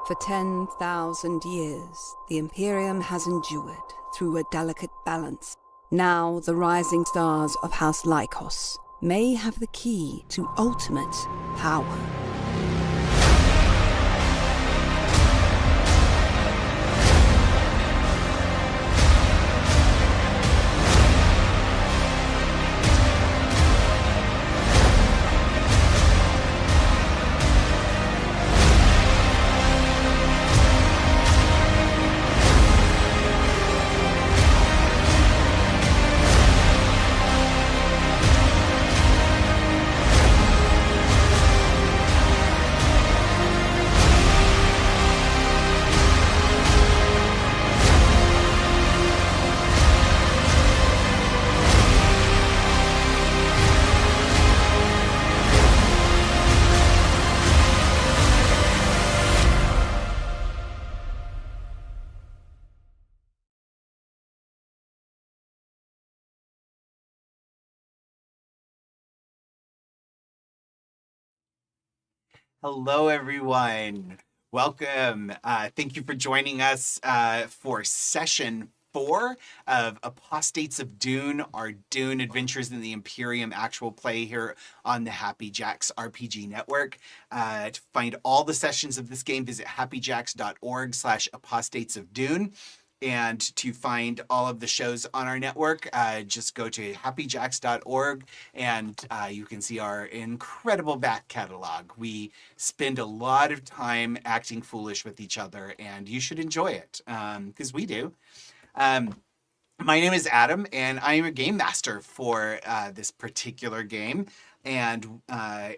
For 10,000 years, the Imperium has endured through a delicate balance. Now, the rising stars of House Lykos may have the key to ultimate power. Hello, everyone. Welcome. Thank you for joining us for session 4 of Apostates of Dune, our Dune Adventures in the Imperium actual play here on the Happy Jacks RPG Network. To find all the sessions of this game, visit happyjacks.org/apostates of Dune. And to find all of the shows on our network, just go to happyjacks.org and you can see our incredible back catalog. We spend a lot of time acting foolish with each other, and you should enjoy it, because we do. My name is Adam, and I am a game master for this particular game. I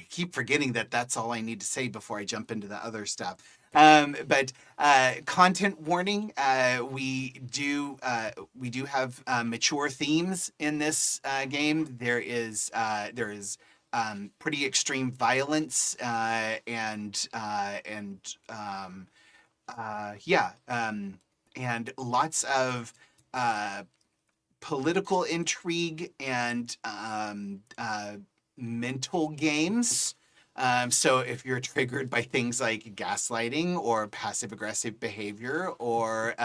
keep forgetting that that's all I need to say before I jump into the other stuff. But content warning: we do have mature themes in this game. There is pretty extreme violence and lots of political intrigue and mental games. So if you're triggered by things like gaslighting or passive-aggressive behavior or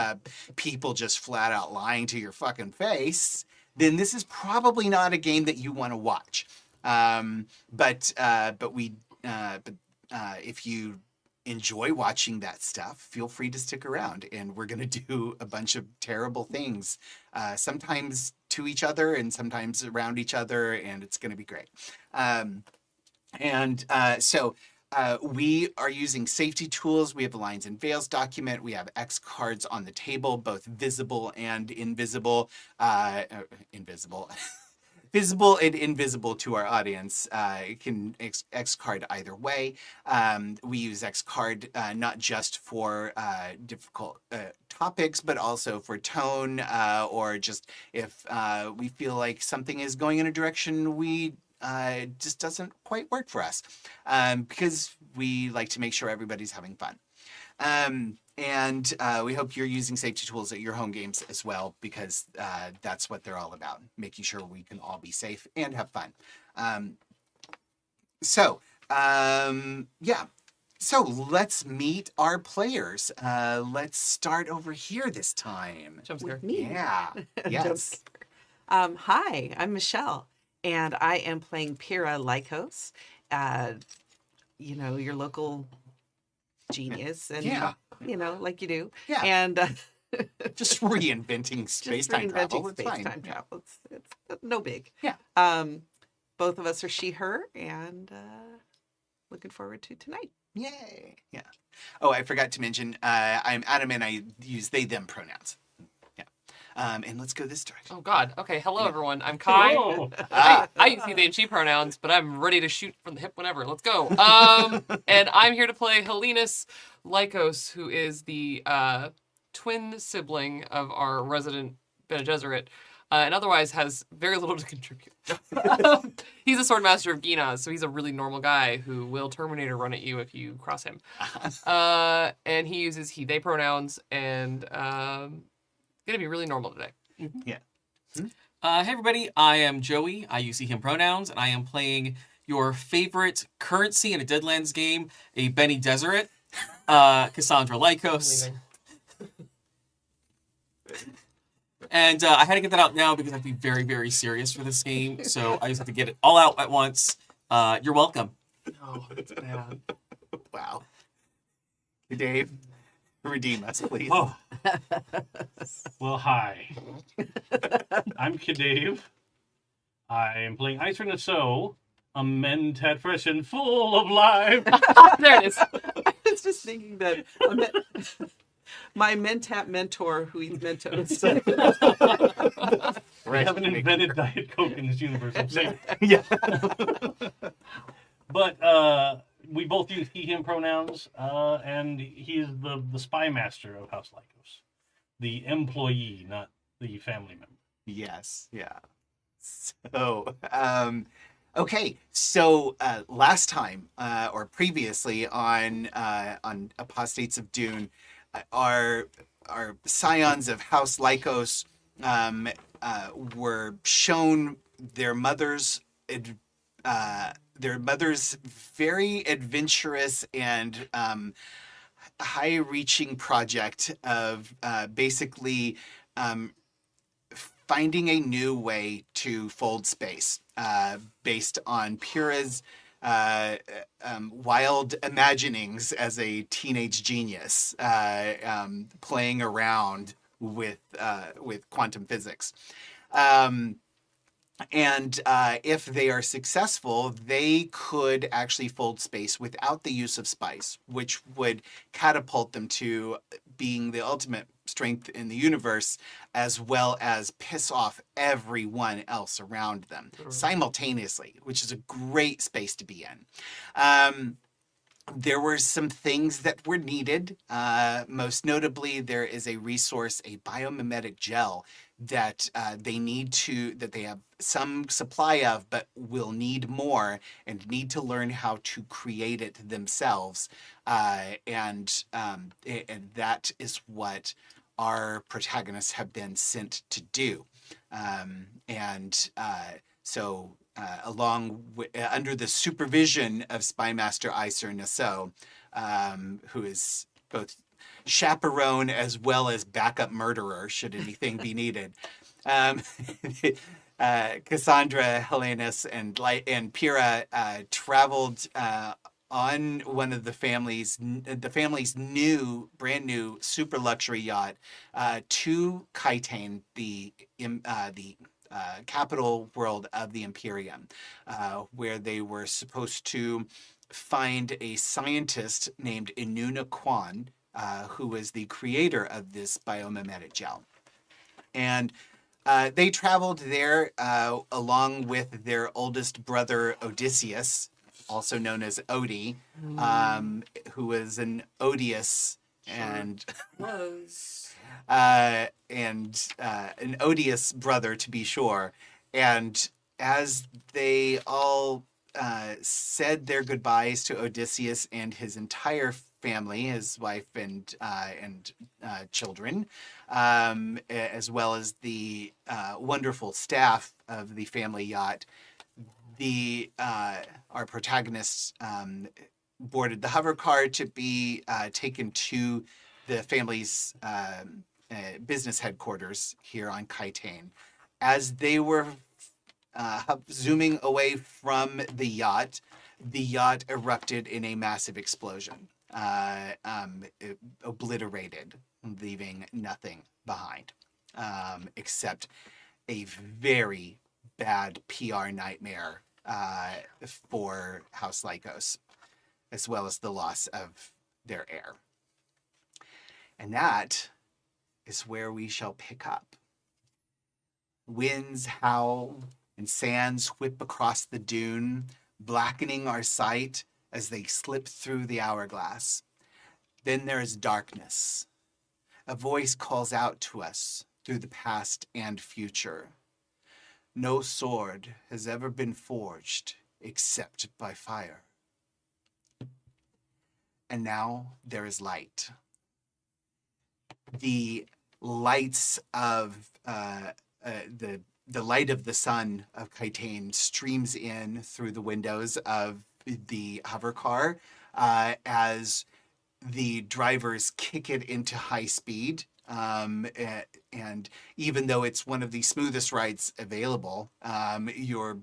people just flat out lying to your fucking face, then this is probably not a game that you want to watch. But if you enjoy watching that stuff, feel free to stick around, and we're going to do a bunch of terrible things, sometimes to each other and sometimes around each other, and it's going to be great. So we are using safety tools. We have a Lines and Veils document. We have X cards on the table, both visible and invisible. Visible and invisible to our audience. It can X card either way. We use X card not just for difficult topics, but also for tone, or just if we feel like something is going in a direction we just doesn't quite work for us, because we like to make sure everybody's having fun. And we hope you're using safety tools at your home games as well, because that's what they're all about, making sure we can all be safe and have fun. So let's meet our players. Let's start over here this time. Jump scare. Yeah. Yes. Hi, I'm Michelle, and I am playing Pira Lykos. Your local genius, and like you do. Yeah. And just reinventing space-time travel. It's fine. Space-time travel. It's no big. Yeah. Both of us are she, her, and looking forward to tonight. Yay. Yeah. Oh, I forgot to mention, I'm Adam, and I use they, them pronouns. Yeah. And let's go this direction. Oh, God. Okay. Hello, everyone. I'm Kai. I use he, they, and she pronouns, but I'm ready to shoot from the hip whenever. Let's go. And I'm here to play Helenus Lykos, who is the twin sibling of our resident Bene Gesserit, and otherwise has very little to contribute. He's a Swordmaster of Ginas, so he's a really normal guy who will Terminator run at you if you cross him. And he uses he, they pronouns, and gonna be really normal today. Yeah. Hey everybody, I am Joey. I use he, him pronouns, and I am playing your favorite currency in a Deadlands game, a Bene Gesserit, Cassandra Lykos. Leaving. And I had to get that out now because I have to be very, very serious for this game. So I just have to get it all out at once. You're welcome. Oh, that's bad. Wow. Dave, redeem us, please. Oh. Well, hi. I'm CADave. I am playing Iser Nasoh, a Mentat person full of life. There it is. I was just thinking that my Mentat mentor who eats Mentos. We haven't invented Diet Coke in this universe. I'm saying. Yeah. But we both use he, him pronouns, and he is the Spymaster of House Lykos. The employee, not the family member. Yes. Yeah. So, okay. So last time, or previously on Apostates of Dune, our scions of House Lykos were shown their mother's very adventurous and high-reaching project of basically finding a new way to fold space based on Pyrrha's wild imaginings as a teenage genius, playing around with quantum physics. And if they are successful, they could actually fold space without the use of spice, which would catapult them to being the ultimate strength in the universe, as well as piss off everyone else around them simultaneously, which is a great space to be in. There were some things that were needed. Most notably, there is a resource, a biomimetic gel that they have some supply of, but will need more and need to learn how to create it themselves. And that is what our protagonists have been sent to do. So under the supervision of Spymaster Iser Nasoh, who is both chaperone as well as backup murderer, should anything be needed. Cassandra, Helenus, and Pyrrha traveled on one of the family's brand new super luxury yacht to Caitane, the capital world of the Imperium, where they were supposed to find a scientist named Inuna Kwan, who was the creator of this biomimetic gel. And they traveled there along with their oldest brother, Odysseus, also known as Odie, who was an odious and an odious brother, to be sure. And as they all said their goodbyes to Odysseus and his entire family, his wife and children, as well as the wonderful staff of the family yacht, our protagonists boarded the hover car to be taken to the family's business headquarters here on Caitane. As they were zooming away from the yacht erupted in a massive explosion, obliterated, leaving nothing behind, except a very bad PR nightmare for House Lykos, as well as the loss of their heir. And that is where we shall pick up. Winds howl and sands whip across the dune, blackening our sight as they slip through the hourglass. Then there is darkness. A voice calls out to us through the past and future. No sword has ever been forged except by fire. And now there is light. The lights of the light of the sun of Kaitane streams in through the windows of the hover car as the drivers kick it into high speed. And even though it's one of the smoothest rides available, you're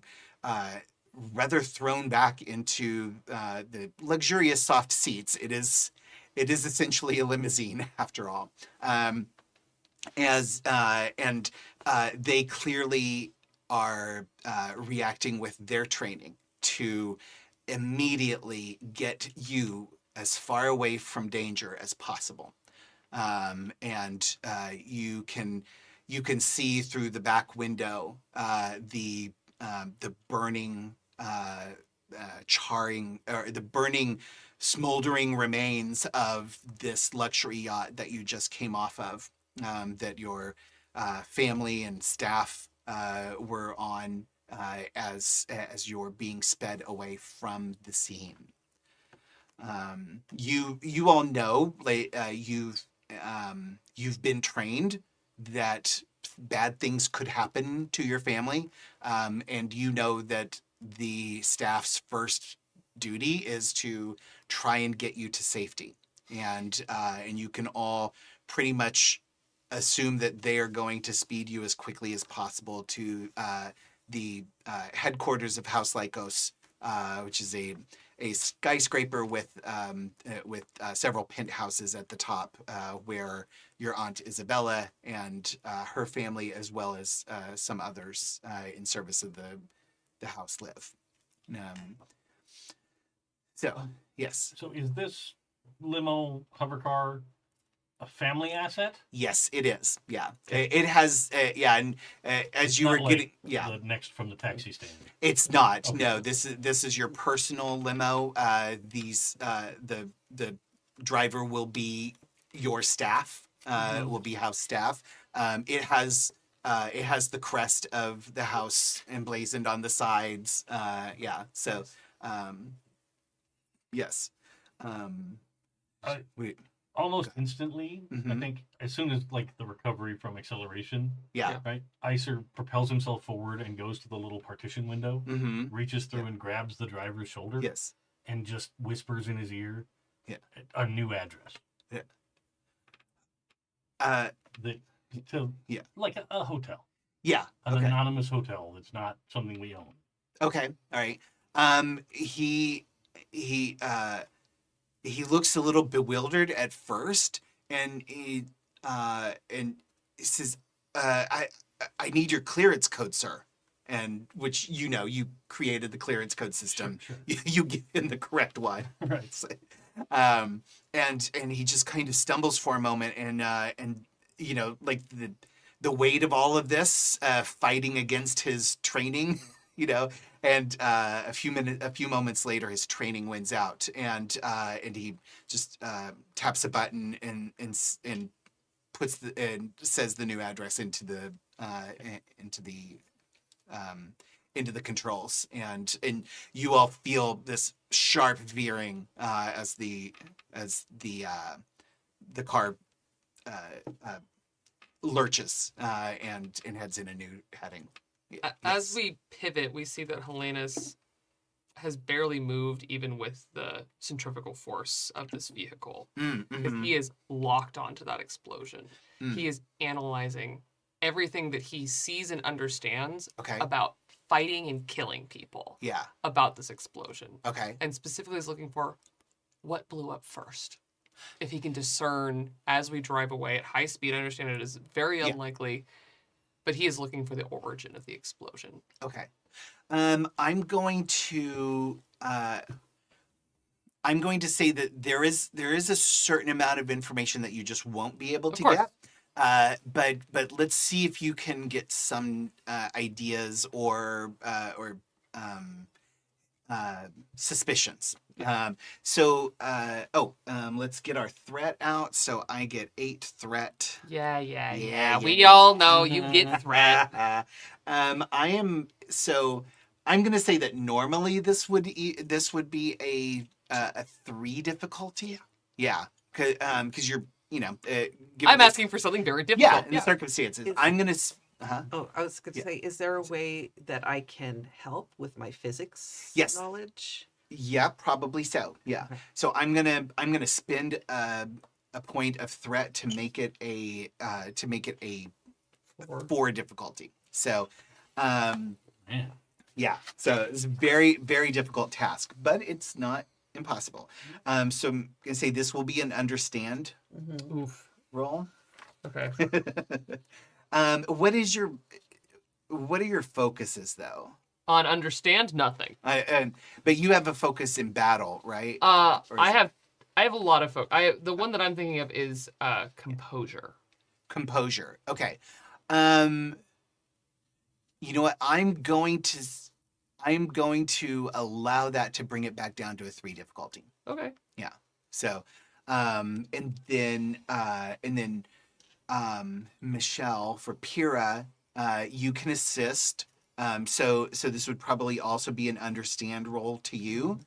rather thrown back into the luxurious soft seats. It is essentially a limousine after all. They clearly are reacting with their training to immediately get you as far away from danger as possible. You can see through the back window the burning, charring, or the burning, smoldering remains of this luxury yacht that you just came off of, that your family and staff were on as you're being sped away from the scene. You all know, you've been trained that bad things could happen to your family, and you know that the staff's first duty is to try and get you to safety, and you can all pretty much assume that they are going to speed you as quickly as possible to the headquarters of House Lykos, which is a skyscraper with several penthouses at the top, where your Aunt Isabella and her family, as well as some others in service of the house, live. Yes. So is this limo hover car a family asset? Yes, it is. Yeah, it has. And as It's you were not getting, the next from the taxi stand. it's not. Okay. No, this is your personal limo. The driver will be your staff. Will be house staff. It has the crest of the house emblazoned on the sides. So, yes. Wait. Almost instantly, I Mhm. think, as soon as like the recovery from acceleration, Yeah. right? Iser propels himself forward and goes to the little partition window, Mm-hmm. reaches through and grabs the driver's shoulder, Yes. and just whispers in his ear, Yeah. a new address. That Yeah. like a hotel, Yeah. an Okay. anonymous hotel that's not something we own. Okay. All right. He looks a little bewildered at first, and he says, "I need your clearance code, sir." And which you created the clearance code system. Sure. You give him the correct one. Right. So, and he just kind of stumbles for a moment, and like the weight of all of this, fighting against his training, and a few moments later, his training wins out, and he just taps a button and puts and says the new address into the controls, and you all feel this sharp veering as the car lurches and heads in a new heading. As we pivot, we see that Helenus has barely moved even with the centrifugal force of this vehicle. Because he is locked onto that explosion. He is analyzing everything that he sees and understands about fighting and killing people. Yeah. About this explosion. Okay. And specifically is looking for what blew up first. If he can discern as we drive away at high speed, I understand it is very unlikely, but he is looking for the origin of the explosion. Okay. I'm going to say that there is a certain amount of information that you just won't be able to get. But let's see if you can get some ideas or suspicions. Let's get our threat out. So I get 8 threat. Yeah. We all know you get threat. I'm gonna say that normally this would be a 3 difficulty. Yeah, because you're I'm asking for something very difficult. in the circumstances. I'm gonna Uh-huh. Oh, I was going to Yeah. say, is there a way that I can help with my physics Yes. knowledge? Yeah, probably so. Yeah. Okay. So I'm gonna spend a point of threat to make it a 4 difficulty. So, Man. yeah. So it's a very very difficult task, but it's not impossible. So I'm gonna say this will be an understand Mm-hmm. Oof. roll. Okay. What are your focuses though? On understand, nothing. But you have a focus in battle, right? Or is I it have a lot of the one that I'm thinking of is composure. composure. Okay. You know what? I'm going to allow that to bring it back down to a 3 difficulty. Okay. So, and then Michelle, for Pyrrha, you can assist. So this would probably also be an understand roll to you,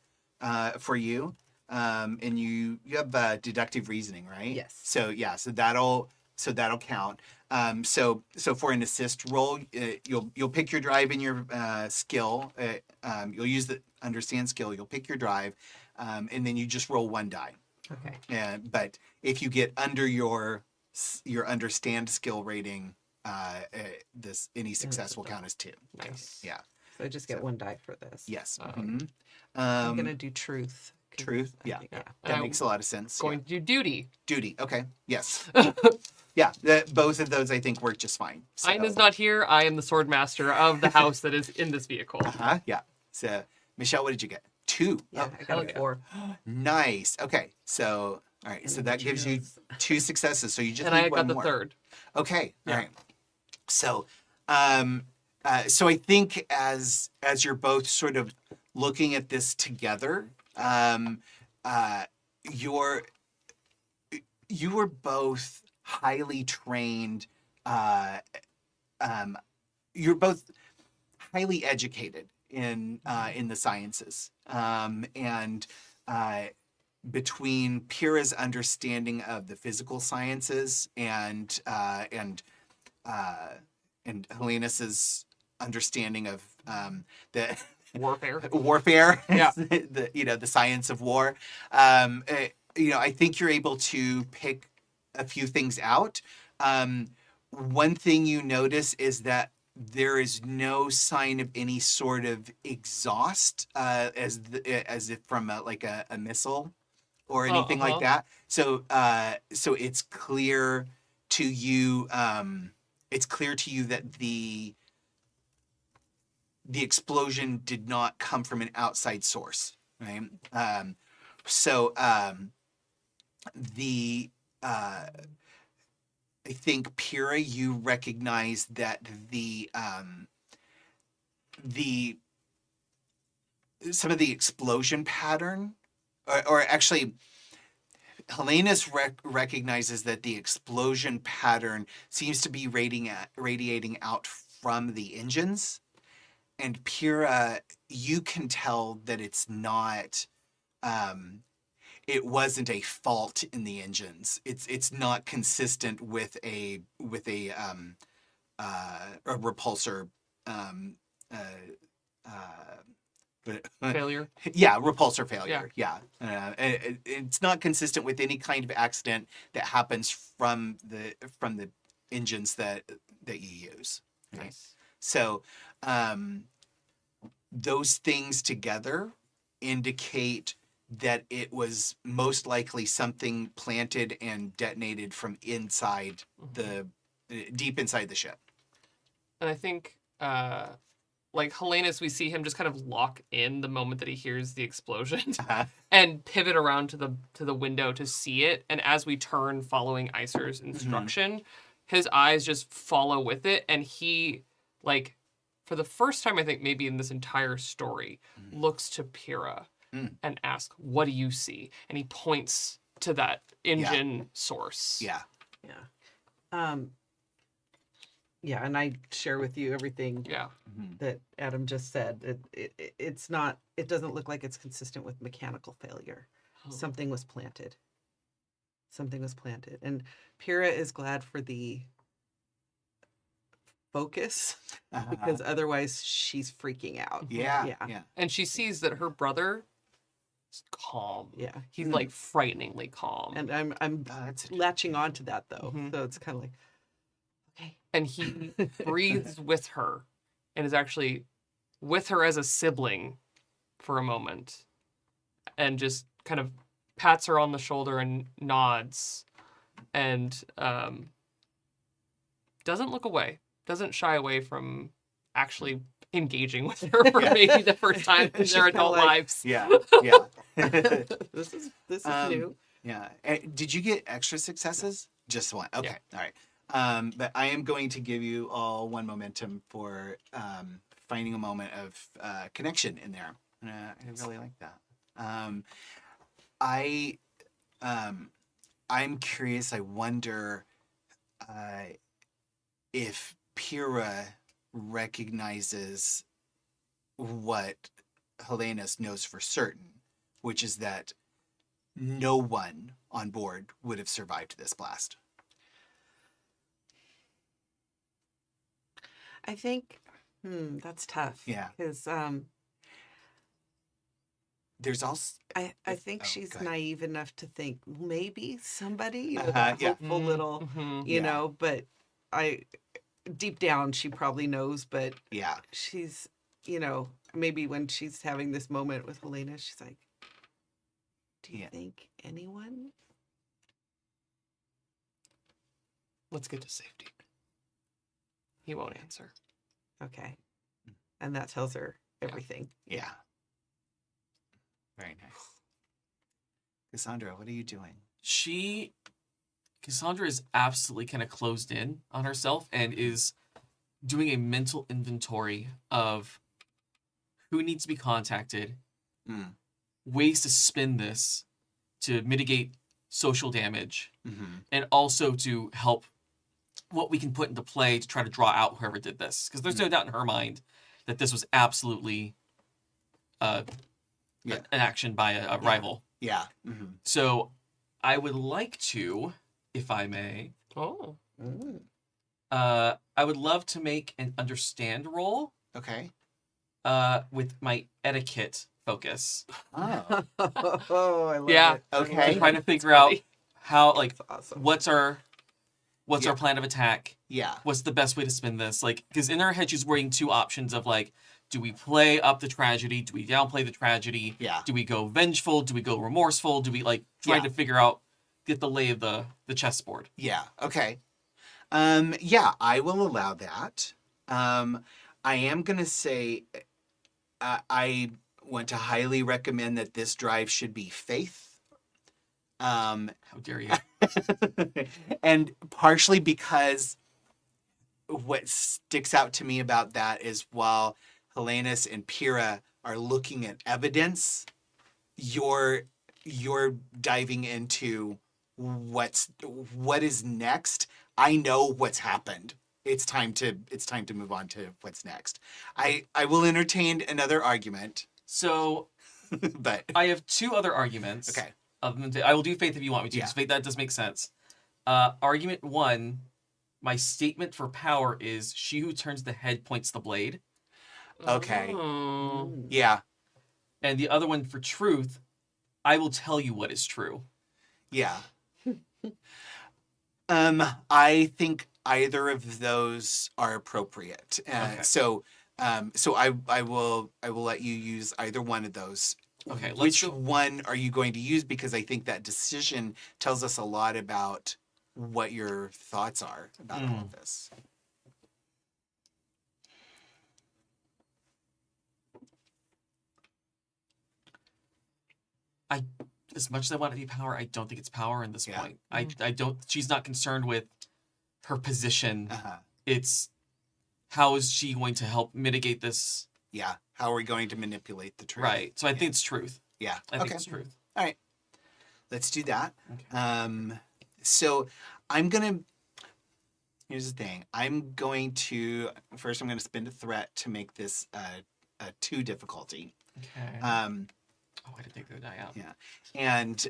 for you. And you have deductive reasoning, right? Yes. So yeah, so that'll count. So for an assist roll, you'll pick your drive in your skill. You'll use the understand skill. You'll pick your drive, and then you just roll 1 die. Okay. But if you get under your understand skill rating, any success will count as 2. Nice. Yeah. So I just get 1 die for this. Yes. Um, I'm going to do truth. 'cause truth. I Yeah. think- That makes a lot of sense. Going to do duty. Duty. Okay. Yes. Yeah. Both of those I think work just fine. So, Ayn is not here. I am the Swordmaster of the house that is in this vehicle. uh-huh. Yeah. So Michelle, what did you get? 2. Yeah, I got hell a yeah. 4. Nice. Okay. So all right. And So then that gives you chance. 2 successes. So you just And need I one got the more. third. Okay. Yeah. All right. So, so I think as you're both sort of looking at this together, you were both highly trained. You're both highly educated in the sciences, and between Pyrrha's understanding of the physical sciences and Helenus's understanding of the Warfare. warfare, Yeah. the science of war. I think you're able to pick a few things out. One thing you notice is that there is no sign of any sort of exhaust, as if from a missile or anything like uh-huh. that. So it's clear to you. It's clear to you that the explosion did not come from an outside source, right? I think Pyrrha, you recognize that some of the explosion pattern, or actually, Helenus recognizes that the explosion pattern seems to be radiating out from the engines. And Pyrrha, you can tell that it's not, it wasn't a fault in the engines. It's not consistent with a repulsor, Failure. yeah, repulsor failure. Yeah, it's not consistent with any kind of accident that happens from the engines that you use. Right? Nice. So, those things together indicate that it was most likely something planted and detonated from inside deep inside the ship. And I think, like Helenus, we see him just kind of lock in the moment that he hears the explosion and pivot around to the window to see it. And as we turn following Iser's instruction, his eyes just follow with it. And he, like, for the first time, I think maybe in this entire story, looks to Pyrrha and asks, "What do you see?" And he points to that engine source. Yeah. Yeah, and I share with you everything Yeah. that Adam just said. It's not. It doesn't look like it's consistent with mechanical failure. Something was planted. Something was planted, and Pyrrha is glad for the focus Uh-huh. because otherwise she's freaking out. Yeah. Yeah. Yeah. And she sees that her brother is calm. Yeah. He's like frighteningly calm. And I'm That's latching on to that though. Mhm. So it's kind of like, okay. And he breathes with her and is actually with her as a sibling for a moment and just kind of pats her on the shoulder and nods and doesn't look away, doesn't shy away from actually engaging with her for maybe the first time in She's their kinda adult like- lives. Yeah. Yeah. This is Um, new. Yeah. Did you get extra successes? Just one. Okay. Yeah. All right. But I am going to give you all one momentum for finding a moment of connection in there. I really like that. I'm curious. I wonder if Pyrrha recognizes what Helenus knows for certain, which is that no one on board would have survived this blast. I think that's tough. Yeah. Because There's also I think oh, she's go ahead. naive enough to think maybe somebody, you know, Uh-huh, that yeah. hopeful little, Mhm. you Yeah. know, but deep down she probably knows, but yeah. she's, you know, maybe when she's having this moment with Helena, she's like, do you Yeah. think anyone? Let's get to safety. He won't answer. Okay. And that tells her everything. Yeah. Very nice. Cassandra, what are you doing? Cassandra is absolutely kind of closed in on herself and is doing a mental inventory of who needs to be contacted, ways to spin this to mitigate social damage, Mm-hmm. and also to help what we can put into play to try to draw out whoever did this. Because there's no doubt in her mind that this was absolutely Yeah. an action by a rival. Yeah. Mm-hmm. So I would like to, if I may, Oh. I would love to make an understand roll Okay. with my etiquette focus. Oh. Oh, I love Yeah. it. I love Okay. it. Trying to figure out how, like, That's awesome. what's our Yeah. plan of attack? Yeah. What's the best way to spin this? Like, because in her head she's weighing two options of like, do we play up the tragedy? Do we downplay the tragedy? Yeah. Do we go vengeful? Do we go remorseful? Do we like trying Yeah. to figure out, get the lay of the chessboard? Yeah. Okay. Yeah, I will allow that. I am gonna say I want to highly recommend that this drive should be faith. How dare you? And partially because what sticks out to me about that is while Helenus and Pyrrha are looking at evidence, you're diving into what is next. I know what's happened. It's time to move on to what's next. I will entertain another argument, So but I have two other arguments. okay. I will do faith if you want me to. Yeah. 'Cause faith, that does make sense. Argument one, my statement for power is she who turns the head points the blade. Okay. Oh. Yeah. And the other one for truth, I will tell you what is true. Yeah. I think either of those are appropriate. Okay. So I will let you use either one of those. Okay, let's Which go. one are you going to use? Because I think that decision tells us a lot about what your thoughts are about all of this. As much as I want it to be power, I don't think it's power in this Yeah. point. I don't. She's not concerned with her position. Uh-huh. It's how is she going to help mitigate this? Yeah. How are we going to manipulate the truth? Right. So I think it's truth. Yeah. I Okay. think it's truth. All right. Let's do that. Okay. So I'm gonna. Here's the thing. I'm going to first. I'm going to spend a threat to make this a 2 difficulty. Okay. Oh, I didn't take the die out. yeah, and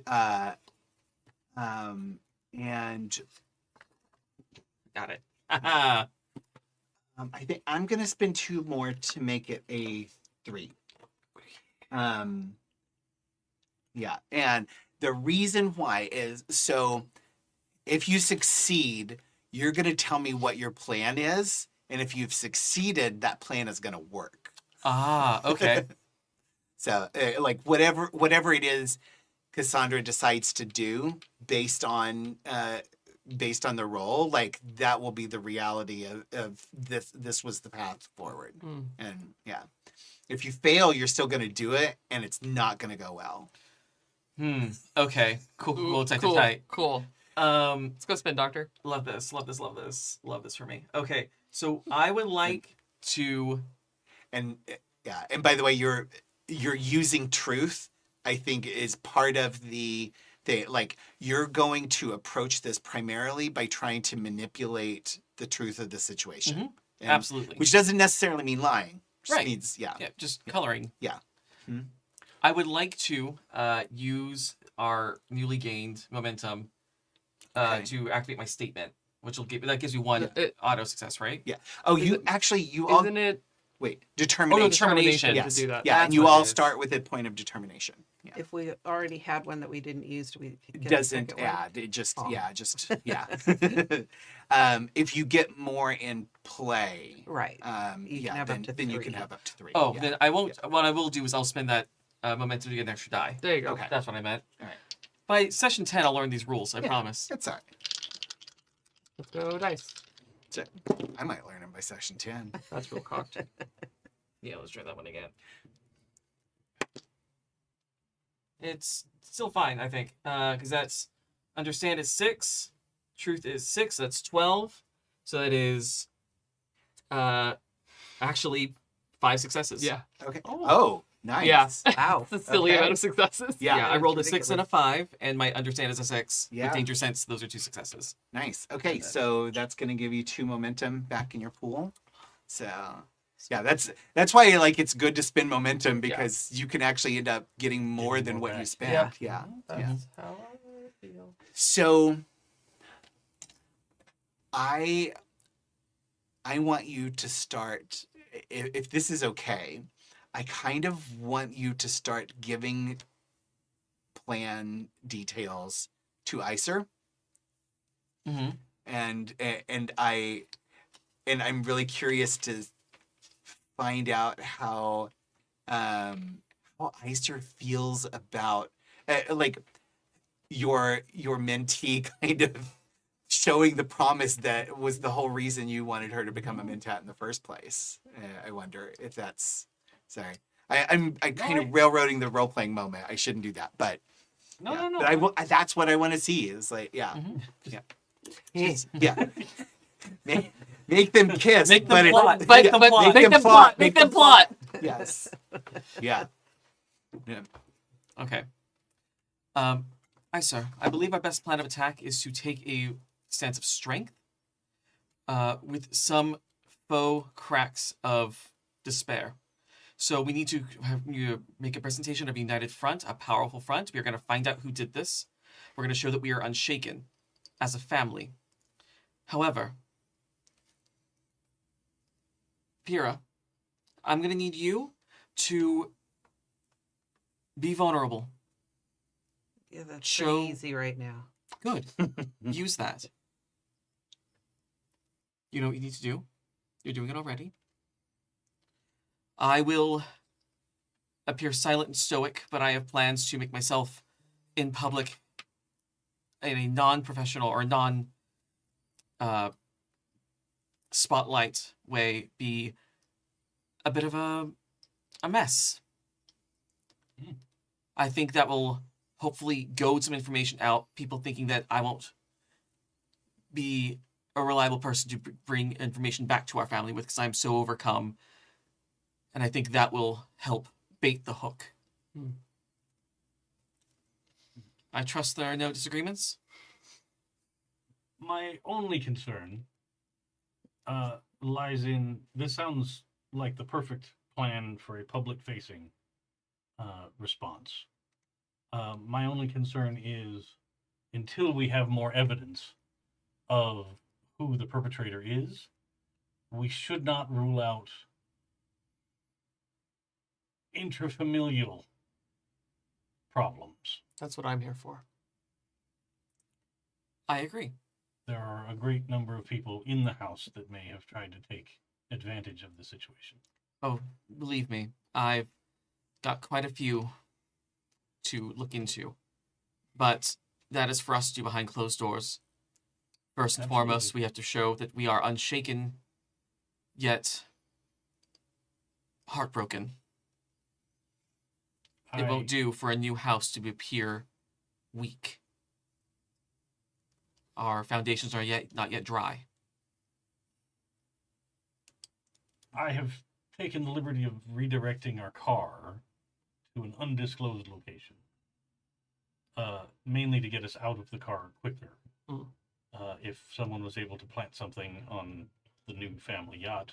Got it. Haha. I think I'm gonna spend 2 more to make it a 3. Yeah, and the reason why is so if you succeed, you're gonna tell me what your plan is, and if you've succeeded, that plan is gonna work. Ah, okay. So, like whatever it is, Cassandra decides to do based on the role, like that will be the reality of this. This was the path forward, and yeah. If you fail, you're still going to do it, and it's not going to go well. Okay. Cool. Tight. Cool. Let's go spin, Doctor. Love this for me. Okay. So I would like to, And yeah, and by the way, you're using truth. I think is part of the thing. Like you're going to approach this primarily by trying to manipulate the truth of the situation. And, absolutely, which doesn't necessarily mean lying. Just right. means, yeah, just coloring. Yeah. I would like to use our newly gained momentum to activate my statement, which will gives you 1 auto success, right? Yeah. Oh, Isn't it? Wait, determination. Determination. Yes. To do that. Yeah, That's and you what it all is. start with a point of determination. Yeah. If we already had one that we didn't use, do we get a Doesn't second one? add. It just Oh. yeah. If you get more in play, Right. You can have up to then you 3. can have up to 3. Oh, yeah. then I won't. What I will do is I'll spend that momentum to get an extra die. There you go. Okay. That's what I meant. All right. By session 10, I'll learn these rules. I promise. That's all right. Let's go dice. I might learn them by session 10. That's real cocked. Yeah, let's try that one again. It's still fine, I think, because that's understand is 6, truth is 6. That's 12. So that is actually 5 successes. Yeah. Okay. Oh, nice. Yeah. Wow. It's a silly Okay. amount of successes. Yeah. I rolled a It's 6 and a 5, and my understand is a 6. Yeah. With danger sense, those are 2 successes. Nice. Okay, so that's going to give you 2 momentum back in your pool. So, yeah, that's why like it's good to spend momentum because you can actually end up getting more Getting than more what you back. spend. Yeah. Yeah. That's how I feel. So I want you to start if this is okay. I kind of want you to start giving plan details to Iser. Mm-hmm. And I'm really curious to find out how Iser feels about like your mentee kind of showing the promise that was the whole reason you wanted her to become a Mentat in the first place. I wonder if that's sorry. I'm kind of railroading the role playing moment. I shouldn't do that, but No. But that's what I want to see. Is like yeah. Make them kiss. Make them but plot. It, But yeah, make them plot. Make them plot. Yes. Yeah. Yeah. Okay. Iser, I believe our best plan of attack is to take a stance of strength with some faux cracks of despair. So we need to have you make a presentation of a united front, a powerful front. We are going to find out who did this. We're going to show that we are unshaken as a family. However, Pyrrha, I'm going to need you to be vulnerable. Yeah, that's Show- pretty easy right now. Good. Use that. You know what you need to do? You're doing it already. I will appear silent and stoic, but I have plans to make myself in public in a non-professional or spotlight way be a bit of a mess. I think that will hopefully goad some information out, people thinking that I won't be a reliable person to bring information back to our family with because I'm so overcome. And I think that will help bait the hook. I trust there are no disagreements. My only concern lies in this sounds like the perfect plan for a public-facing response. My only concern is until we have more evidence of who the perpetrator is, we should not rule out intrafamilial problems. That's what I'm here for. I agree. There are a great number of people in the house that may have tried to take advantage of the situation. Oh, believe me, I've got quite a few to look into. But that is for us to do behind closed doors. First and Absolutely. foremost, we have to show that we are unshaken, yet heartbroken. It won't do for a new house to appear weak. Our foundations are not yet dry. I have taken the liberty of redirecting our car to an undisclosed location. Mainly to get us out of the car quicker. Mm. If someone was able to plant something on the new family yacht.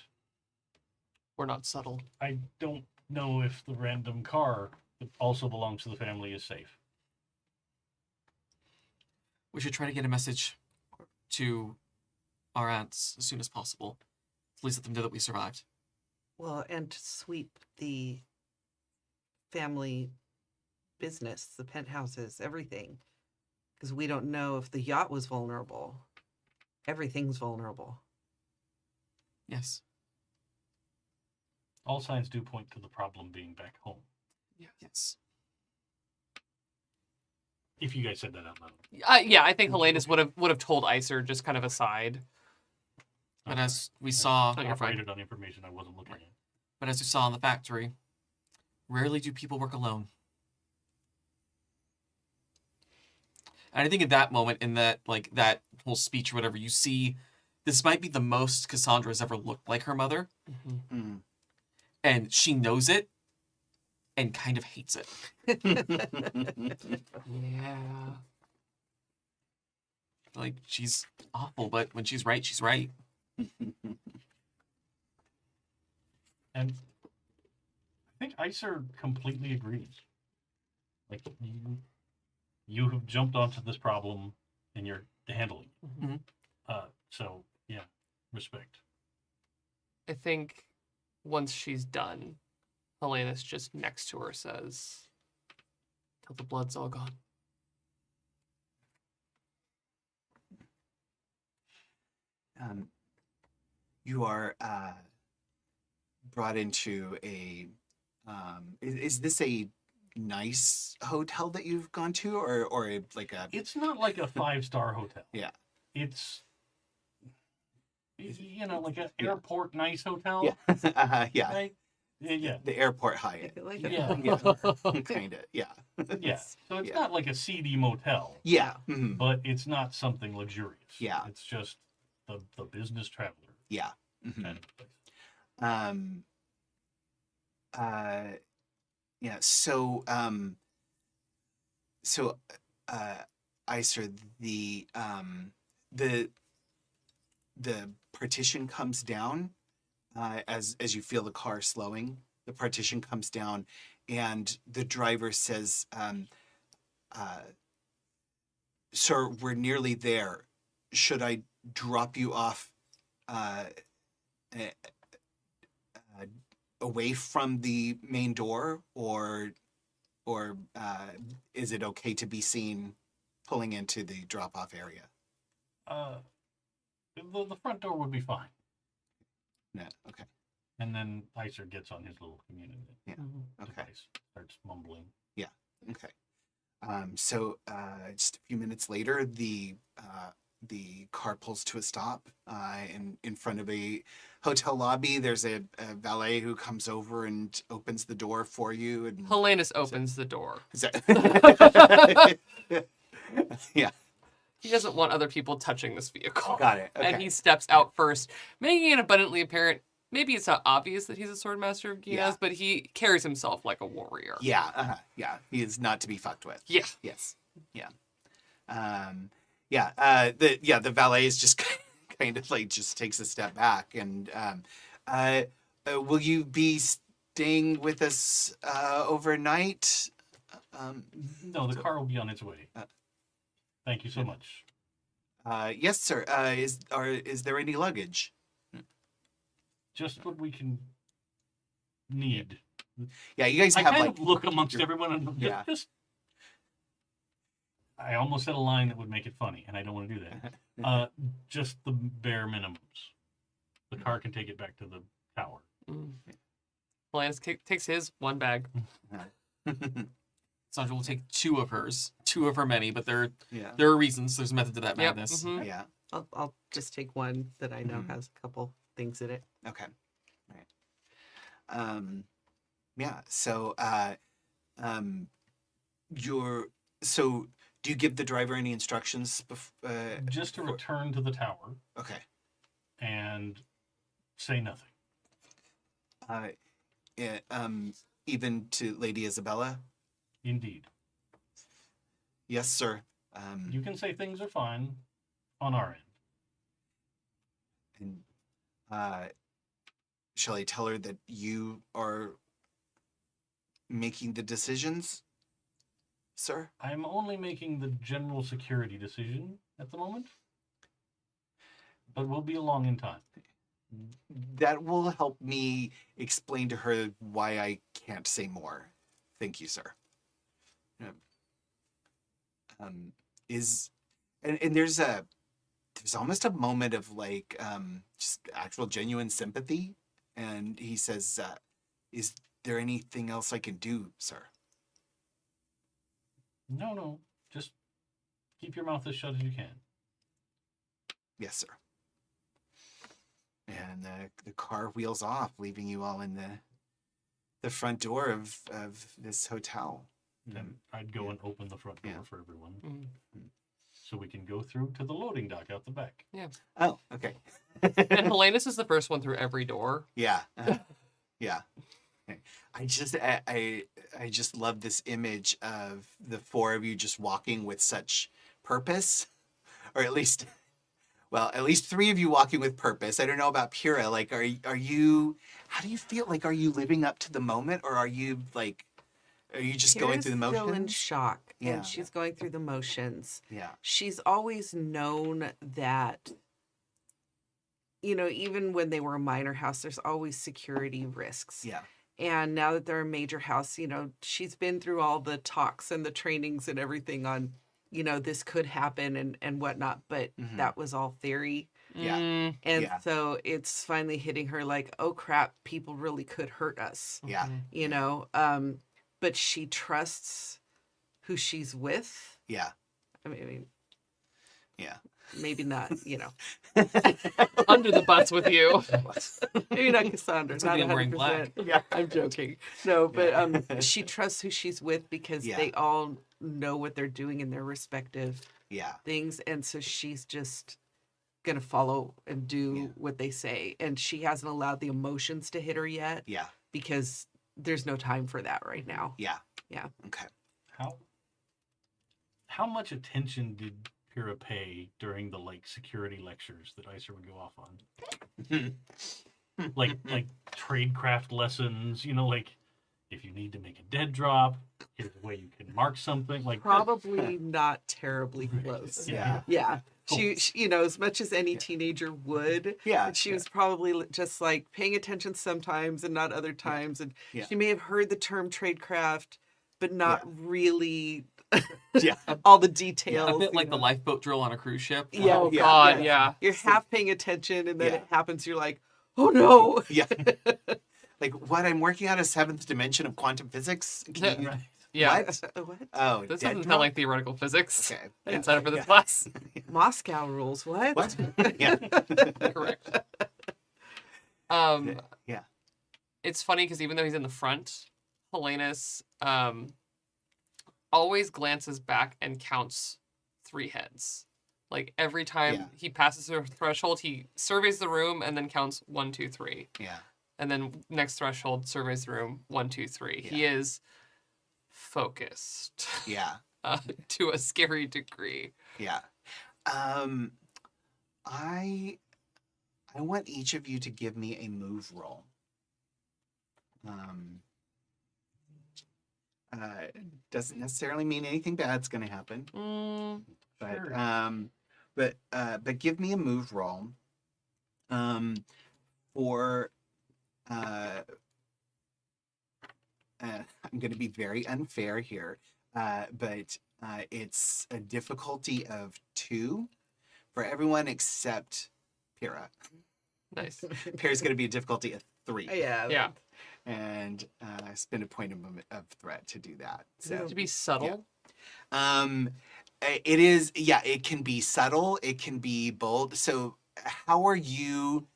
We're not subtle. I don't know if the random car that also belongs to the family is safe. We should try to get a message to our aunts as soon as possible. Please let them know that we survived. Well, and to sweep the family business, the penthouses, everything. Because we don't know if the yacht was vulnerable. Everything's vulnerable. Yes. All signs do point to the problem being back home. Yes. If you guys said that out loud. Yeah, I think Helenus would have told Iser just kind of aside. But as we saw, Oh, you're fine. Operated on information I wasn't looking at. but as we saw in the factory, rarely do people work alone. And I think at that moment, in that that whole speech or whatever, you see this might be the most Cassandra has ever looked like her mother. Mm-hmm. Mm. And she knows it and kind of hates it. Yeah. Like, she's awful, but when she's right, she's right. And I think Iser completely agrees. Like, you have jumped onto this problem and you're handling it. Mhm. So, yeah, respect. I think once she's done, Helenus just next to her says, "Till the blood's all gone." You are brought into a. Is this a nice hotel that you've gone to, or like a? It's not like a 5-star hotel. Yeah. It's, like an airport nice hotel. Yeah. Yeah. Right? Yeah. The airport Hyatt. Like Yeah. Yeah. Kind of. Yeah. Yeah. So it's Yeah. not like a seedy motel, Yeah. Mhm. but it's not something luxurious. Yeah. It's just the business traveler Yeah. Mhm. kind of place. Yeah. So Iser, the partition comes down as you feel the car slowing. The partition comes down, and the driver says, "Sir, we're nearly there. Should I drop you off away from the main door, or is it okay to be seen pulling into the drop-off area?" The front door would be fine. No. Okay. And then Iser gets on his little community Okay. device, starts mumbling. Okay. So just a few minutes later, the car pulls to a stop in front of a hotel lobby. There's a valet who comes over and opens the door for you. And Helenus opens the door. is that... Yeah. He doesn't want other people touching this vehicle. Got it. Okay. And he steps out first, making it abundantly apparent. Maybe it's not obvious that he's a Swordmaster of Ginas, Yeah. but he carries himself like a warrior. Yeah. Yeah. He is not to be fucked with. Yeah. Yes. Yeah. The valet is just kind of like just takes a step back, and will you be staying with us overnight? No, the car will be on its way. Thank you so much. Yes, sir. Is there any luggage? just what we can need. Yeah, you guys I have kind like of look amongst your- everyone and Yeah. just. I almost said a line that would make it funny, and I don't want to do that. Just the bare minimums. The car can take it back to the tower. Helenus takes his one bag. Cassandra will take 2 of hers, 2 of her many, but there yeah. are reasons. There's a method to that Yep, madness. mhm. Yeah. I'll just take one that I know Mhm. has a couple things in it. Okay. All right. Yeah. So, so do you give the driver any instructions? Just to return to the tower Okay. and say nothing. Even to Lady Isabella? Indeed. Yes, sir. You can say things are fine on our end. And shall I tell her that you are making the decisions, sir? I'm only making the general security decision at the moment, but we'll be along in time. That will help me explain to her why I can't say more. Thank you, sir. There's almost a moment of like just actual genuine sympathy, and he says, "Is there anything else I can do, sir?" No, just keep your mouth as shut as you can. Yes, sir. And the car wheels off, leaving you all in the front door of this hotel. And I'd go Yeah. and open the front door Yeah. for everyone, Mm. so we can go through to the loading dock out the back. Oh, okay. And Helenus is the first one through every door. Yeah. Yeah. Okay. I just love this image of the 4 of you just walking with such purpose, or at least 3 of you walking with purpose. I don't know about Pura. Like, are you? How do you feel? Like, are you living up to the moment, or are you just going through the Kira's still in motions? shock, Yeah. and she's going through the motions. Yeah. She's always known that, even when they were a minor house, there's always security risks. Yeah. And now that they're a major house, she's been through all the talks and the trainings and everything on, this could happen and whatnot, but Mhm. that was all theory. Yeah. Mm, And Yeah. so it's finally hitting her like, oh crap, people really could hurt us, Yeah. but she trusts who she's with. Yeah. I mean, Yeah. maybe not, under the bus with you. maybe not Cassandra, That's not why I'm wearing black. 100%. Yeah. I'm joking. No, but she trusts who she's with because Yeah. they all know what they're doing in their respective Yeah. things. And so she's just going to follow and do Yeah. what they say. And she hasn't allowed the emotions to hit her yet Yeah. because there's no time for that right now. Yeah. Yeah. Okay. How much attention did Pyrrha pay during the security lectures that Iser would go off on? like tradecraft lessons, if you need to make a dead drop, here's a way you can mark something. Probably not terribly close. Yeah. Yeah. Cool. She, as much as any teenager would, Yeah. but she was probably just paying attention sometimes and not other times. And Yeah. she may have heard the term tradecraft, but not really Yeah. all the details. A bit you like the know. lifeboat drill on a cruise ship. Yeah. Oh Yeah. God, Yeah. yeah. You're half paying attention and then Yeah. it happens. You're like, oh no. Yeah. Like, what? I'm working on a 7th dimension of quantum physics? Can you- Right. Yeah. What? What? Oh, This dead doesn't drop? sound like theoretical physics. Okay. I didn't sign up for this Yeah. class. Moscow rules. What? What? Yeah. Correct. Yeah. It's funny because even though he's in the front, Helenus always glances back and counts 3 heads. Like every time Yeah. he passes a threshold, he surveys the room and then counts 1, 2, 3. Yeah. And then next threshold surveys the room 1, 2, 3. He Yeah. is focused Yeah. to a scary degree. Yeah. I want each of you to give me a move roll. Doesn't necessarily mean anything bad's going to happen, but Sure. but give me a move roll. For I'm going to be very unfair here, but it's a difficulty of 2 for everyone except Pyrrha. Nice. Pyrrha's going to be a difficulty of 3. Yeah. Yeah. And I spend a point of threat to do that. So To be subtle. it is, yeah, it can be subtle, it can be bold. So how are you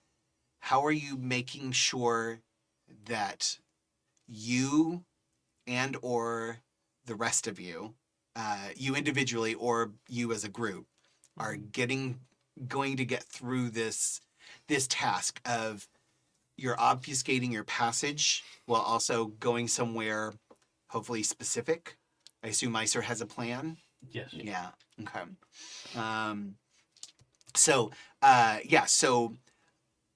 making sure that you and or the rest of you, you individually or you as a group, are going to get through this task of you're obfuscating your passage while also going somewhere hopefully specific? I assume Iser has a plan. Yes. Yeah. Okay. So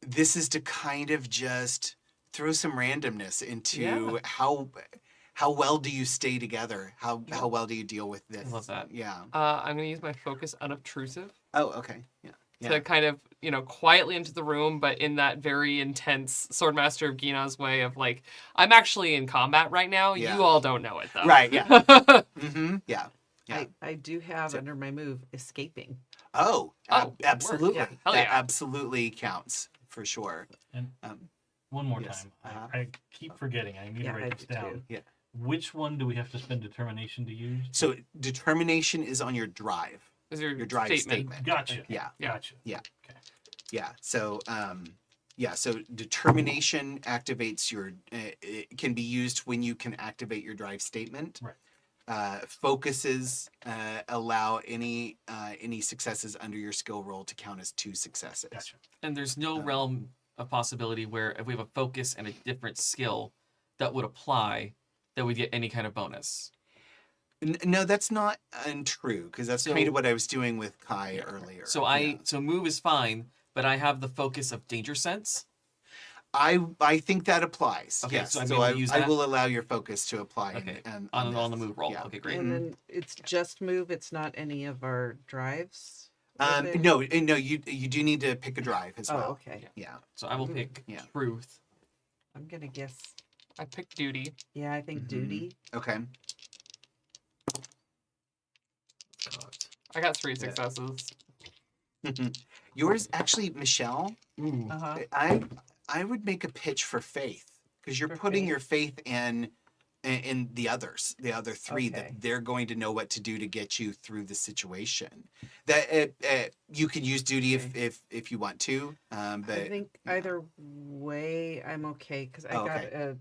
this is to kind of just throw some randomness into how well do you stay together? How well do you deal with this? I love that. Yeah. I'm going to use my focus unobtrusive Oh, okay. Yeah. to kind of, quietly into the room, but in that very intense Swordmaster of Gina's way of like, I'm actually in combat right now. Yeah. You all don't know it though. Right. Yeah. Mm-hmm. Yeah. Yeah. I do have under my move escaping. Oh, absolutely. Yeah. Hell That yeah. absolutely counts for sure. And Um, one more yes. time. Uh-huh. I keep forgetting. I need Yeah, to I write this do down. too. Yeah. Which one do we have to spend determination to use? So determination is on your drive. Is your Drive statement. statement. Gotcha. Yeah. Gotcha. Yeah. Okay. Yeah. So so determination activates your. It can be used when you can activate your drive statement. Right. Focuses allow any successes under your skill roll to count as 2 successes. Gotcha. And there's no realm of possibility where if we have a focus and a different skill that would apply, that we'd get any kind of bonus. No, that's not untrue because that's So- kind of what I was doing with Kai earlier. So so move is fine, but I have the focus of danger sense. I think that applies. Okay, yes. so I'm So able to use I that? will allow your focus to apply. Okay. And On the this. move roll. Yeah. Okay, great. And then it's just move. It's not any of our drives. is it? No, you do need to pick a drive as Oh, well. okay. Yeah. So I will pick Yeah. truth. I'm gonna guess. I picked duty. Yeah, I think Mhm. duty. Okay. I got 3 successes. Yours actually, Michelle. Uh-huh. I would make a pitch for faith because you're For putting faith? your faith in the others, the other 3 Okay. that they're going to know what to do to get you through the situation. That you can use duty if you want to, but I think either way, I'm okay because I Oh, got okay. a.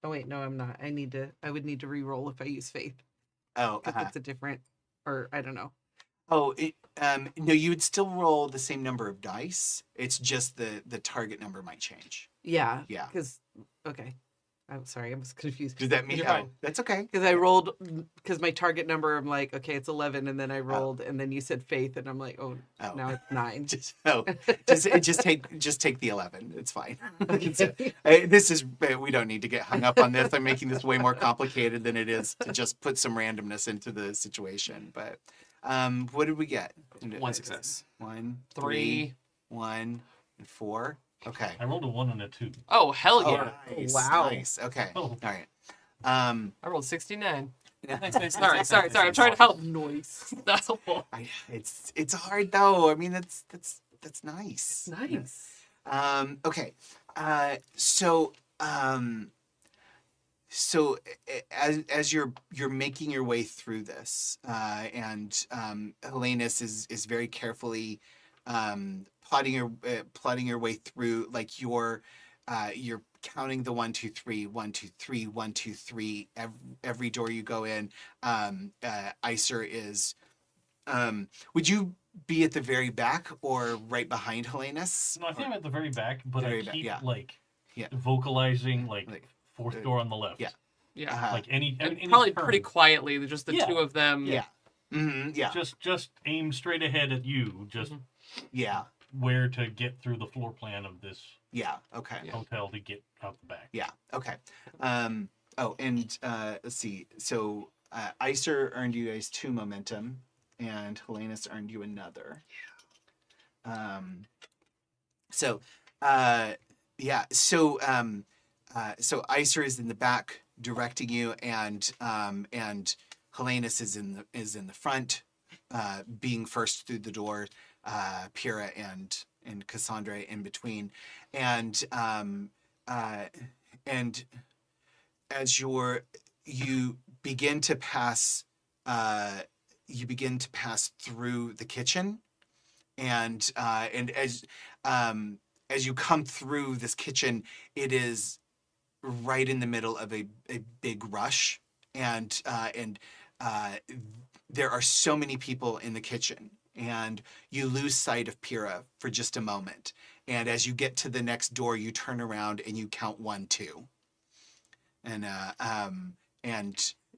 Oh wait, no, I'm not. I would need to re-roll if I use faith oh because it's a different, or I don't know. no, you would still roll the same number of dice. It's just the target number might change. Yeah. Yeah. Because okay, I'm sorry, I was confused. Does that mean You're fine. that's okay? Because I rolled because my target number, I'm like, okay, it's 11, and then I rolled, and then you said faith, and I'm like, oh, Oh. now it's 9. just take the 11. It's fine. So, this is we don't need to get hung up on this. I'm making this way more complicated than it is to just put some randomness into the situation. But what did we get? 1 success. 1, 3. 1, and 4. Okay. I rolled a 1 and a 2. Oh, hell Oh, yeah. nice, Wow. Nice. Okay. Oh. All right. I rolled 69. Nice. Sorry. I'm trying to help. Noise. That's helpful. It's hard though. I mean, that's nice. Nice. Okay. So as you're making your way through this, and Helenus is very carefully plotting your way through, like you're counting the 1, 2, 3, 1, 2, 3, 1, 2, 3 every door you go in. Iser is. Would you be at the very back or right behind Helenus? No, I think I'm at the very back, but Very I back, keep yeah. vocalizing Like, fourth door on the left. yeah. Yeah. Uh-huh. Like any Probably turn. pretty quietly, just the Yeah. 2 of them. Yeah. Mm-hmm. Yeah. Just aim straight ahead at you. Just Yeah. where to get through the floor plan of this Yeah. Okay. Yeah. hotel to get out the back. Yeah. Okay. Let's see. So Iser earned you guys 2 momentum, and Helenus earned you another. So Yeah. So so Iser is in the back directing you, and Helenus is in the front, being first through the door. Pyrrha and Cassandra in between, and and as you begin to pass through the kitchen, and as you come through this kitchen, it is right in the middle of a big rush, and there are so many people in the kitchen, and you lose sight of Pyrrha for just a moment. And as you get to the next door, you turn around and you count 1, 2, and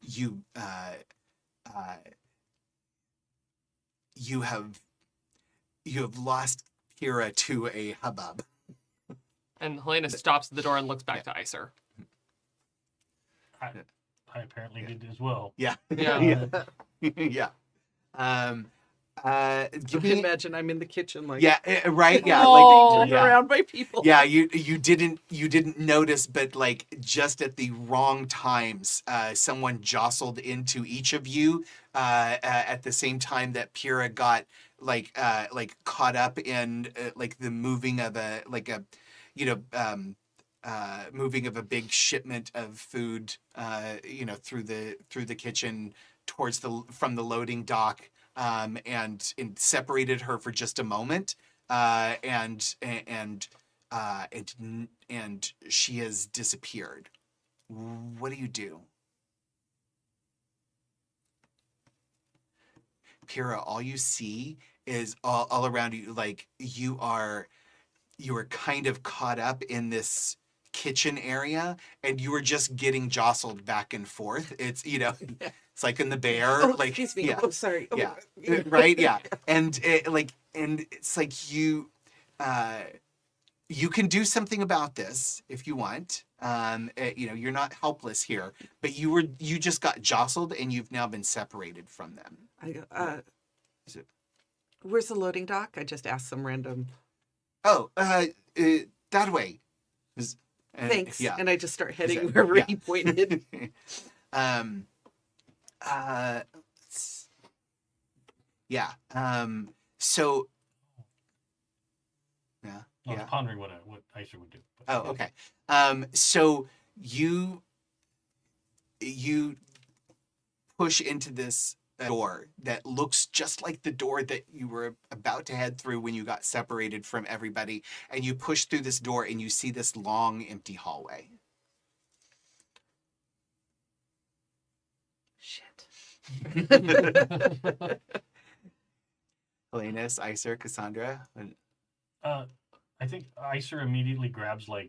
you you have lost Pyrrha to a hubbub. And Helenus stops at the door and looks back to Iser. I apparently did as well. Yeah. Yeah. Yeah. I Give can me, imagine I'm in the kitchen, like yeah, right. Yeah. Oh. Like, turned yeah. around by people. Yeah, you didn't notice, but like just at the wrong times, someone jostled into each of you at the same time that Pyrrha got like caught up in like the moving of a moving of a big shipment of food through the kitchen towards from the loading dock, and separated her for just a moment, and she has disappeared. What do you do? Pyrrha, all you see is all around you, like you are kind of caught up in this kitchen area, and you were just getting jostled back and forth. It's it's like in The Bear. Oh, like excuse me. Yeah. Oh, sorry. Oh, Yeah. Right. Yeah. And it's like you can do something about this if you want. You're not helpless here, but you just got jostled, and you've now been separated from them. I go, Is it- where's the loading dock? I just asked some random. Oh, that way. Thanks. Yeah. And I just start heading that- wherever yeah. he pointed. Yeah. So. Yeah. I was Yeah. pondering what Iser would do. But Oh, okay. So you push into this door that looks just like the door that you were about to head through when you got separated from everybody, and you push through this door, and you see this long, empty hallway. Shit. Helenus, Iser, Cassandra. I think Iser immediately grabs one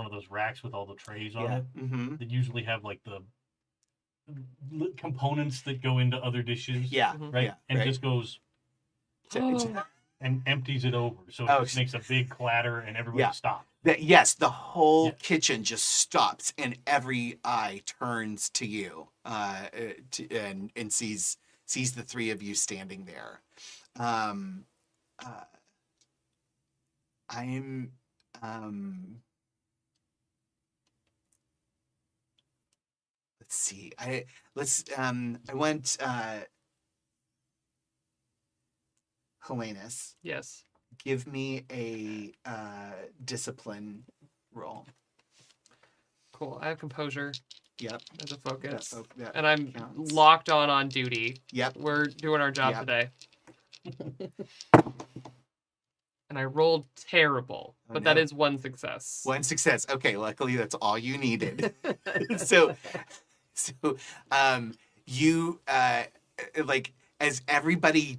of those racks with all the trays on it Mm-hmm. that usually have like the components that go into other dishes. Yeah. Right. Yeah, and right. just goes and empties it over, so it Oh, just makes a big clatter, and everybody Yeah. stops. Yes, the whole Yeah. kitchen just stops, and every eye turns to you, and sees the three of you standing there. I'm let's see. I went Helenus. Yes. Give me a discipline roll. Cool. I have composure Yep. as a focus. That And I'm counts. locked on duty. Yep. We're doing our job Yep. today. And I rolled terrible, Oh, but that no. is one success. One success. Okay, luckily that's all you needed. so you as everybody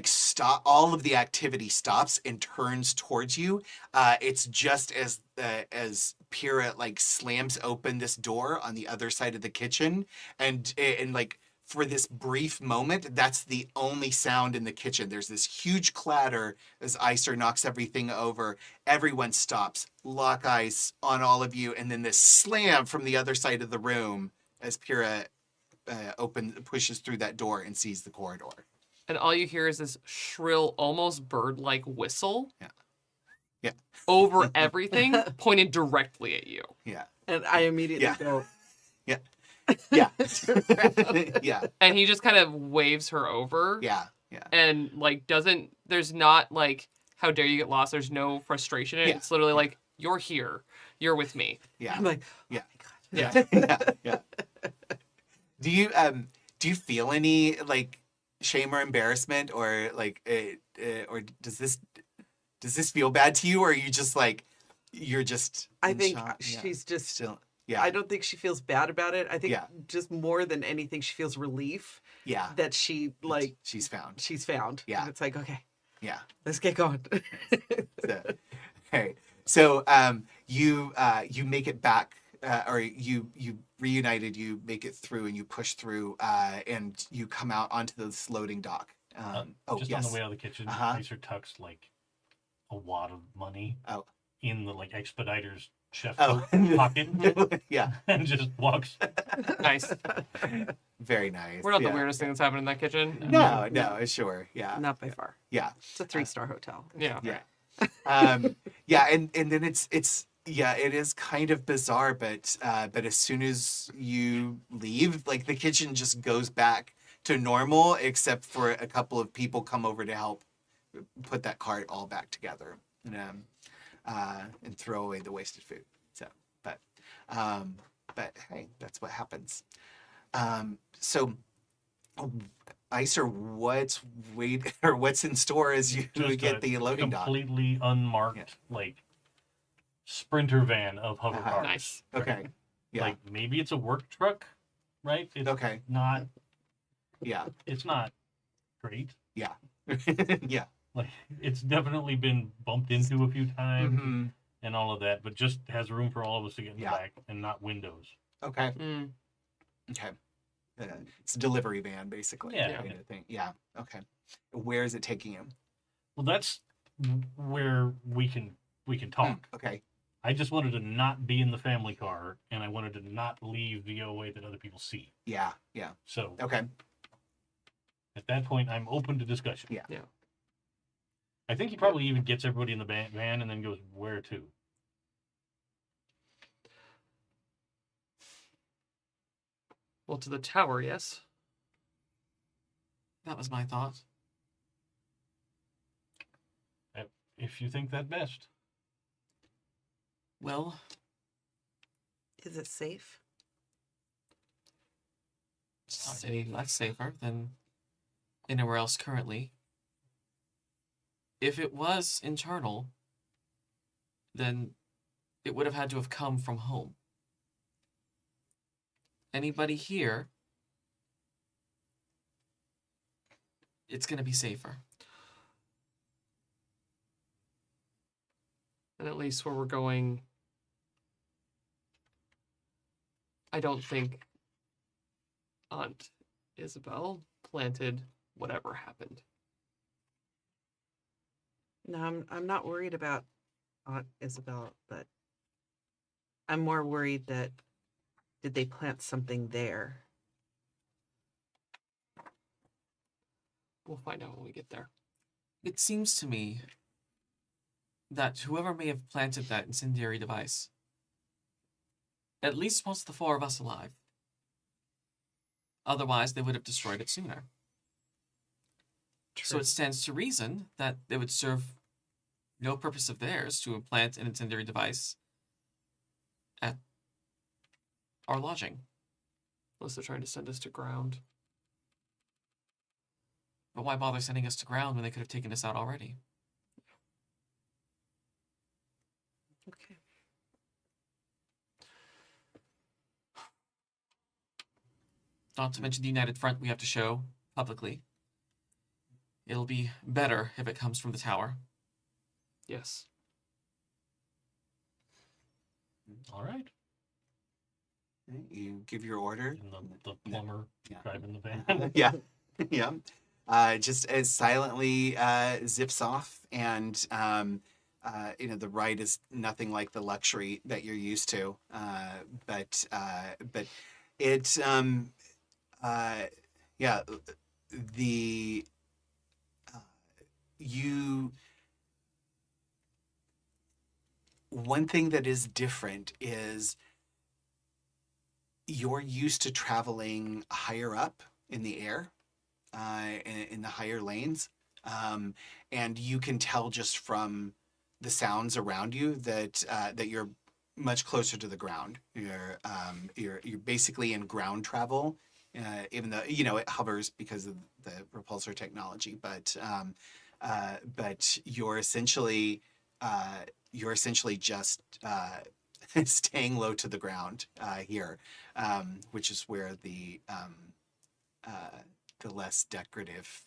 stop, all of the activity stops and turns towards you. It's just as Pyrrha slams open this door on the other side of the kitchen, and for this brief moment, that's the only sound in the kitchen. There's this huge clatter as Iser knocks everything over. Everyone stops, lock eyes on all of you, and then this slam from the other side of the room as Pyrrha pushes through that door and sees the corridor. And all you hear is this shrill, almost bird-like whistle. Yeah. Yeah. over everything, pointed directly at you. Yeah. And I immediately Yeah. go, Yeah. Yeah. Yeah. And he just kind of waves her over. Yeah. Yeah. And like there's not like, how dare you get lost? There's no frustration in it. Yeah. It's literally like, you're here. You're with me. Yeah. I'm like, Yeah. Yeah. Yeah. Yeah. Do you feel any like shame or embarrassment, or like or does this feel bad to you, or are you just like you're just I in think shock? Yeah. she's just, Still, yeah. I don't think she feels bad about it. I think Yeah. just more than anything, she feels relief Yeah. that she's found. Yeah. And it's like, okay, Yeah. let's get going. So, okay. So you make it back, or you reunited. You make it through, and you push through, and you come out onto this loading dock. Just on the way out of the kitchen, Uh-huh. Iser tucks like a wad of money Oh. in the like expediter's chef Oh. coat pocket Yeah. and just walks. Nice. Very nice. We're not yeah. the weirdest thing that's happened in that kitchen. No, sure. Yeah. Not by far. Yeah. It's a 3-star hotel. Yeah. Yeah. Yeah, and then it's yeah, it is kind of bizarre, but as soon as you leave, like the kitchen just goes back to normal, except for a couple of people come over to help put that cart all back together, and throw away the wasted food. So, but hey, that's what happens. So, Iser, what's in store as you Just get a the loading dock? completely unmarked Yeah. like sprinter van of hover Uh-huh. cars. Nice. Okay. Yeah. Like maybe it's a work truck, right? It's Okay. not. Yeah. It's not great. Yeah. Like it's definitely been bumped into a few times hmm and all of that, but just has room for all of us to get in Yeah. the back and not windows. Okay. Mm. Okay. It's a delivery van, basically. Yeah. Kind of thing. Yeah. Okay. Where is it taking you? Well, that's where we can talk. Okay. I just wanted to not be in the family car, and I wanted to not leave the way that other people see. Yeah. Yeah. So Okay. at that point, I'm open to discussion. Yeah. Yeah. I think he probably even gets everybody in the van and then goes, where to? Well, to the tower, yes. That was my thought. If you think that best. Well, Is it safe? it's not any less safer than anywhere else currently. If it was internal, then it would have had to have come from home. Anybody here, it's going to be safer. And at least where we're going, I don't think Aunt Isabel planted whatever happened. No, I'm not worried about Aunt Isabel, but I'm more worried that did they plant something there? We'll find out when we get there. It seems to me that whoever may have planted that incendiary device at least wants the four of us alive. Otherwise, they would have destroyed it sooner. So it stands to reason that they would serve no purpose of theirs to plant an incendiary device at our lodging. Unless they're trying to send us to ground. But why bother sending us to ground when they could have taken us out already? Okay. Not to mention the united front we have to show publicly. It'll be better if it comes from the tower. Yes. All right. You give your order. And the plumber Yeah. driving the van. Yeah. Yeah. Just as silently zips off, and the ride is nothing like the luxury that you're used to. But it yeah, the you one thing that is different is you're used to traveling higher up in the air, in the higher lanes, and you can tell just from the sounds around you that that you're much closer to the ground. You're basically in ground travel, even though it hovers because of the repulsor technology, but you're essentially just staying low to the ground here, which is where the less decorative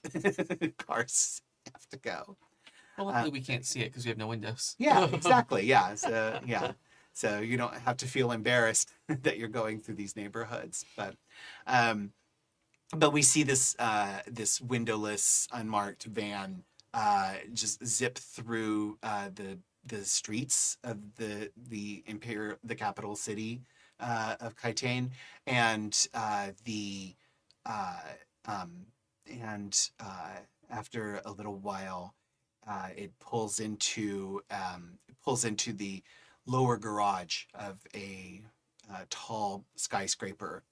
cars have to go. Well, luckily we can't see it because we have no windows. Yeah, exactly. Yeah. So you don't have to feel embarrassed that you're going through these neighborhoods. But we see this this windowless, unmarked van just zip through the streets of the capital city of Kaitane, and after a little while, it pulls into the lower garage of a tall skyscraper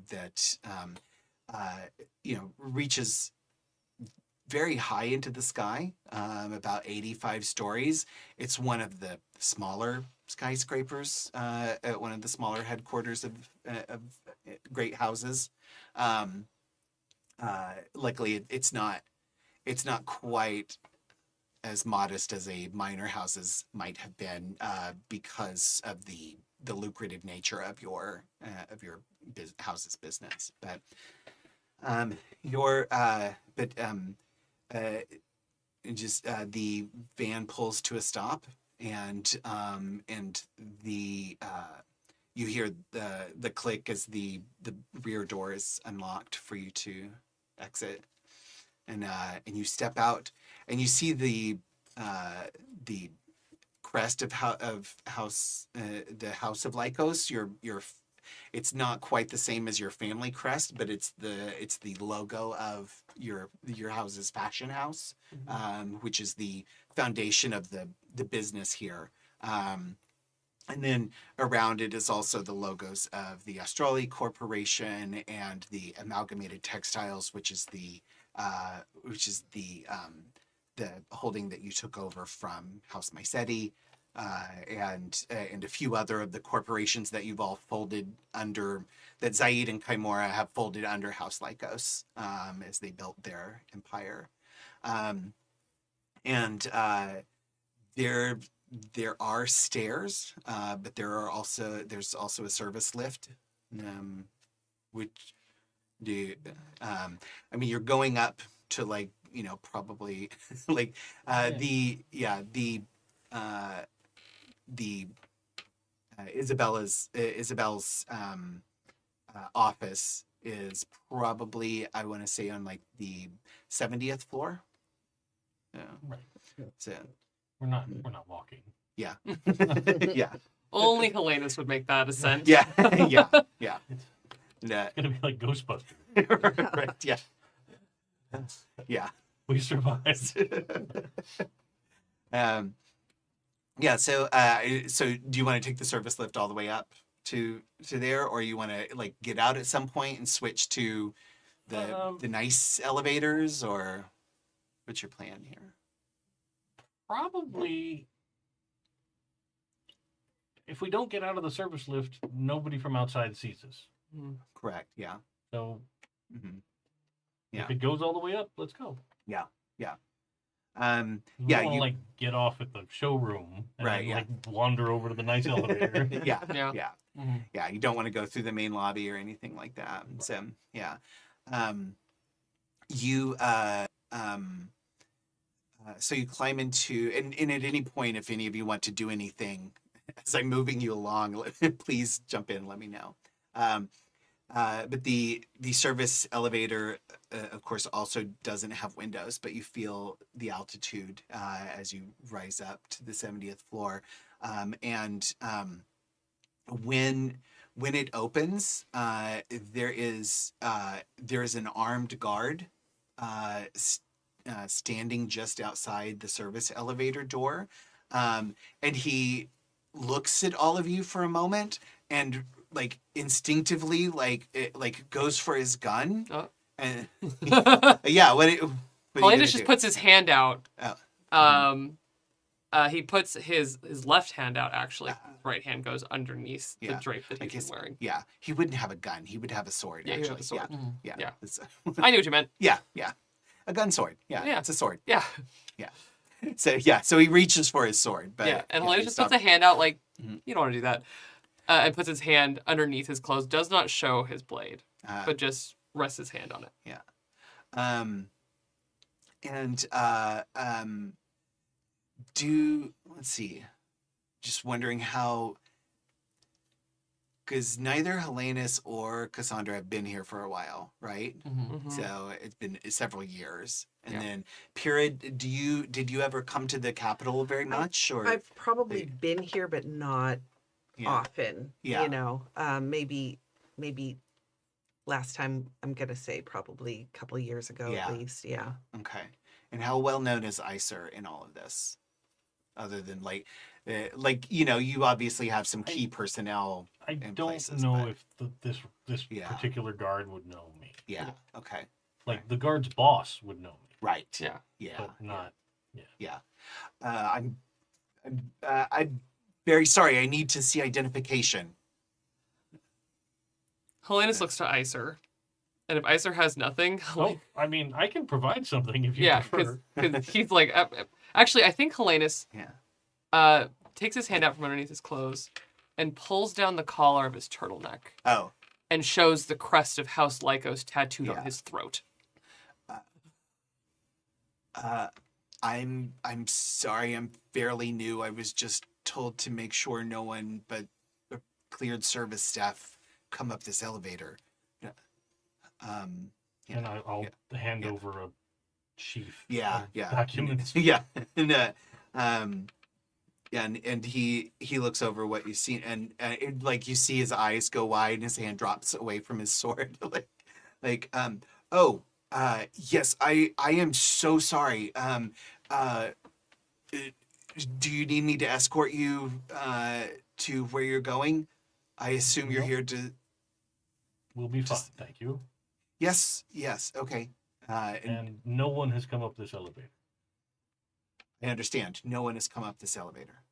that reaches very high into the sky, about 85 stories. It's one of the smaller skyscrapers at one of the smaller headquarters of great houses. Luckily, it's not quite as modest as a minor houses might have been, because of the lucrative nature of your house's business. But the van pulls to a stop, and you hear the click as the rear door is unlocked for you to exit, and you step out, and you see the crest of House of Lykos. It's not quite the same as your family crest, but it's the logo of your house's fashion house, which is the foundation of the business here. And then around it is also the logos of the Astrali Corporation and the Amalgamated Textiles, which is the holding that you took over from House Mycetti, and a few other of the corporations that you've all folded under, that Zaid and Kaimora have folded under House Lykos as they built their empire. There are stairs, but there's also a service lift, which you're going up to probably Isabel's office is probably, I want to say, on the 70th floor. Yeah. Right. So we're not walking. Yeah. Yeah. Only Helenus would make that ascent. Yeah. Yeah. It's gonna be like Ghostbusters. Right. Yeah. Yeah. We survived. Yeah. So do you want to take the service lift all the way up to there, or you want to get out at some point and switch to the nice elevators, or what's your plan here? Probably, if we don't get out of the service lift, nobody from outside sees us. Correct. Yeah. So, Yeah. if it goes all the way up, let's go. Yeah. Yeah. We don't want to get off at the showroom and Right, yeah. wander over to the nice elevator. Yeah. Yeah. Yeah. Mhm. Yeah. You don't want to go through the main lobby or anything like that. So yeah. So you climb into, and at any point, if any of you want to do anything as I'm moving you along, please jump in and let me know. But the service elevator, of course, also doesn't have windows, but you feel the altitude as you rise up to the 70th floor. When it opens, there is an armed guard standing just outside the service elevator door, and he looks at all of you for a moment and like instinctively like goes for his gun. Oh. And yeah, what are you gonna Helenus just do? puts his hand out. Oh. He puts his left hand out, actually. His right hand goes underneath the Yeah. drape that Like he's been wearing. Yeah, he wouldn't have a gun. He would have a sword. Yeah, he would actually. have a sword. Yeah, Yeah. It's- I knew what you meant. yeah, a gun sword. Yeah, Yeah. it's a sword. Yeah. So he reaches for his sword, but Yeah, and he Helenus just puts stopped. a hand out like, Mhm. you don't want to do that. And puts his hand underneath his clothes. Does not show his blade, but just rests his hand on it. Yeah. Let's see. Just wondering how, because neither Helenus or Cassandra have been here for a while, right? Mhm. So it's been several years. And Yeah. then Pyrrha, did you ever come to the capital very much, or I've probably been here, but not yeah, often. Yeah. You know, maybe last time, I'm gonna say probably a couple of years ago Yeah. at least. Yeah. okay. And how well known is Iser in all of this, other than you obviously have some key personnel. I in don't places, know but- if this Yeah. particular guard would know me. Yeah. Okay. Like the guard's boss would know me, Right. Yeah. Yeah. but not. I'm very sorry. I need to see identification. Helenus looks to Iser. And if Iser has nothing, Oh, I mean, I can provide something if you yeah, prefer. because he's like, actually, I think Helenus Yeah. takes his hand out from underneath his clothes and pulls down the collar of his turtleneck Oh. and shows the crest of House Lykos tattooed Yeah. on his throat. I'm sorry. I'm fairly new. I was just told to make sure no one but cleared service staff come up this elevator. Yeah. Yeah. And I'll hand Yeah. over a sheaf Yeah. of Yeah. documents. Yeah. And he looks over what you've seen, and you see his eyes go wide, and his hand drops away from his sword. Yes, I am so sorry. Do you need me to escort you to where you're going? I assume you're Nope. here to. We'll be fine, Just- thank you. Yes. Okay. And no one has come up this elevator. I understand. No one has come up this elevator.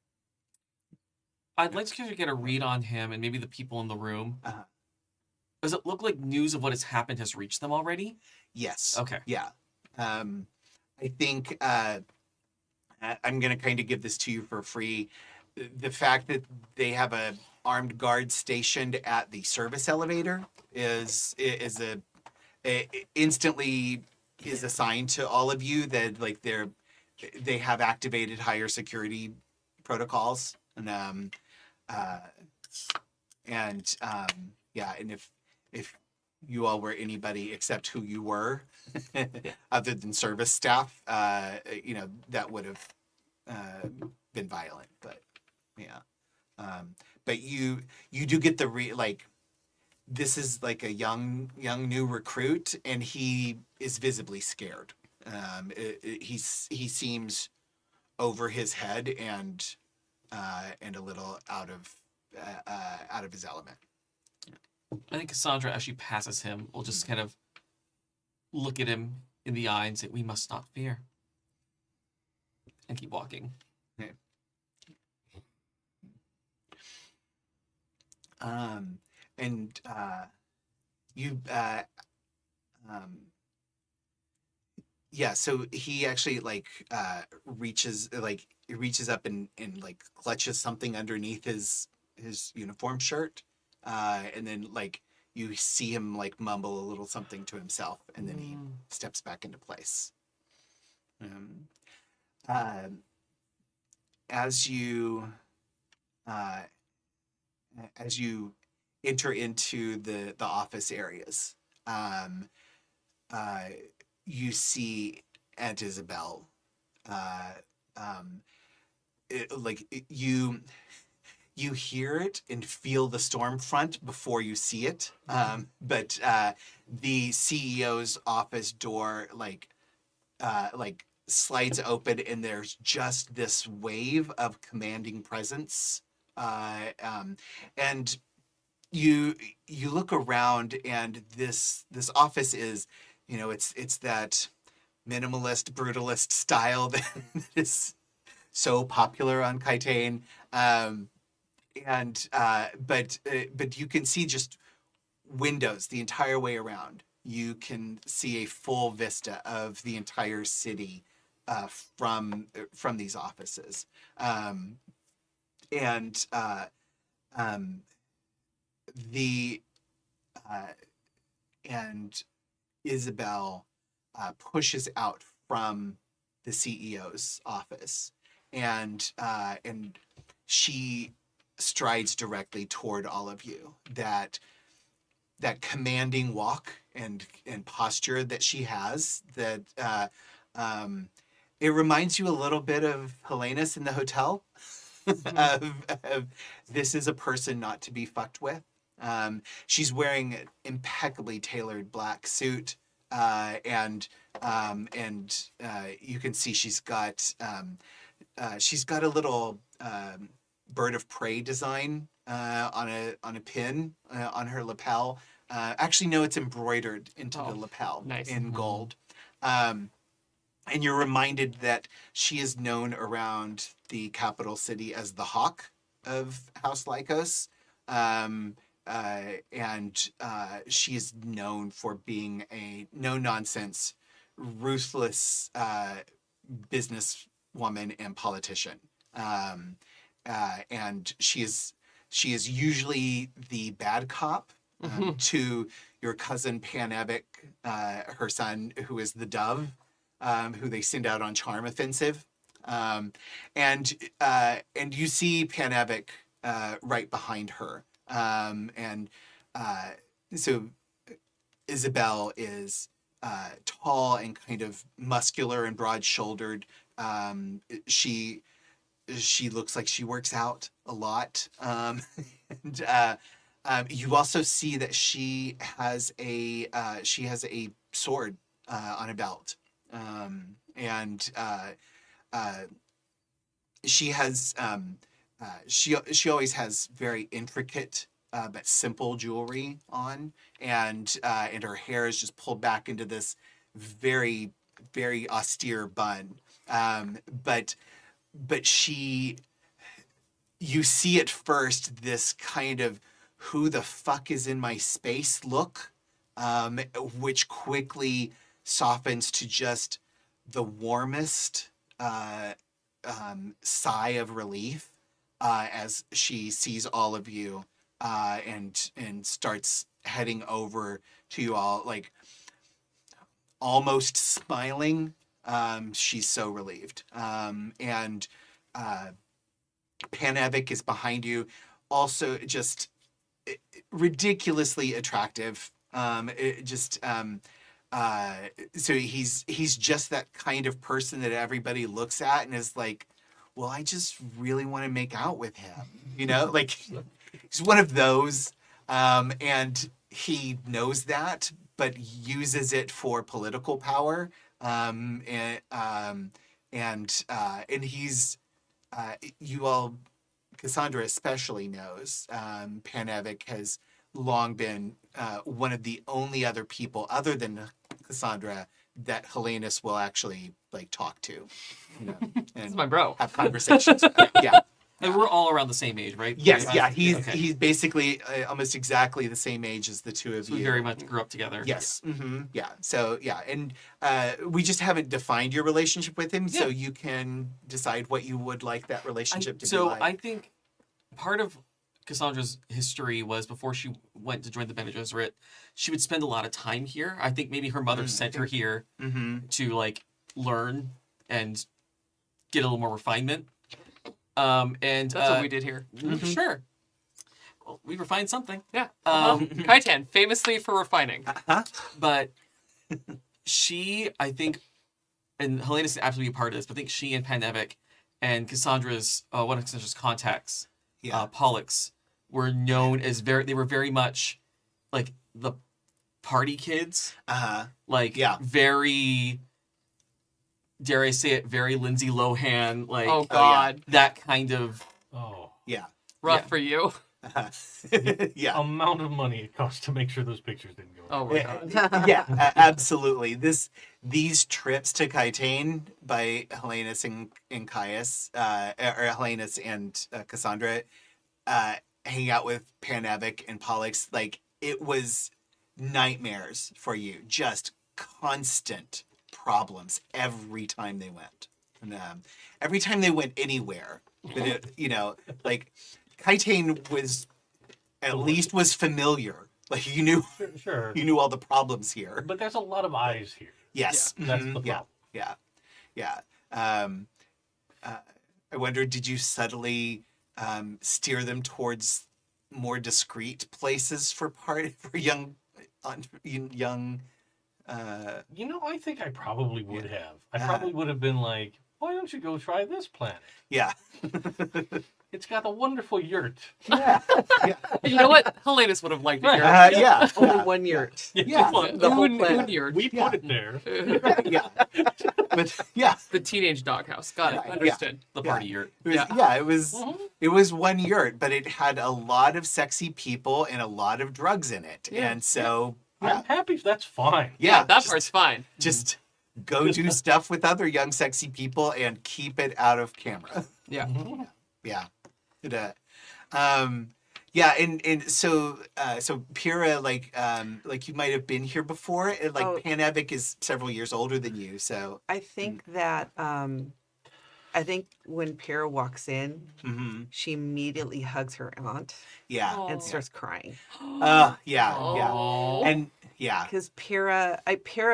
I'd like to get a read on him and maybe the people in the room. Uh-huh. Does it look like news of what has happened has reached them already? Yes. Okay. Yeah. I think I'm going to kind of give this to you for free. The fact that they have a armed guard stationed at the service elevator is instantly is a sign to all of you that they have activated higher security protocols, and if you all were anybody except who you were, other than service staff, that would have been violent. But yeah, but you do get this is like a young new recruit, and he is visibly scared. He seems over his head and a little out of his element. I think Cassandra, as she passes him, will just kind of look at him in the eye and say, "We must not fear," and keep walking. Okay. So he actually reaches up and clutches something underneath his uniform shirt, and then you see him mumble a little something to himself, and then he steps back into place. As you enter into the office areas, you see Aunt Isabel. You hear it and feel the storm front before you see it. But the CEO's office door slides open, and there's just this wave of commanding presence And you look around, and this office is, it's that minimalist, brutalist style that is so popular on Kaitane. But you can see just windows the entire way around. You can see a full vista of the entire city from these offices. And Isabel pushes out from the CEO's office, and she strides directly toward all of you. That commanding walk and posture that she has, that it reminds you a little bit of Helenus in the hotel. of this is a person not to be fucked with. She's wearing an impeccably tailored black suit, and you can see she's got a little bird of prey design on a pin on her lapel. Actually, no, it's embroidered into the lapel in gold. And you're reminded that she is known around the capital city as the Hawk of House Lykos. And she is known for being a no-nonsense, ruthless businesswoman and politician. And she is usually the bad cop to your cousin Panavic, her son, who is the Dove, who they send out on charm offensive. And you see Panavic right behind her. So Isabel is tall and kind of muscular and broad-shouldered. She looks like she works out a lot. You also see that she has a sword on a belt. She has she always has very intricate but simple jewelry on, and her hair is just pulled back into this very, very austere bun. But you see at first this kind of who the fuck is in my space look, which quickly softens to just the warmest sigh of relief as she sees all of you and starts heading over to you all, like almost smiling. She's so relieved. And Panavic is behind you, also just ridiculously attractive. So he's just that kind of person that everybody looks at and is like, well, I just really want to make out with him, like he's one of those. And he knows that, but uses it for political power. And he's, you all, Cassandra especially knows, Panavic has long been one of the only other people other than Cassandra that Helenus will actually talk to, and This is my bro. have conversations with. Yeah. And we're all around the same age, right? Yes, yeah. Okay. He's basically almost exactly the same age as the two of So you. we very much grew up together. Yes. Mm-hmm. Yeah. So yeah, and we just haven't defined your relationship with him, so you can decide what you would like that relationship to be like. I think part of Cassandra's history was before she went to join the Bene Gesserit, she would spend a lot of time here. I think maybe her mother sent her here to learn and get a little more refinement. And That's what we did here. Sure. Well, we refined something. Yeah. Kaitan, famously for refining. But she, I think, and Helenus is absolutely a part of this, but I think she and Panavic and Cassandra's, one of Cassandra's contacts, Pollux, were known as they were very much like the party kids. Very, dare I say it, very Lindsay Lohan, oh God, that kind of. Oh. Yeah. rough Yeah. for you. Yeah. Amount of money it costs to make sure those pictures didn't go. Oh my god. Yeah, absolutely. These trips to Kaitane by Helenus and Caius, or Helenus and Cassandra, hanging out with Panavic and Pollux, like it was nightmares for you. Just constant problems every time they went, and every time they went anywhere. But it, like Kaitane was at least was familiar. Like you knew. Sure. You knew all the problems here. But there's a lot of eyes here. Yes. That's the Mhm. problem. Yeah. I wonder, did you subtly steer them towards more discreet places for young? I think I probably would have. I probably would have been like, why don't you go try this planet? Yeah. It's got a wonderful yurt. Yeah. You know what? Helenus would have liked it. Right. Here. Yeah. Only one yurt. Yeah. The whole Un planet. yurt. We Yeah. put it there. Yeah. But yeah. The teenage doghouse. Got it. Yeah. Understood. The party yurt. It was one yurt, but it had a lot of sexy people and a lot of drugs in it. Yeah. And so I'm happy if that's fine. That just- part's fine. Just go do stuff with other young sexy people and keep it out of camera. Yeah. Yeah. And so Pyrrha, like you might have been here before. And like Oh. Panavic is several years older than you, so I think that I think when Pyrrha walks in, mhm. she immediately hugs her aunt Yeah. and starts crying. Yeah. Oh. And yeah. Because Pyrrha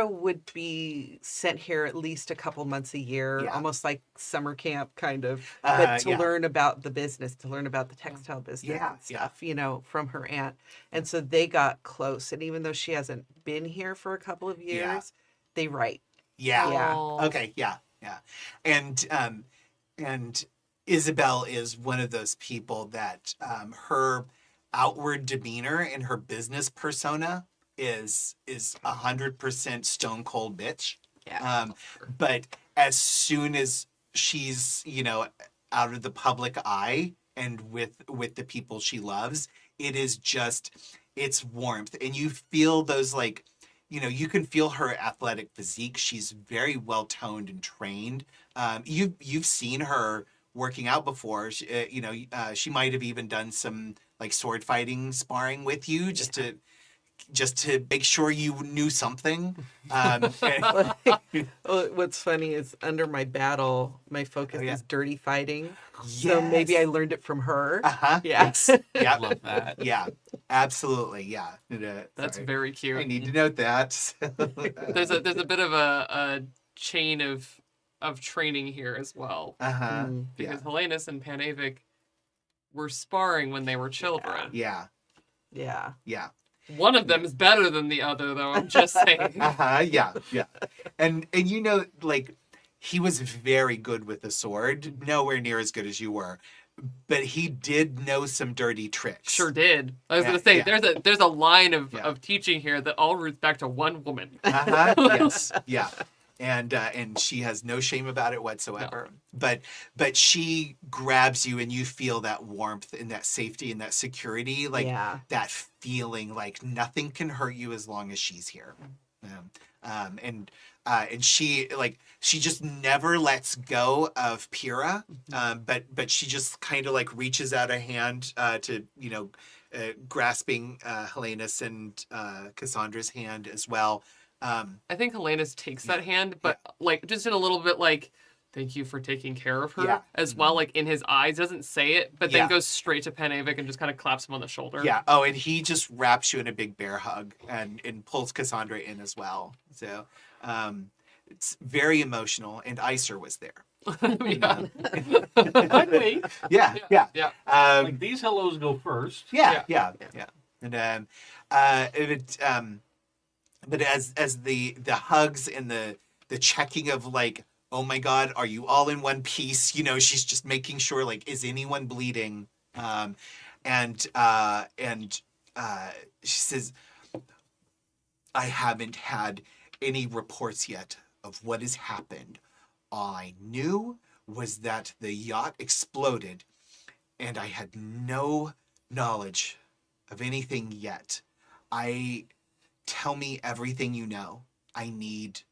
would be sent here at least a couple months a year, Yeah. almost like summer camp kind of, but to yeah. learn about the business, to learn about the textile business Yeah, and stuff, from her aunt. And so they got close. And even though she hasn't been here for a couple of years, Yeah. they write. Yeah. Yeah. Oh. Okay, yeah. And Isabel is one of those people that her outward demeanor and her business persona is 100% stone cold bitch. Yeah. But as soon as she's, out of the public eye and with the people she loves, it is just, it's warmth. And you feel those like, you can feel her athletic physique. She's very well toned and trained. You've seen her working out before. She might have even done some like sword fighting sparring with you just to make sure you knew something. What's funny is under my battle, my focus yeah. is dirty fighting. So maybe I learned it from her. Uh-huh. Yeah. Yes. Yeah. Love that. Yeah. Absolutely. Yeah. That's Sorry. very cute. I need to note that. There's a bit of a chain of training here as well. Uh-huh. Because Helenus and Panavic were sparring when they were children. Yeah. Yeah. Yeah. One of them is better than the other, though. I'm just saying. Uh-huh. Yeah. Yeah. And like he was very good with the sword, nowhere near as good as you were. But he did know some dirty tricks. Sure did. I was Yeah, gonna say yeah. there's a line of Yeah. teaching here that all roots back to one woman. Uh-huh. Yes. Yeah. And she has no shame about it whatsoever. But she grabs you and you feel that warmth and that safety and that security, like Yeah. that feeling like nothing can hurt you as long as she's here. And she just never lets go of Pyrrha, but she just kind of like reaches out a hand to grasping Helenus and Cassandra's hand as well. I think Helenus takes that hand, but like just in a little bit like, thank you for taking care of her Yeah. as well. Like in his eyes, doesn't say it, but then Yeah. goes straight to Panavic and just kind of claps him on the shoulder. Yeah. Oh, and he just wraps you in a big bear hug and pulls Cassandra in as well. So it's very emotional. And Iser was there. Yeah. I'd wait. Yeah. Yeah. Yeah. Like these hellos go first. Yeah. And but as the hugs and the checking of like, oh my God, are you all in one piece? She's just making sure like, is anyone bleeding? And she says, I haven't had any reports yet of what has happened. All I knew was that the yacht exploded and I had no knowledge of anything yet. Tell me everything you know. I need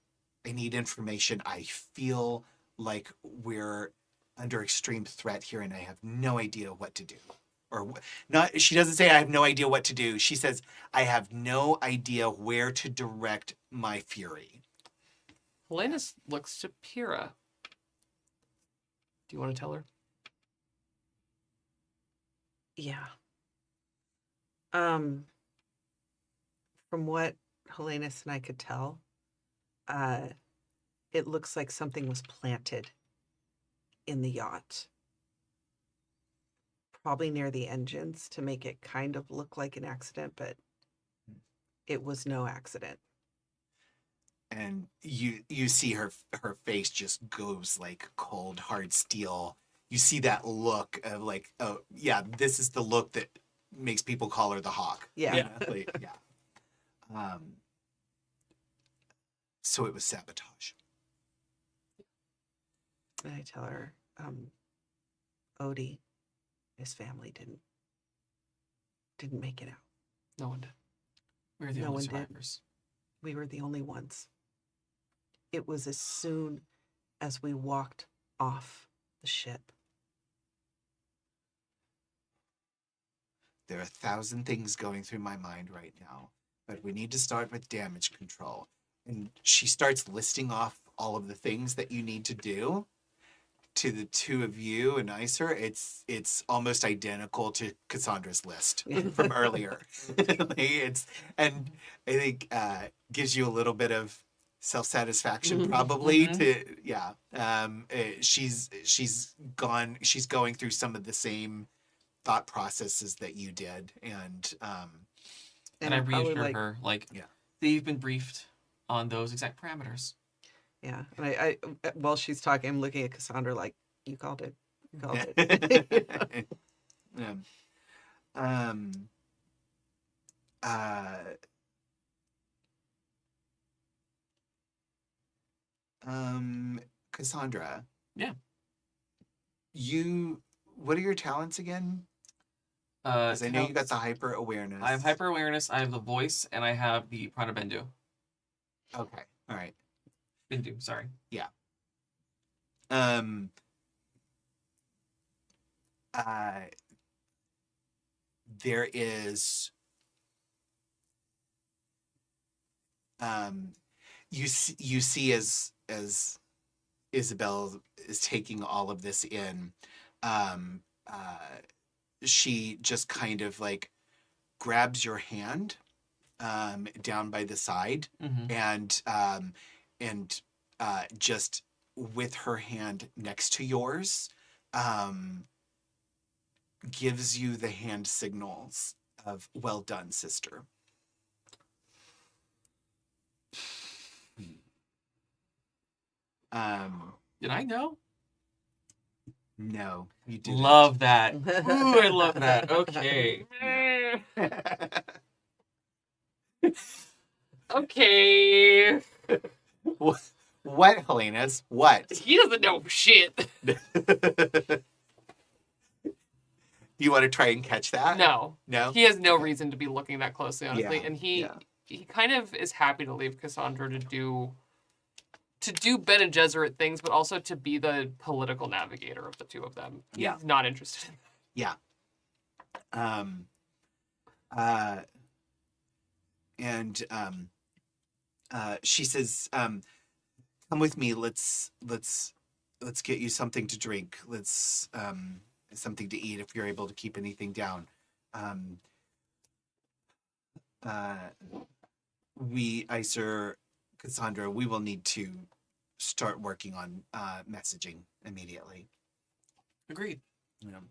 information. I feel like we're under extreme threat here, and I have no idea what to do. Or not. She doesn't say I have no idea what to do. She says I have no idea where to direct my fury. Helenus looks to Pyrrha. Do you want to tell her? Yeah. From what Helenus and I could tell, it looks like something was planted in the yacht. Probably near the engines to make it kind of look like an accident, but it was no accident. And you see her face just goes like cold, hard steel. You see that look of like, oh yeah, this is the look that makes people call her the Hawk. Yeah. You know, like, yeah. So it was sabotage. And I tell her, Odie, his family didn't make it out. No one did. We're the No only one did. survivors. We were the only ones. It was as soon as we walked off the ship. There are 1,000 things going through my mind right now, but we need to start with damage control. And she starts listing off all of the things that you need to do. To the two of you and Iser, it's almost identical to Cassandra's list from earlier. And I think gives you a little bit of self-satisfaction probably she's going through some of the same thought processes that you did, and And I I'm probably reassure her, like, Yeah. they've been briefed on those exact parameters. Yeah. And I while she's talking, I'm looking at Cassandra like, you called it. You called it. Cassandra. Yeah. What are your talents again? Because I know you got the hyper awareness. I have hyper awareness, I have the voice, and I have the Pranabendu. Okay. All right. Bindu, sorry. There is you see as Isabel is taking all of this in, she just kind of like grabs your hand down by the side, Mm-hmm. and just with her hand next to yours, gives you the hand signals of "well done, sister." Did I know? No, you didn't. Love that. Ooh, I love that. Okay. Okay. What, Helenus? What? He doesn't know shit. Do you want to try and catch that? No. No? He has no reason to be looking that closely, honestly. Yeah, And he yeah. kind of is happy to leave Cassandra to do Bene Gesserit things, but also to be the political navigator of the two of them. He's Yeah. not interested in that. Yeah. She says, "Come with me. Let's get you something to drink. Let's something to eat if you're able to keep anything down. Iser, Cassandra, we will need to start working on messaging immediately." Agreed. You know,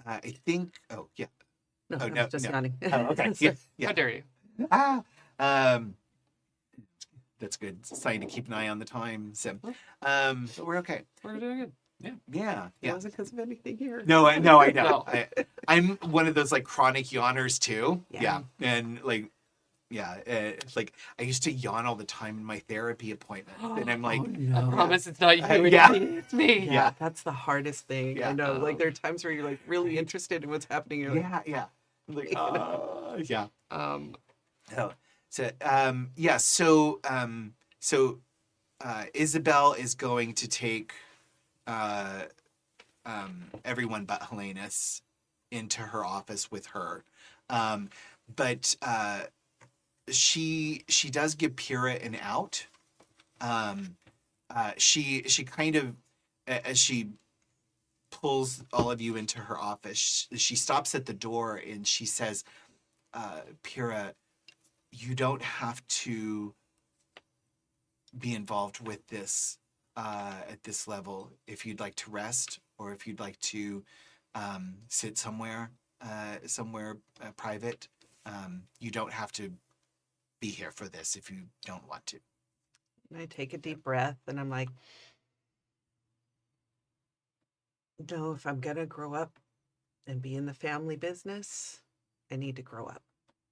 I think. Oh yeah. No, Oh, I no, was just no. yawning. Oh, okay. Yeah. Yeah. How dare you? That's good. It's a sign to keep an eye on the time. So, but we're okay. We're doing good. Yeah. It Yeah. wasn't because of anything here. No, I know. No. I'm one of those like chronic yawners too. Yeah. And like Yeah, it's like I used to yawn all the time in my therapy appointments, and I'm like, I promise it's not you. yeah. It's me. Yeah, that's the hardest thing. Yeah. I know. Like there are times where you're like really interested in what's happening. You're like, yeah. I'm like, yeah. Um, Oh, so Isabel is going to take everyone but Helenus into her office with her, but she does give Pyrrha an out. She kind of, as she pulls all of you into her office, she stops at the door and she says, Pyrrha, you don't have to be involved with this at this level. If you'd like to rest, or if you'd like to sit somewhere private, you don't have to be here for this if you don't want to. and I take a deep breath and I'm like, no, if I'm gonna grow up and be in the family business, I need to grow up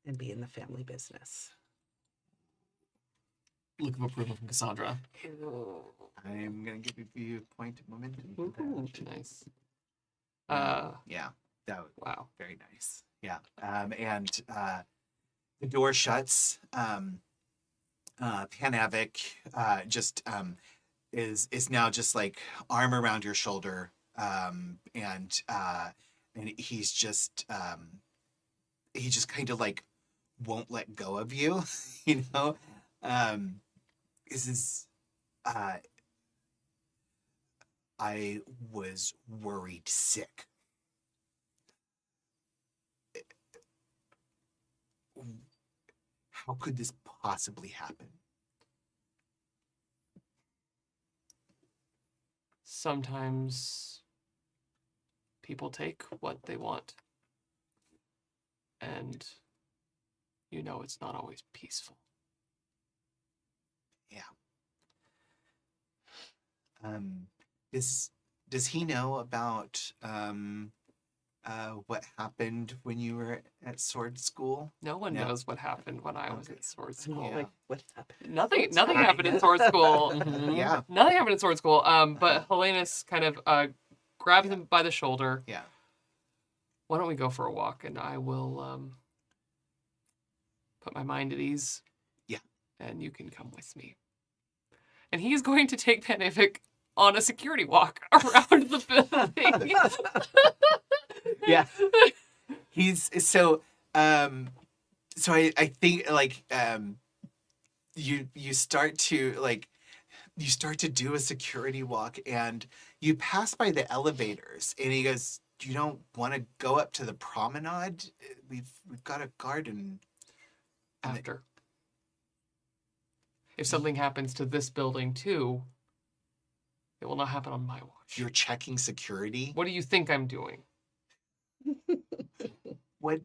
and be in the family business. Look of approval from Cassandra. I'm gonna give you a point of momentum. for ooh, that. nice. Yeah, that was Wow. very nice. Yeah, and the door shuts. Panavik just is now just like arm around your shoulder, and he's just he just kind of like won't let go of you, you know. This is I was worried sick. How could this possibly happen? Sometimes people take what they want. And you know it's not always peaceful. Yeah. Does he know about what happened when you were at sword school? No one No. knows what happened when I was Okay. at sword I'm all school. like, what happened? Nothing happened in sword school. Yeah. Nothing happened in sword school. But Helenus kind of grabs him by the shoulder. Yeah. Why don't we go for a walk, and I will put my mind at ease. Yeah. And you can come with me. And he's going to take Panavik on a security walk around the building. Yeah. He's so I think like you start to do a security walk, and you pass by the elevators, and he goes, you don't want to go up to the promenade? We've got a garden. After. If something happens to this building too, it will not happen on my watch. You're checking security? What do you think I'm doing? What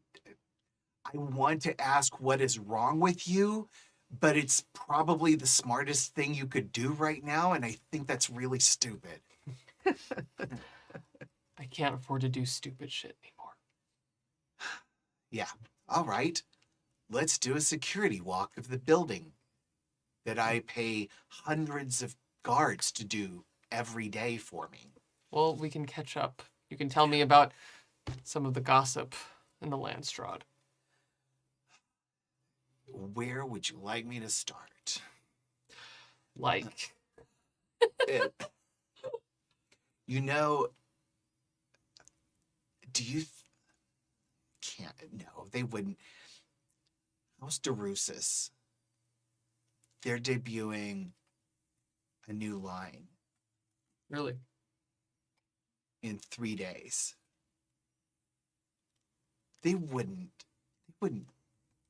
I want to ask what is wrong with you, but it's probably the smartest thing you could do right now, and I think that's really stupid. I can't afford to do stupid shit anymore. Yeah. All right. Let's do a security walk of the building that I pay hundreds of guards to do every day for me. Well, we can catch up. You can tell me about some of the gossip in the Landstrad. Where would you like me to start? Like, You know, do you can't no, they wouldn't. House Derusis, they're debuting a new line really? in 3 days. They wouldn't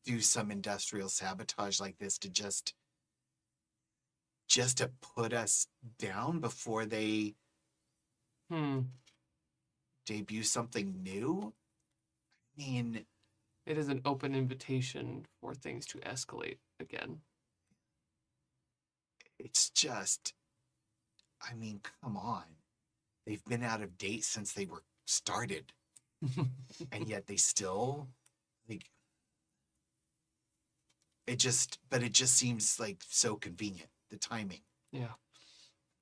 do some industrial sabotage like this to just to put us down before they debut something new. I mean, It is an open invitation for things to escalate again. it's just, I mean, come on. They've been out of date since they were started. And yet they still, like, it just seems like so convenient, the timing. Yeah.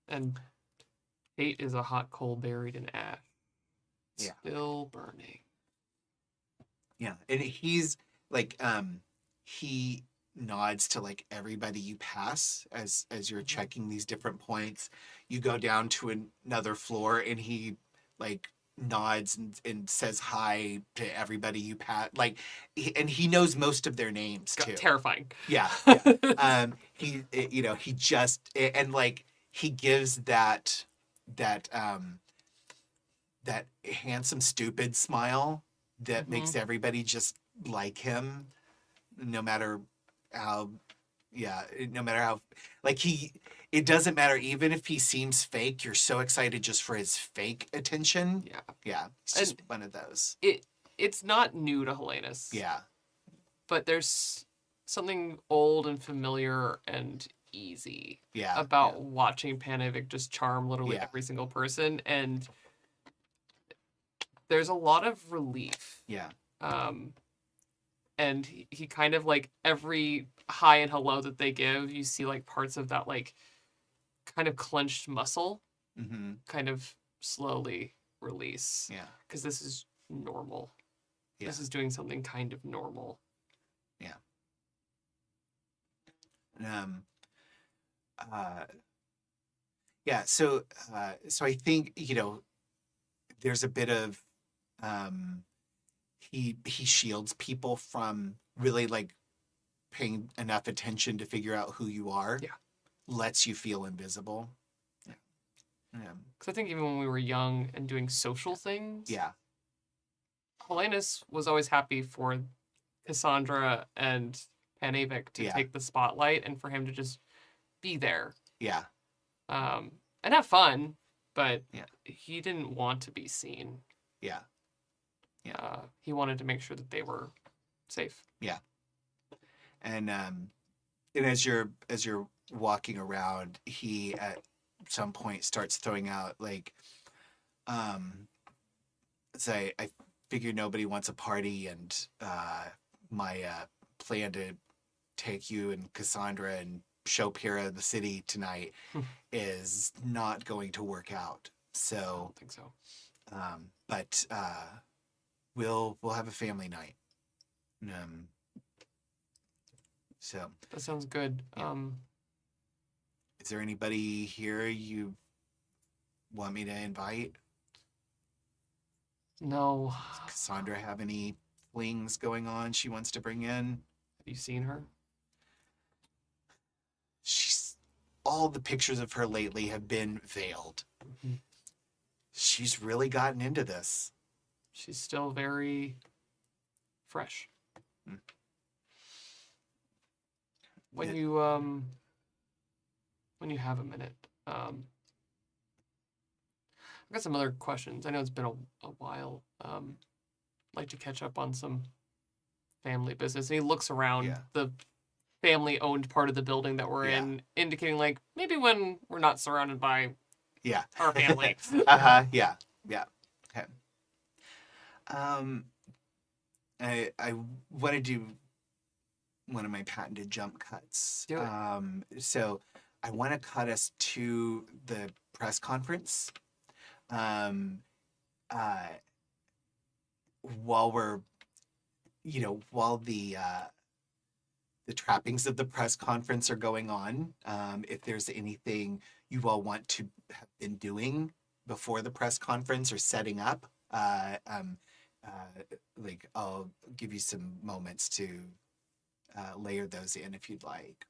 And hate is a hot coal buried in ash. Yeah. Still burning. Yeah, and he's like, he nods to like everybody you pass as you're checking these different points. You go down to another floor, and he like nods and says hi to everybody you pass. Like, and he knows most of their names too. Terrifying. Yeah. He just, and like he gives that handsome stupid smile that makes everybody just like him, no matter how, like it doesn't matter, even if he seems fake, you're so excited just for his fake attention. Yeah, it's just one of those. It's not new to Helenus. Yeah. But there's something old and familiar and easy about watching CADave just charm literally every single person, and there's a lot of relief. Yeah. And he kind of like every hi and hello that they give, you see like parts of that like kind of clenched muscle kind of slowly release. Yeah. Because this is normal. Yeah. This is doing something kind of normal. Yeah. So I think, there's a bit of, he shields people from really like paying enough attention to figure out who you are. Yeah. Lets you feel invisible. Yeah. Because I think even when we were young and doing social things, Helenus was always happy for Cassandra and CADave to take the spotlight and for him to just be there. Yeah. And have fun, but he didn't want to be seen. Yeah. Yeah. He wanted to make sure that they were safe. Yeah. And as you're walking around, he at some point starts throwing out like, say, I figure nobody wants a party, and my plan to take you and Cassandra and show Pyrrha the city tonight is not going to work out. So I don't think so. But we'll have a family night. So that sounds good. Yeah. Is there anybody here you want me to invite? No. Does Cassandra have any flings going on she wants to bring in? Have you seen her? All the pictures of her lately have been veiled. She's really gotten into this. She's still very fresh. When you have a minute, I've got some other questions. I know it's been a while. I'd like to catch up on some family business. And he looks around the family-owned part of the building that we're in, indicating like maybe when we're not surrounded by our family. Yeah. Okay. I want to do one of my patented jump cuts. Do it. So I want to cut us to the press conference. While we're, while the trappings of the press conference are going on, if there's anything you all want to have been doing before the press conference or setting up, like I'll give you some moments to layer those in if you'd like.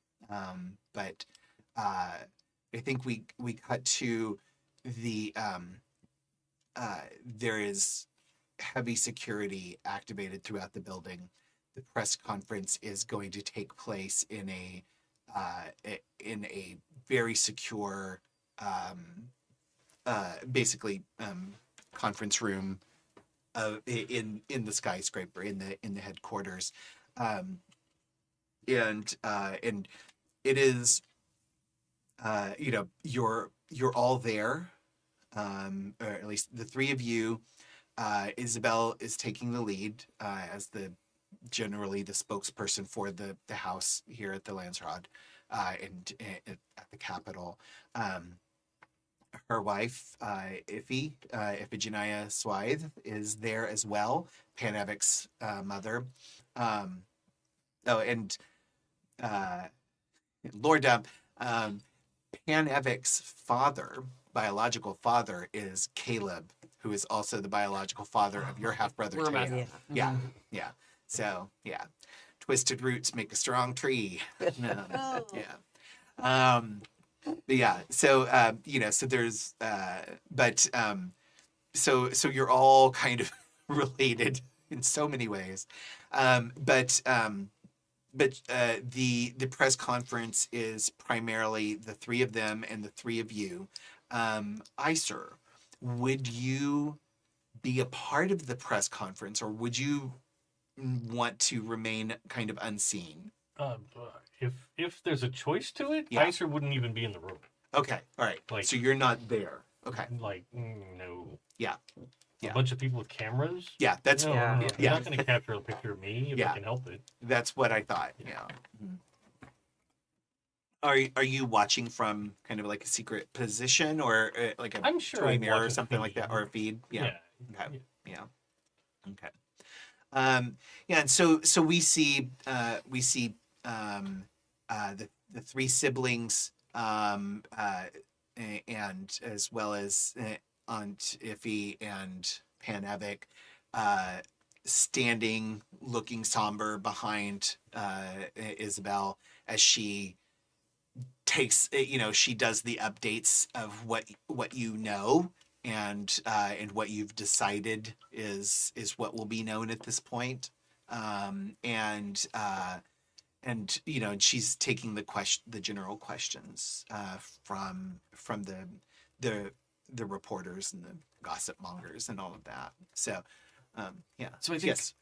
But I think we cut to the there is heavy security activated throughout the building. The press conference is going to take place in a very secure, basically conference room in the skyscraper in the headquarters, and it is you're all there, or at least the three of you. Isabel is taking the lead as the generally the spokesperson for the house here at the Landsrod, and at the capital. Her wife, Iphigenia Swithe, is there as well. Panavic's mother. And Lord Panavic's father, biological father, is Caleb, who is also the biological father of your half-brother, Loremaster. Taya. Yeah. So, yeah. Twisted roots make a strong tree. Yeah. But yeah, so so there's so you're all kind of related in so many ways. But the press conference is primarily the three of them and the three of you. Iser, would you be a part of the press conference, or would you want to remain kind of unseen? If there's a choice to it, Yeah. Iser wouldn't even be in the room. Okay, all right. Like- So you're not there. Okay. Like, no. Yeah. A bunch of people with cameras? Yeah, that's No, Yeah. no, Yeah. you're not going to capture a picture of me if Yeah. I can help it. That's what I thought. Yeah. Are you watching from kind of like a secret position, or like a I'm sure toy I'd mirror watch or a something like that, feed. or a feed? Yeah. Yeah. Okay. Yeah. Okay. And so we see the three siblings, and as well as Aunt Iffy and Panavic, standing, looking somber behind Isabel as she takes, she does the updates of what you know, and what you've decided is what will be known at this point. And she's taking the general questions from the reporters and the gossip mongers and all of that. So yeah. So I think yes.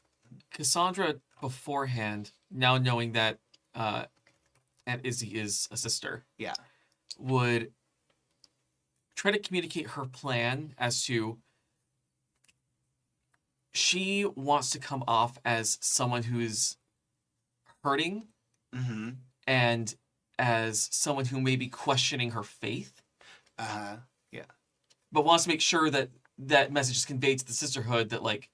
Cassandra beforehand, now knowing that Aunt Izzy is a sister, Yeah. would try to communicate her plan as to she wants to come off as someone who is hurting Mm-hmm. and as someone who may be questioning her faith, Yeah. but wants to make sure that that message is conveyed to the sisterhood that, like,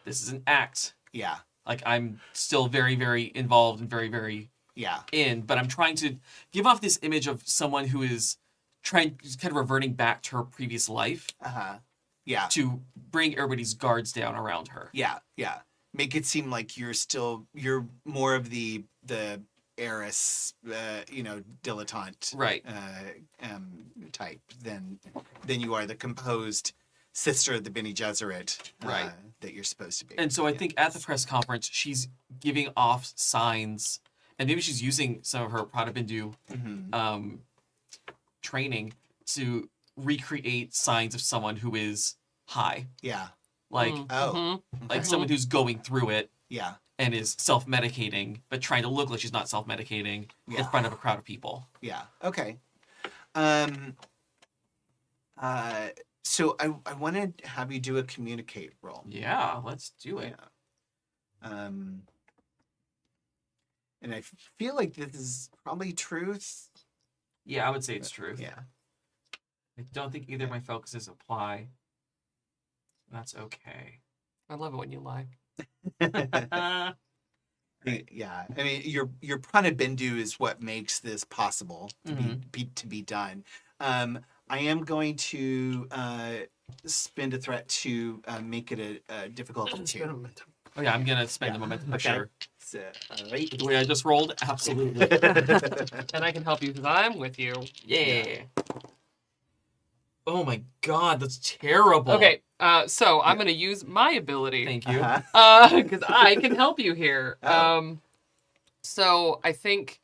this is an act. Yeah. Like, I'm still very, very involved and very, very Yeah. in, but I'm trying to give off this image of someone who is kind of reverting back to her previous life Yeah. to bring everybody's guards down around her. Yeah. Yeah. Make it seem like you're more of the heiress, dilettante, Right. type than you are the composed sister of the Bene Gesserit, Right. that you're supposed to be. And so I think at the press conference, she's giving off signs, and maybe she's using some of her Prada Bindu Mm-hmm. training to recreate signs of someone who is high. Yeah. Like, Oh. like someone who's going through it Yeah. and is self-medicating, but trying to look like she's not self-medicating in Yeah. front of a crowd of people. Yeah. Okay. So I want to have you do a communicate roll. Yeah, let's do it. Yeah. And I feel like this is probably truth. Yeah, I would say it's truth. Yeah. I don't think either of my focuses apply. That's okay. I love it when you lie. Yeah. I mean, your Prana Bindu is what makes this possible to be done. I am going to spend a threat to make it a difficulty two. Oh yeah, I'm gonna spend the momentum for Okay. sure. So, all right. The way I just rolled, absolutely. And I can help you because I'm with you. Yeah. Oh my god, that's terrible. Okay, so I'm going to use my ability. Thank you. Because I can help you here. Oh. So I think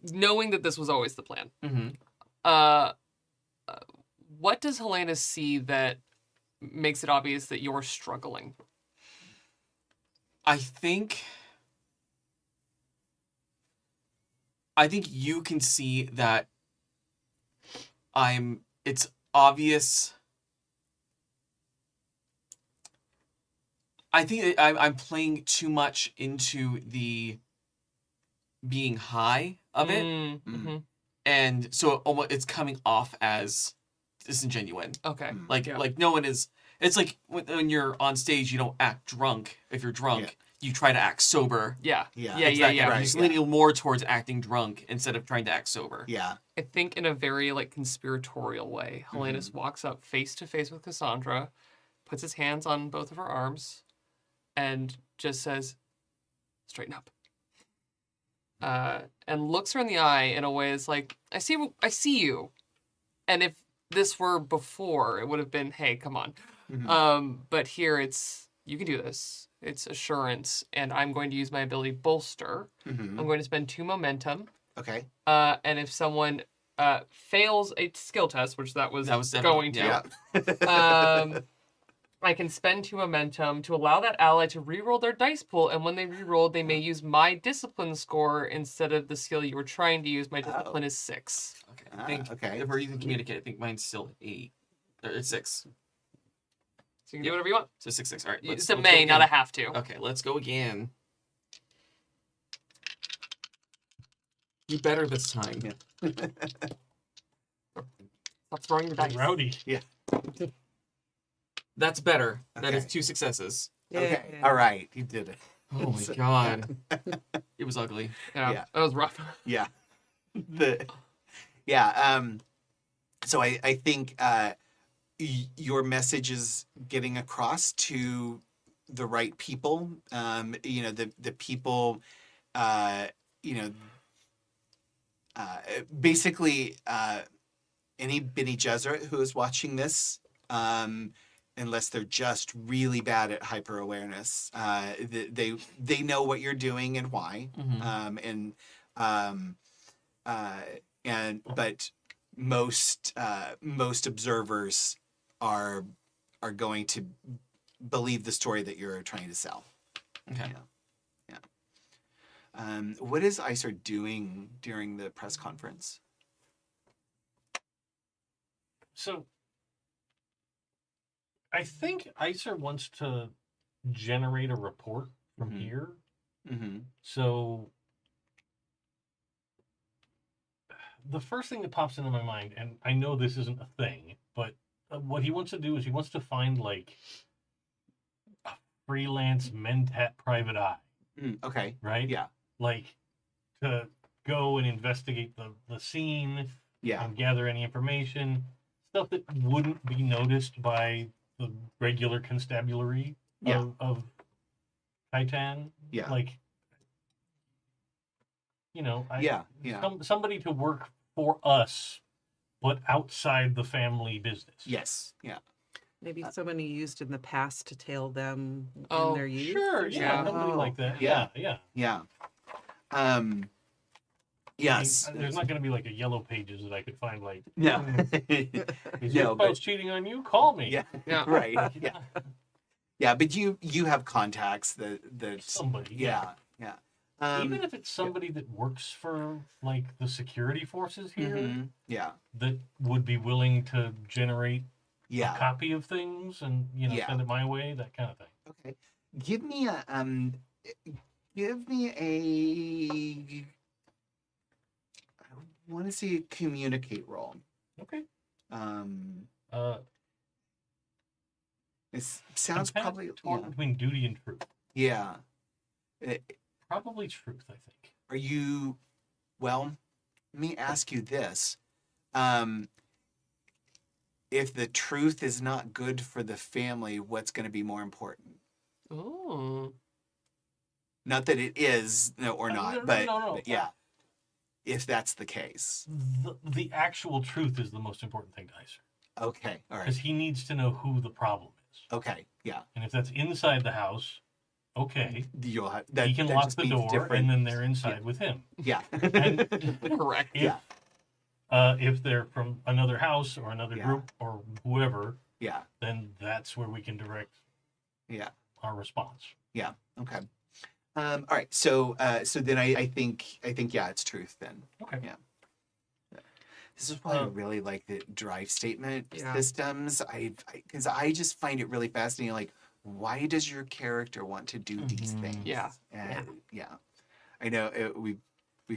knowing that this was always the plan, Mm-hmm. what does Helenus see that makes it obvious that you're struggling? I think you can see that it's obvious. I think I'm playing too much into the being high of it, Mm-hmm. and so almost it's coming off as disingenuine. Okay. Like Yeah. like no one is. It's like when you're on stage, you don't act drunk. If you're drunk, you try to act sober. Yeah. Yeah. Yeah. It's Yeah. that Yeah. kind of- Right, He's yeah. leaning more towards acting drunk instead of trying to act sober. Yeah. I think in a very like conspiratorial way, Helenus walks up face to face with Cassandra, puts his hands on both of her arms, and just says, "Straighten up." And looks her in the eye in a way that's like, I see you. And if this were before, it would have been, hey, come on. But here it's, you can do this. It's assurance, and I'm going to use my ability bolster. I'm going to spend 2 momentum. Okay. And if someone fails a skill test, which that was definitely- going to, I can spend 2 momentum to allow that ally to reroll their dice pool, and when they reroll, they may use my discipline score instead of the skill you were trying to use. My discipline is 6. Okay. I think okay. if we're using communicate, I think mine's still 8. Or it's 6. So you can do whatever you want. So 6. All right. It's let's a may, go not a again. have to. Okay, let's go again. You better this time. Yeah. Stop throwing your dice. Rowdy. That's better. That is Okay. 2 successes. Okay. All right. You did it. Oh my god. It was ugly. Yeah, that was rough. Yeah. So I think your message is getting across to the right people. The people, basically any Bene Gesserit who is watching this, unless they're just really bad at hyper awareness, they know what you're doing and why. But most observers are going to believe the story that you're trying to sell. Okay. What is Iser doing during the press conference? So I think Iser wants to generate a report from here. So the first thing that pops into my mind, and I know this isn't a thing, but what he wants to do is he wants to find like a freelance Mentat private eye, Okay. right? Yeah. Like to go and investigate the scene Yeah. and gather any information, stuff that wouldn't be noticed by the regular constabulary of Titan. Yeah. Like, somebody to work for us, but outside the family business. Yes. Yeah. Maybe somebody used in the past to tail them Oh, in their youth. Sure, Yeah. somebody like that. Yeah. Yeah. Yeah. Yes. I mean, there's not going to be like a yellow pages that I could find like, No. is your spouse cheating on you? Call me. Yeah. Yeah. Right. Yeah. Yeah, but you have contacts that Somebody. Yeah. Even if it's somebody that works for like the security forces here Yeah. that would be willing to generate Yeah. a copy of things and send it my way, that kind of thing. Okay. Give me a I want to see a communicate roll. Okay. It sounds I'm kinda probably torn between duty and truth. yeah. Probably truth, I think. Are you well, let me ask you this. If the truth is not good for the family, what's going to be more important? Oh. Not that it is or not, no, but, no. but yeah. If that's the case. The actual truth is the most important thing to Iser. Okay. All right. Because he needs to know who the problem is. Okay. Yeah. And if that's inside the house, okay. You'll have, He can that lock just the means door different. and then they're inside with him. Yeah. And Correct. if, Yeah. If they're from another house or another Yeah. group or whoever, Yeah. then that's where we can direct Yeah. our response. Yeah. Okay. All right. So then I think yeah, it's truth then. Okay. Yeah. This is why I really like the drive statement Yeah. systems. Because I just find it really fascinating. Like, why does your character want to do these things? Yeah. Yeah. I know we've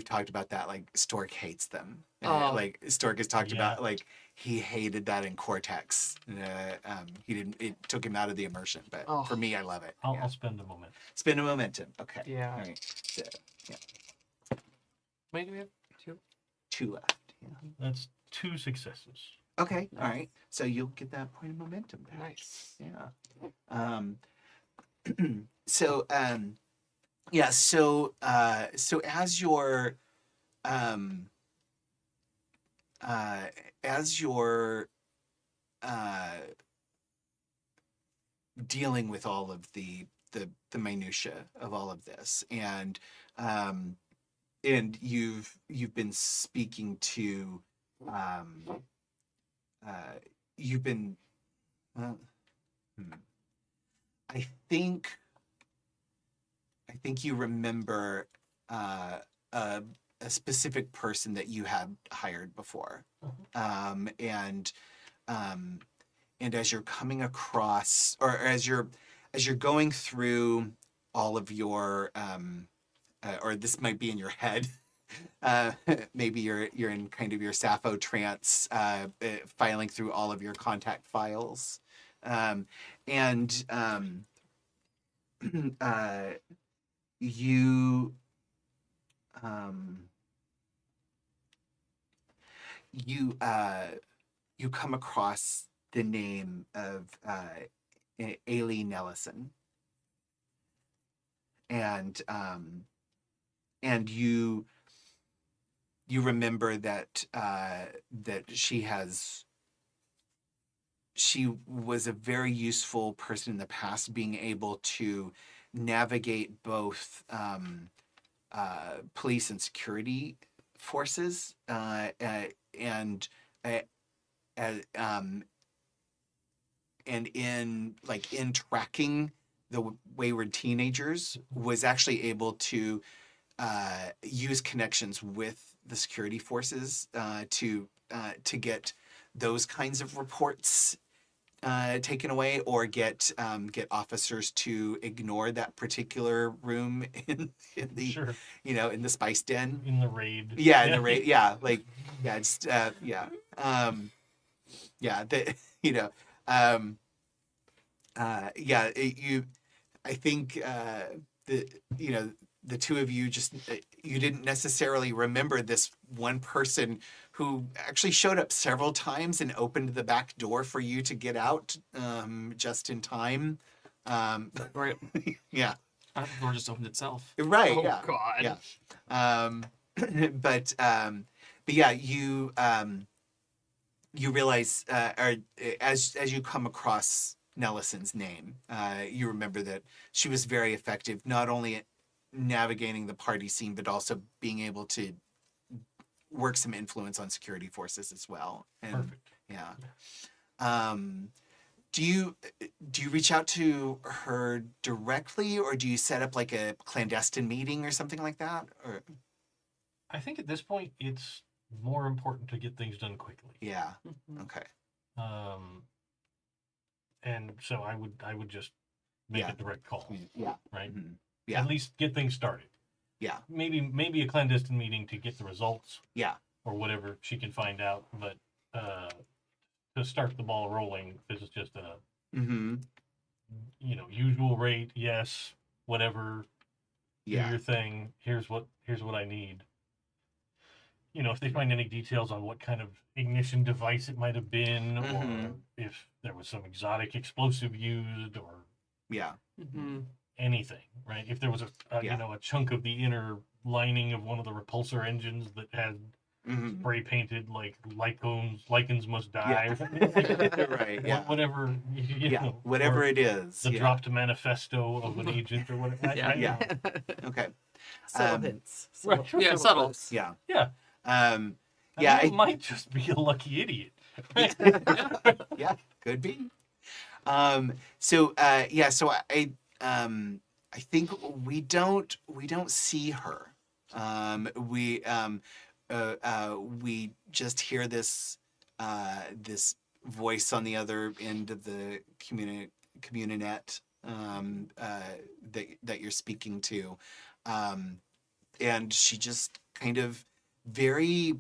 talked about that. Like Stork hates them. Oh. Like Stork has talked Yeah. about like he hated that in Cortex. He didn't. It took him out of the immersion. But Oh. for me, I love it. I'll spend a moment. Spin a momentum. Okay. Yeah. All right. So, yeah. How many do we have? 2? 2 left. Yeah. That's 2 successes. Okay. All right. So you'll get that point of momentum back. Nice. Yeah. So yeah. So as you're dealing with all of the minutia of all of this, and you've been speaking to you've been well, I think you remember a specific person that you had hired before, and as you're coming across, or as you're going through all of your, or this might be in your head. Maybe you're in kind of your Sappho trance, filing through all of your contact files, you you come across the name of Ailey Nellison, and you remember that she was a very useful person in the past, being able to navigate both police and security forces, and in tracking the wayward teenagers, was actually able to use connections with the security forces to get those kinds of reports taken away, or get officers to ignore that particular room in the Sure. in the spice den. In the raid. Yeah, in the raid. Yeah, just I think the two of you just you didn't necessarily remember this one person who actually showed up several times and opened the back door for you to get out just in time. Right. Yeah. I thought the door just opened itself. Right. Oh, Yeah. God. Yeah. But yeah, you realize, or as you come across Nellison's name, you remember that she was very effective, not only at navigating the party scene, but also being able to work some influence on security forces as well. And, Perfect. yeah. Do you reach out to her directly, or do you set up like a clandestine meeting or something like that? Or I think at this point it's more important to get things done quickly. yeah, Mhm. okay, And so I would just make Yeah. a direct call, yeah, right? mhm, Yeah. At least get things started. yeah, Maybe a clandestine meeting to get the results yeah, or whatever she can find out, but to start the ball rolling, this is just a mm-hmm, usual rate, yes, whatever, do yeah, your thing. Here's what I need. If they find any details on what kind of ignition device it might have been, or Mhm. if there was some exotic explosive used, or yeah, Mm-hmm. anything, right? If there was Yeah. a chunk of the inner lining of one of the repulsor engines that had mm-hmm. spray painted like Lycans must die, Yeah. or something. Right, yeah, Whatever, yeah, whatever or it is, the yeah. dropped manifesto of an agent or whatever. Yeah. I don't Yeah. know. Okay, Subtle Um, hints. right. Yeah, subtle. clues. yeah, Yeah. Yeah, It might just be a lucky idiot. yeah, could be. So I think we don't see her. We just hear this voice on the other end of the communinet, that you're speaking to, and she just kind of very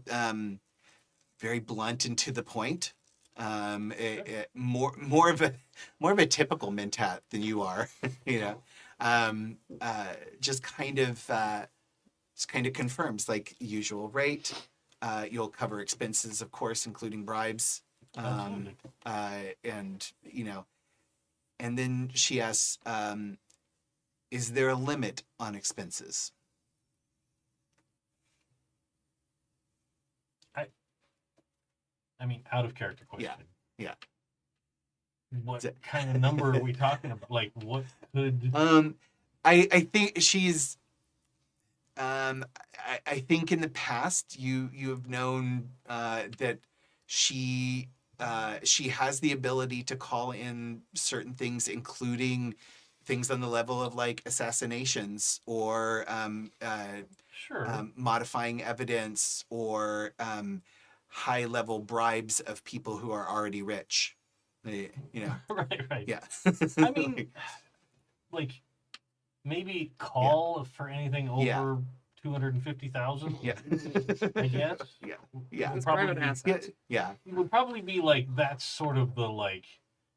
very blunt and to the point. More of a typical Mentat than you are, you know. Just kind of confirms like usual rate. You'll cover expenses, of course, including bribes. And you know, and then she asks, is there a limit on expenses? I mean, out of character question. Yeah. What kind of number are we talking about? Like, what could? I think she's. I think in the past you have known that she has the ability to call in certain things, including things on the level of like assassinations or Sure. modifying evidence or high level bribes of people who are already rich. You know. right. Yeah. I mean, like, maybe call for anything over 250,000. Yeah. I guess. Yeah. It's Probably private be- assets. Yeah. It would probably be like that's sort of the like.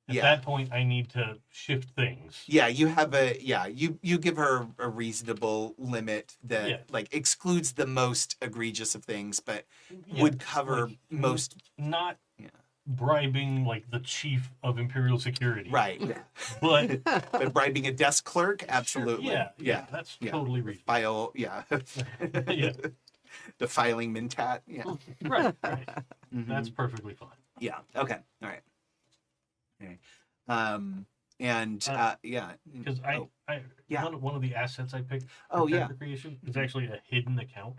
At Yeah. that point, I need to shift things. Yeah, you have you give her a reasonable limit that Yeah. like excludes the most egregious of things, but Yeah, would cover like, most. Not Yeah. bribing like the chief of Imperial Security. Right. But But bribing a desk clerk, absolutely. Yeah, that's Yeah. totally reasonable. File, yeah. Yeah. The filing Mentat, yeah. Right. Mhm. That's perfectly fine. Yeah. Okay. All right. Okay. And yeah. Because Oh. Yeah. one of the assets I picked Oh, for yeah. character creation is actually a hidden account.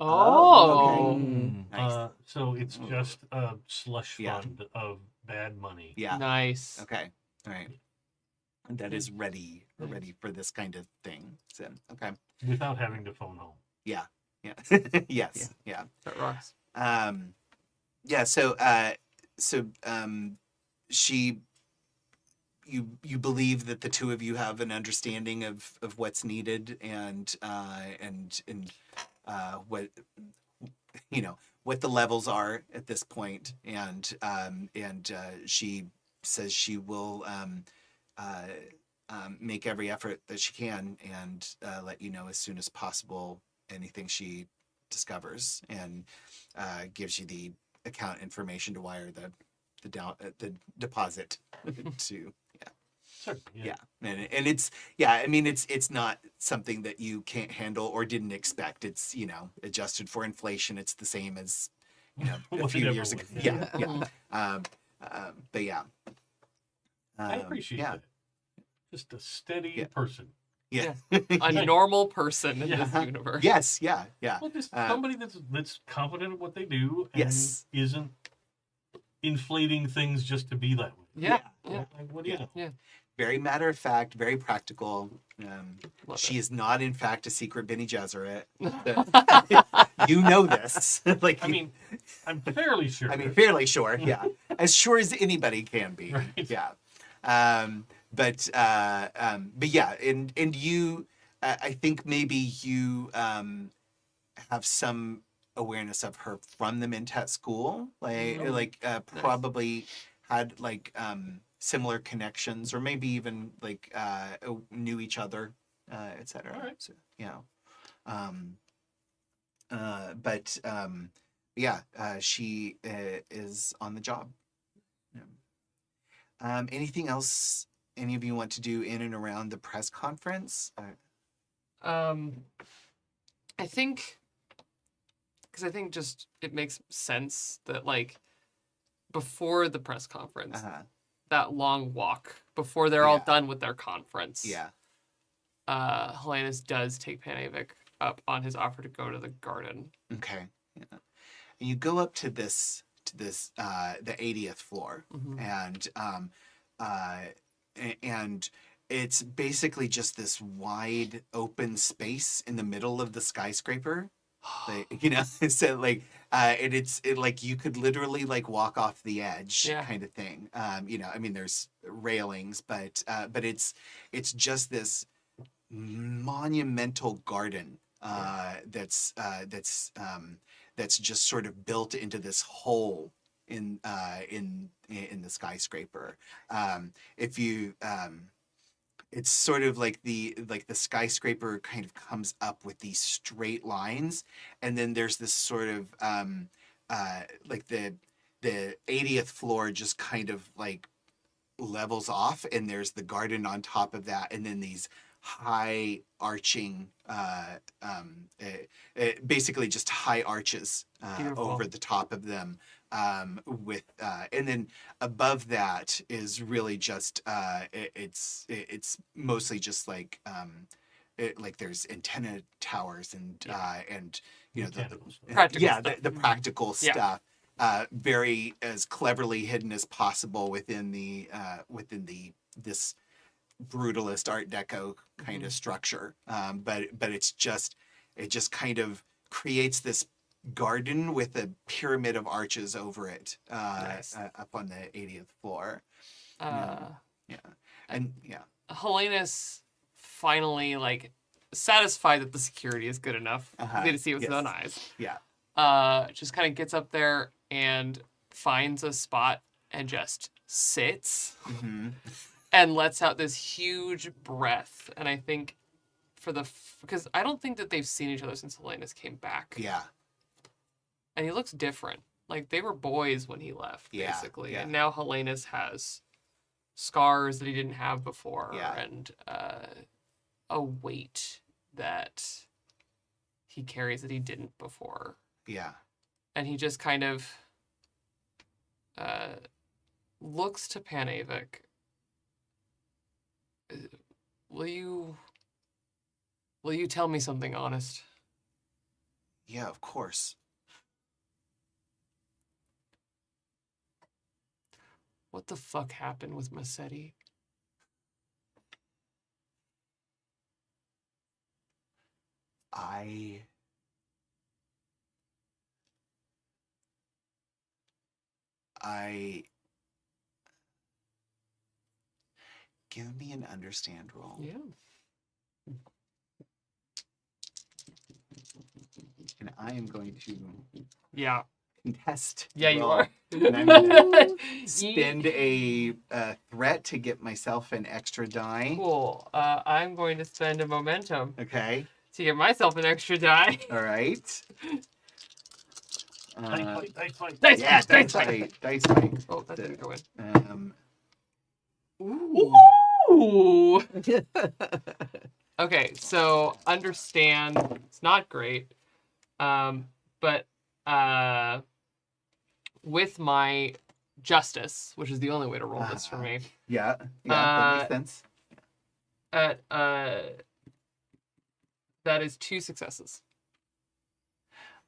Oh. okay. Nice. So it's just a slush Yeah. fund of bad money. Yeah. Nice. Okay. All right. And that is ready for this kind of thing. So, okay. Without having to phone home. Yeah. Yes. Yeah. That rocks. Yeah. So you believe that the two of you have an understanding of what's needed and what what the levels are at this point, and she says she will make every effort that she can and let you know as soon as possible anything she discovers, and gives you the account information to wire the deposit to. Sure. Yeah. And it's, I mean, it's not something that you can't handle or didn't expect. It's, adjusted for inflation. It's the same as, a What few it years ever ago. was, Yeah. But yeah. I appreciate that. Just a steady person. Yeah. A normal person in Yeah. this universe. Yes. Yeah. Yeah. Well, just somebody that's competent at what they do and Yes. isn't inflating things just to be that way. Yeah. Like, what do you know? Very matter of fact, very practical. Love She is not, in fact, a secret Bene Gesserit. it. You know this. I mean, I'm fairly sure. Fairly sure. Yeah, as sure as anybody can be. Right. Yeah. But yeah, and you, I think maybe you have some awareness of her from the Mentat school, probably had similar connections, or maybe even knew each other, etc. All right. So, but she is on the job. Anything else any of you want to do in and around the press conference? I think just it makes sense that before the press conference, that long walk before they're all Yeah. done with their conference. Yeah. Helenus does take Panavik up on his offer to go to the garden. Okay. Yeah. And you go up to this the 80th floor, Mhm. and it's basically just this wide open space in the middle of the skyscraper. like, you know, so like like you could literally like walk off the edge Yeah. kind of thing. You know, I mean, there's railings, but it's just this monumental garden that's just sort of built into this hole in the skyscraper. If you It's sort of like the skyscraper kind of comes up with these straight lines, and then there's this sort of like the 80th floor just kind of like levels off, and there's the garden on top of that, and then these high arching basically just high arches Beautiful. over the top of them, with and then above that is really just it's mostly just like like there's antenna towers and you know Mechanical stuff. Practical yeah stuff. the practical Yeah. stuff, very as cleverly hidden as possible within this brutalist Art Deco kind of structure. But it just kind of creates this garden with a pyramid of arches over it, Nice. up on the 80th floor. Uh, Yeah, and yeah, Helenus finally like satisfied that the security is good enough. Uh-huh. He had to see it with his Yes. own eyes. yeah, Just kind of gets up there and finds a spot and just sits hmm and lets out this huge breath. And I think because I don't think that they've seen each other since Helenus came back. yeah, And he looks different. Like they were boys when he left, Yeah, basically. yeah. And now Helenus has scars that he didn't have before, Yeah. and a weight that he carries that he didn't before. yeah. And he just kind of looks to Panavik. Will you tell me something honest? Yeah, of course. What the fuck happened with Massetti? I give me an understand roll. Yeah. And I am going to Yeah. contest. Yeah, you roll. are. And I'm gonna spend a threat to get myself an extra die. Cool. I'm going to spend a momentum Okay. to get myself an extra die. All right. Dice fight. Dice Yeah, fight, dice fight. Dice fight. Oh, that didn't go in. Ooh. Ooh. Okay, so understand it's not great, but with my justice, which is the only way to roll this for me, Yeah. That makes sense. that is 2 successes.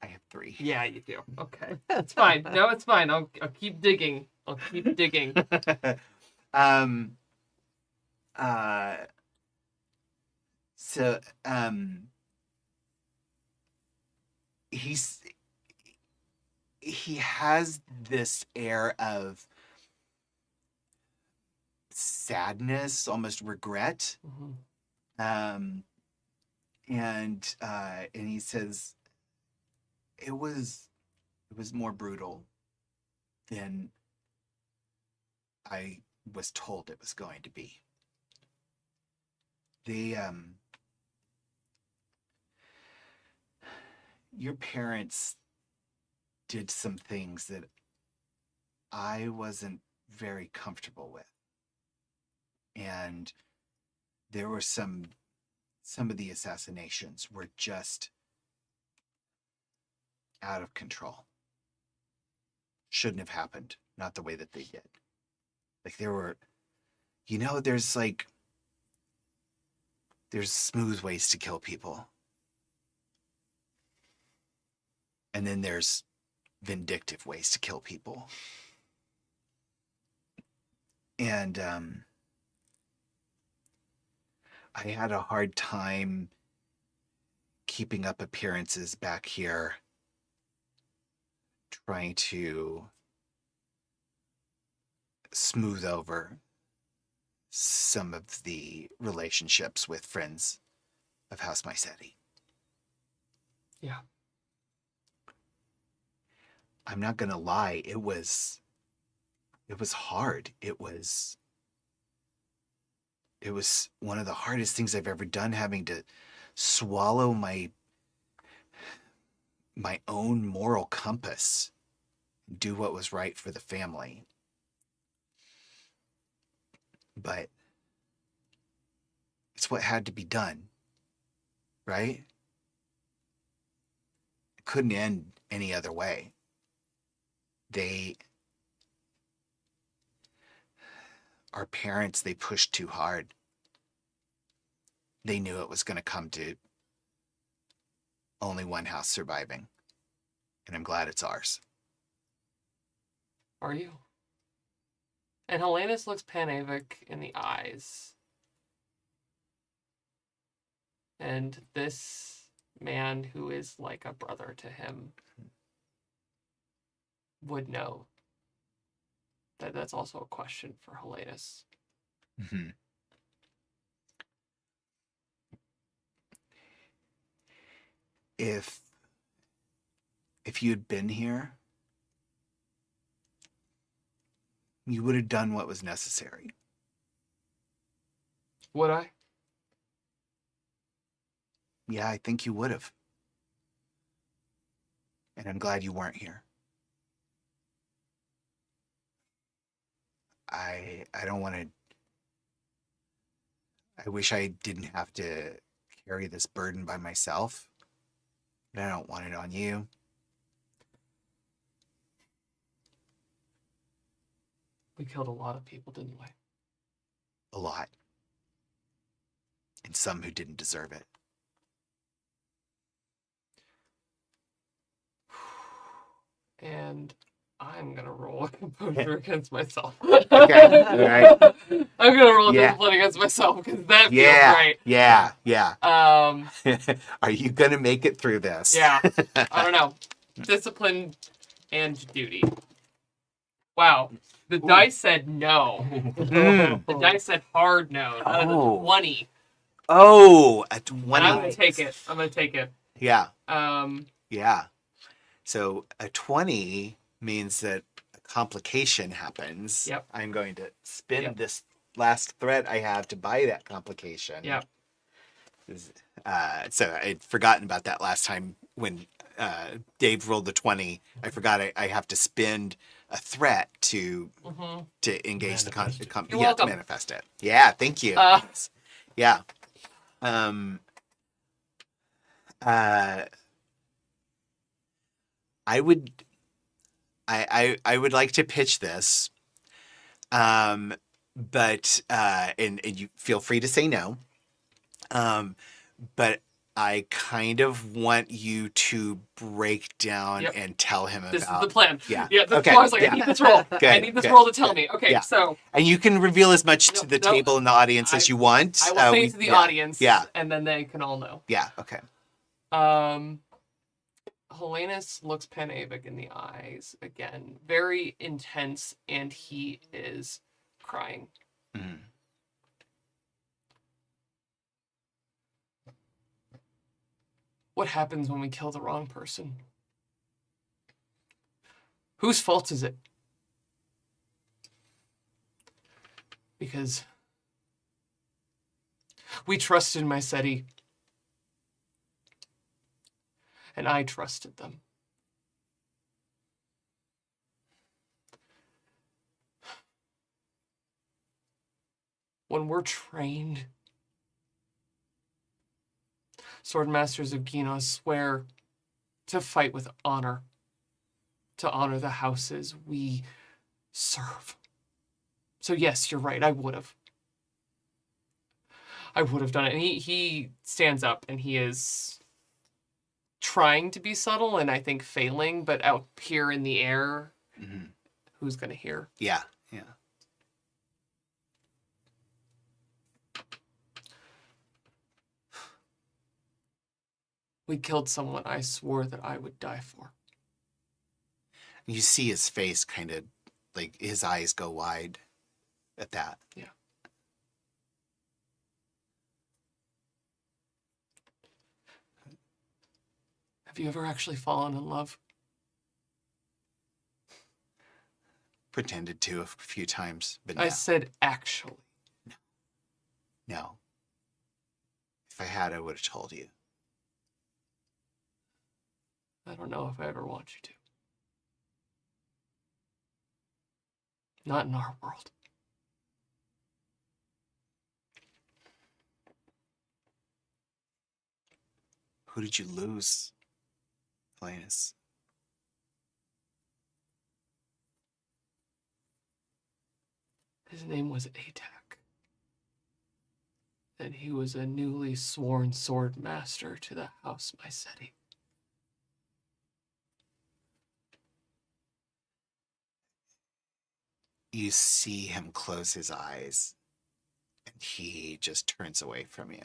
I have 3. Yeah, you do. Okay, it's fine. No, it's fine. I'll keep digging. I'll keep digging. So he has this air of sadness, almost regret. Mhm. And he says it was more brutal than I was told it was going to be. Your parents did some things that I wasn't very comfortable with. And there were some of the assassinations were just out of control. Shouldn't have happened. Not the way that they did. Like there were, there's smooth ways to kill people. And then there's vindictive ways to kill people. And I had a hard time keeping up appearances back here, trying to smooth over some of the relationships with friends of House Mycetti. Yeah. I'm not gonna lie, it was hard. It was one of the hardest things I've ever done, having to swallow my own moral compass, do what was right for the family. But it's what had to be done, right? It couldn't end any other way. Our parents, they pushed too hard. They knew it was going to come to only one house surviving. And I'm glad it's ours. Are you? And Helenus looks Panavic in the eyes. And this man who is like a brother to him would know that that's also a question for Helenus. Mm-hmm. If you'd been here, you would have done what was necessary. Would I? Yeah, I think you would have. And I'm glad you weren't here. I don't want to... I wish I didn't have to carry this burden by myself. But I don't want it on you. We killed a lot of people, didn't we? A lot. And some who didn't deserve it. And I'm gonna roll a composure against myself. Okay, all right. I'm gonna roll a Yeah. discipline against myself because that feels Yeah, right. yeah. Are you gonna make it through this? Yeah. I don't know. Discipline and duty. Wow. The dice said no. The dice said hard no. Out of the 20. Oh, a 20. And I'm gonna take it. I'm gonna take it. Yeah. Um, Yeah. So a 20 means that a complication happens. Yep. I'm going to spin Yep. this last thread I have to buy that complication. Yep. So I'd forgotten about that last time when Dave rolled the 20. I forgot I have to spend a threat to engage the Manifest it. to You're welcome. manifest it. Yeah, thank you. Yeah. I would like to pitch this, but and you feel free to say no, but I kind of want you to break down Yep. and tell him this about. is the plan. Yeah. Yeah. That's Okay, why I was like, yeah. I need this roll. I Good, need this good, roll to tell good. me. Okay, Yeah. so And you can reveal as much to No, the no, table and the audience as you want. I will say it to the yeah, audience. Yeah. And then they can all know. Yeah. Okay. Helenus looks Panavic in the eyes again, very intense, and he is crying. Mm. What happens when we kill the wrong person? Whose fault is it? Because we trusted Mycetti, and I trusted them. When we're trained, Swordmasters of Genos swear to fight with honor, to honor the houses we serve. So yes, you're right, I would have. I would have done it. And he stands up and he is trying to be subtle and I think failing, but out here in the air, who's going to hear? Yeah. Yeah. We killed someone I swore that I would die for. You see his face kind of, like, his eyes go wide at that. Yeah. Have you ever actually fallen in love? Pretended to a few times, but I no. said actually. No. If I had, I would have told you. I don't know if I ever want you to. Not in our world. Who did you lose, Helenus? His name was Atac. And he was a newly sworn Swordmaster to the House Lykos. You see him close his eyes, and he just turns away from you.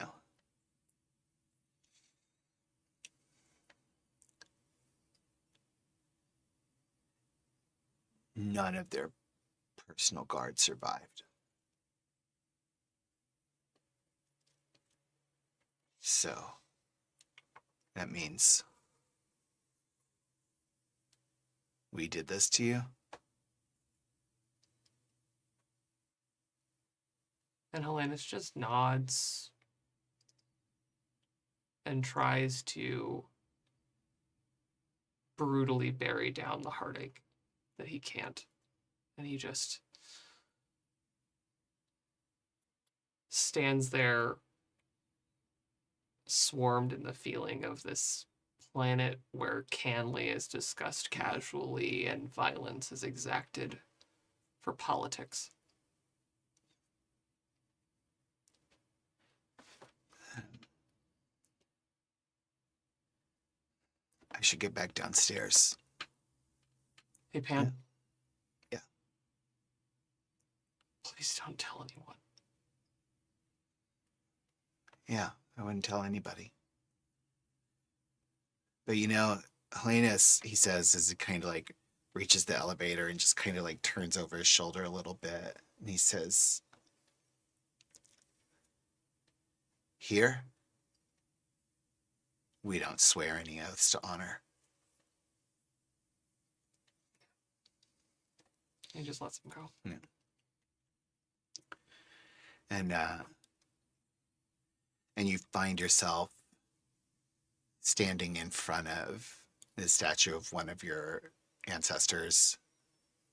None of their personal guard survived. So, that means we did this to you? And Helenus just nods and tries to brutally bury down the heartache that he can't. And he just stands there, swarmed in the feeling of this planet where Canley is discussed casually and violence is exacted for politics. I should get back downstairs. Hey, Pan. Yeah. Please don't tell anyone. Yeah, I wouldn't tell anybody. But you know, Helenus, he says, as he kind of like reaches the elevator and just kind of like turns over his shoulder a little bit. And he says, "Here, we don't swear any oaths to honor." He just lets him go. Yeah. And you find yourself standing in front of the statue of one of your ancestors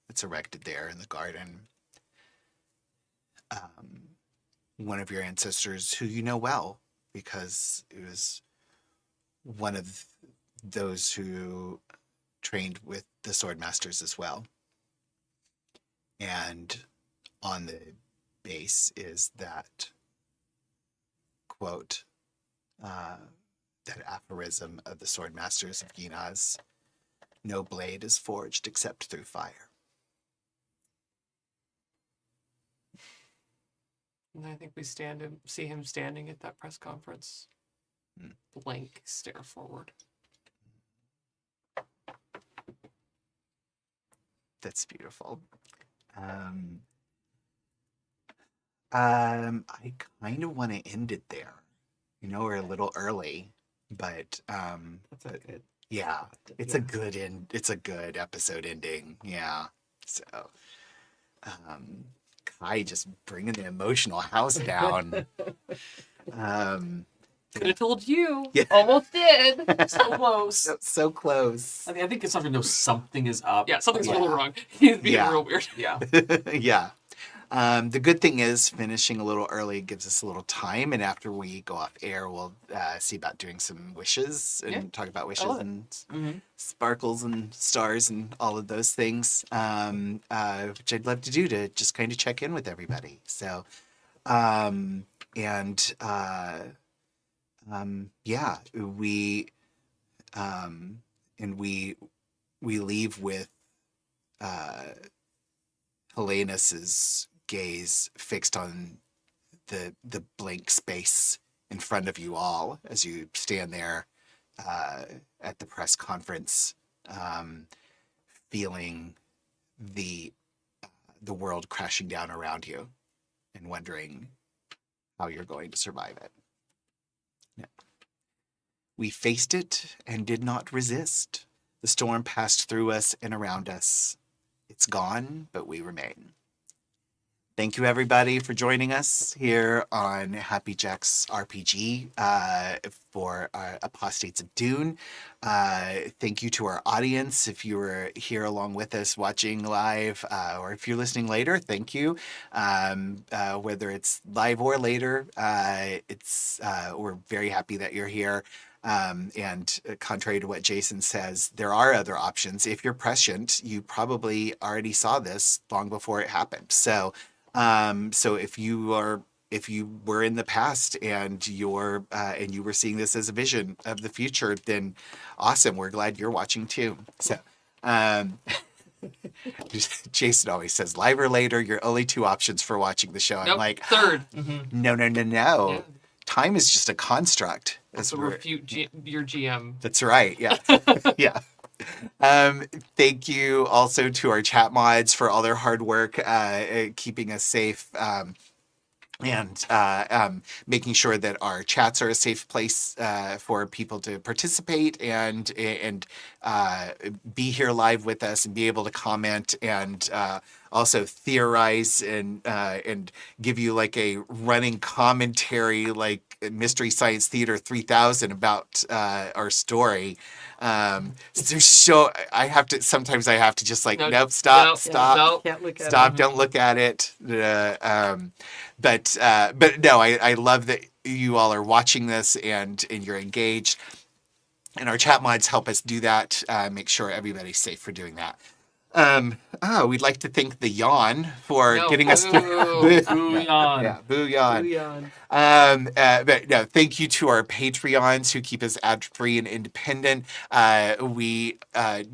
that's erected there in the garden. One of your ancestors who you know well, because it was one of those who trained with the Swordmasters as well. And on the base is that quote, that aphorism of the Swordmasters of Ginaz: "No blade is forged except through fire." And I think we see him standing at that press conference. Blank stare forward. That's beautiful. I kind of want to end it there. You know, we're a little early, but That's a good. yeah, it's a good end. It's a good episode ending. Yeah. So, Kai just bringing the emotional house down. Could have told you. Yeah. Almost did. So close. So close. I think Cassandra knows something is up. Yeah, something's Yeah. really wrong. He's being Yeah. real weird. Yeah. Yeah. The good thing is finishing a little early gives us a little time, and after we go off air, we'll see about doing some wishes and Yeah. talk about wishes love it. and sparkles and stars and all of those things, which I'd love to do to just kind of check in with everybody. So, yeah, we leave with Helenus's gaze fixed on the blank space in front of you all as you stand there at the press conference, feeling the world crashing down around you and wondering how you're going to survive it. Yeah. We faced it and did not resist. The storm passed through us and around us. It's gone, but we remain. Thank you, everybody, for joining us here on Happy Jack's RPG for Apostates of Dune. Thank you to our audience. If you were here along with us watching live, or if you're listening later, thank you. Whether it's live or later, we're very happy that you're here. And contrary to what Jason says, there are other options. If you're prescient, you probably already saw this long before it happened. So if you were in the past and you were seeing this as a vision of the future, then awesome. We're glad you're watching too. So, Jason always says live or later, your only two options for watching the show. I'm Nope, like, third. No. Yeah. Time is just a construct. So refute your GM. That's right. Yeah. Yeah. Thank you also to our chat mods for all their hard work, keeping us safe, and making sure that our chats are a safe place for people to participate and be here live with us and be able to comment and also theorize and give you like a running commentary like Mystery Science Theater 3000 about our story. Sometimes I have to just like, nope, stop. Can't look at Stop, it. don't look at it. But no, I love that you all are watching this and you're engaged. And our chat mods help us do that, make sure everybody's safe for doing that. We'd like to thank the Yawn for getting us through. Boo yawn. Yeah, boo yawn. Booyah. But no, thank you to our Patreons who keep us ad-free and independent. We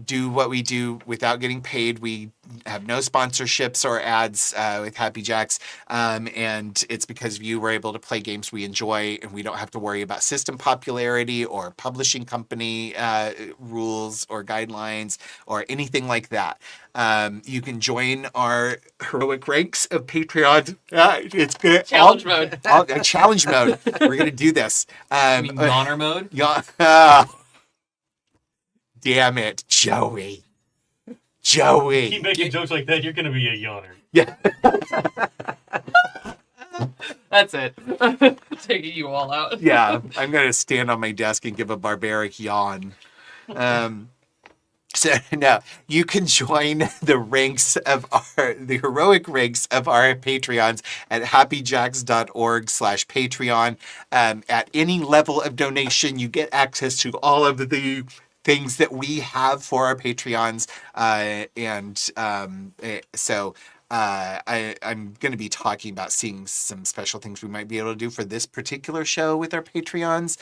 do what we do without getting paid. We have no sponsorships or ads with Happy Jacks, and it's because of you we're able to play games we enjoy, and we don't have to worry about system popularity or publishing company rules or guidelines or anything like that. You can join our heroic ranks of Patreon. It's good. Challenge mode. Challenge mode. We're gonna do this. You mean yawner mode? Damn it, Joey. Keep making jokes like that, you're going to be a yawner. Yeah. That's it. Taking you all out. Yeah. I'm gonna stand on my desk and give a barbaric yawn. So no, you can join the heroic ranks of our Patreons at happyjacks.org/Patreon. At any level of donation, you get access to all of the things that we have for our Patreons. I'm going to be talking about seeing some special things we might be able to do for this particular show with our Patreons.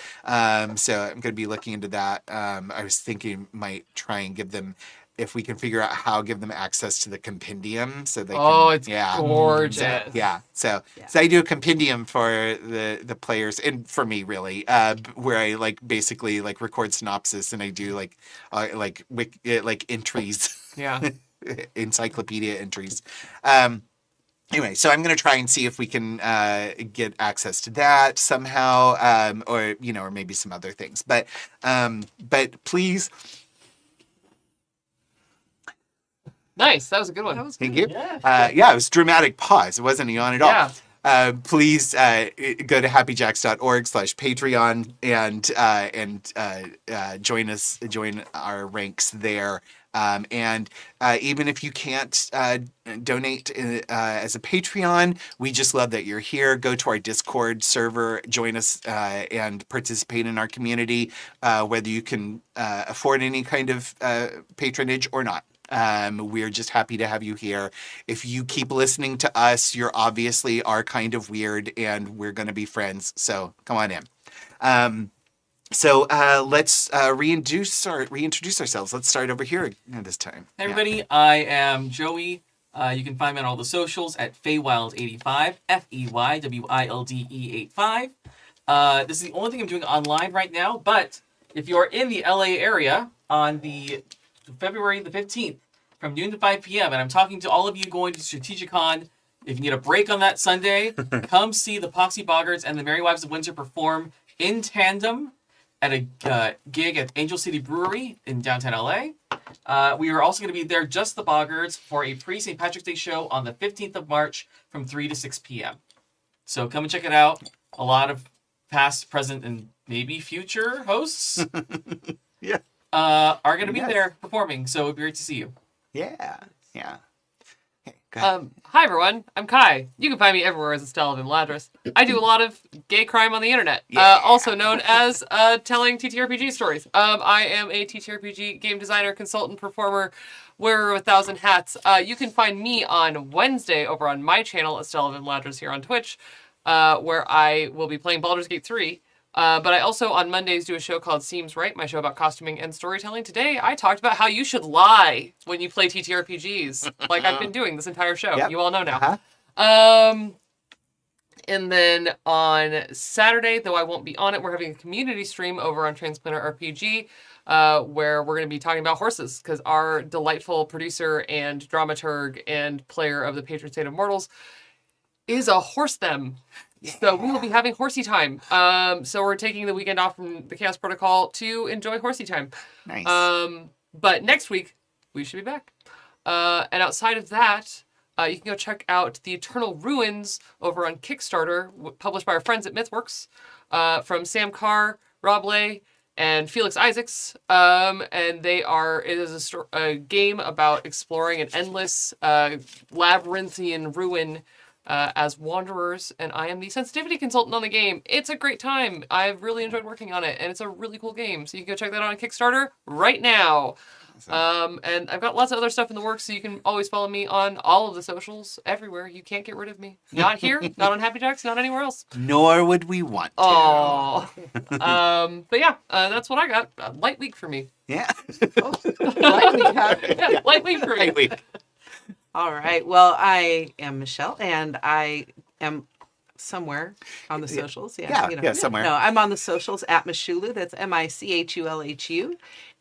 So I'm going to be looking into that. I was thinking might try and give them, if we can figure out how, give them access to the compendium so they can. It's gorgeous. So I do a compendium for the players and for me really, where I like basically like record synopsis and I do like entries. Yeah. Encyclopedia entries. Anyway, so I'm going to try and see if we can get access to that somehow, or maybe some other things. But please. Nice. That was a good one. Thank you. Yeah. It was dramatic pause. It wasn't a yawn at all. Yeah. Please go to happyjacks.org/Patreon and join our ranks there. And even if you can't donate as a Patreon, we just love that you're here. Go to our Discord server, join us and participate in our community, whether you can afford any kind of patronage or not. We're just happy to have you here. If you keep listening to us, you're obviously are kind of weird and we're going to be friends. So come on in. So let's reintroduce ourselves. Let's start over here this time. Hey everybody, I am Joey. You can find me on all the socials at Feywild85, FEYWILDE85. This is the only thing I'm doing online right now, but if you are in the LA area on the February the 15th from noon to 5 p.m., and I'm talking to all of you going to Strategicon, if you need a break on that Sunday, come see the Poxy Boggarts and the Merry Wives of Windsor perform in tandem at a gig at Angel City Brewery in downtown LA. We are also going to be there, just the Boggarts, for a pre-St. Patrick's Day show on the 15th of March from 3 to 6 p.m. So come and check it out. A lot of past, present, and maybe future hosts Yeah. are going to be Yes. there performing, so it'd be great to see you. Yeah. Okay, go ahead. Hi everyone, I'm Kai. You can find me everywhere as Estelle of Imladris. I do a lot of gay crime on the internet, Yeah. also known as telling TTRPG stories. I am a TTRPG game designer, consultant, performer, wearer of 1,000 hats. You can find me on Wednesday over on my channel, Estelle of Imladris, here on Twitch, where I will be playing Baldur's Gate 3. But I also on Mondays do a show called Seems Right, my show about costuming and storytelling. Today I talked about how you should lie when you play TTRPGs, like I've been doing this entire show. Yep. You all know now. Uh-huh. And then on Saturday, though I won't be on it, we're having a community stream over on Transplanter RPG, where we're going to be talking about horses, because our delightful producer and dramaturg and player of the Patron Saint of Mortals is a horse them. So we will be having horsey time. So we're taking the weekend off from the Chaos Protocol to enjoy horsey time. Nice. But next week, we should be back. And outside of that, you can go check out The Eternal Ruins over on Kickstarter, published by our friends at MythWorks, from Sam Carr, Rob Lay, and Felix Isaacs. And it is a game about exploring an endless labyrinthian ruin as wanderers, and I am the sensitivity consultant on the game. It's a great time. I've really enjoyed working on it, and it's a really cool game. So you can go check that out on Kickstarter right now. And I've got lots of other stuff in the works, so you can always follow me on all of the socials, everywhere. You can't get rid of me. Not here, not on Happy Jacks, not anywhere else. Nor would we want to. Oh. But yeah, that's what I got. A light week for me. Yeah. Light week, huh? Yeah, light week for me. Right week. All right. Well, I am Michelle, and I am somewhere on the socials. Yeah, somewhere. No, I'm on the socials at Michulu. That's Michulhu.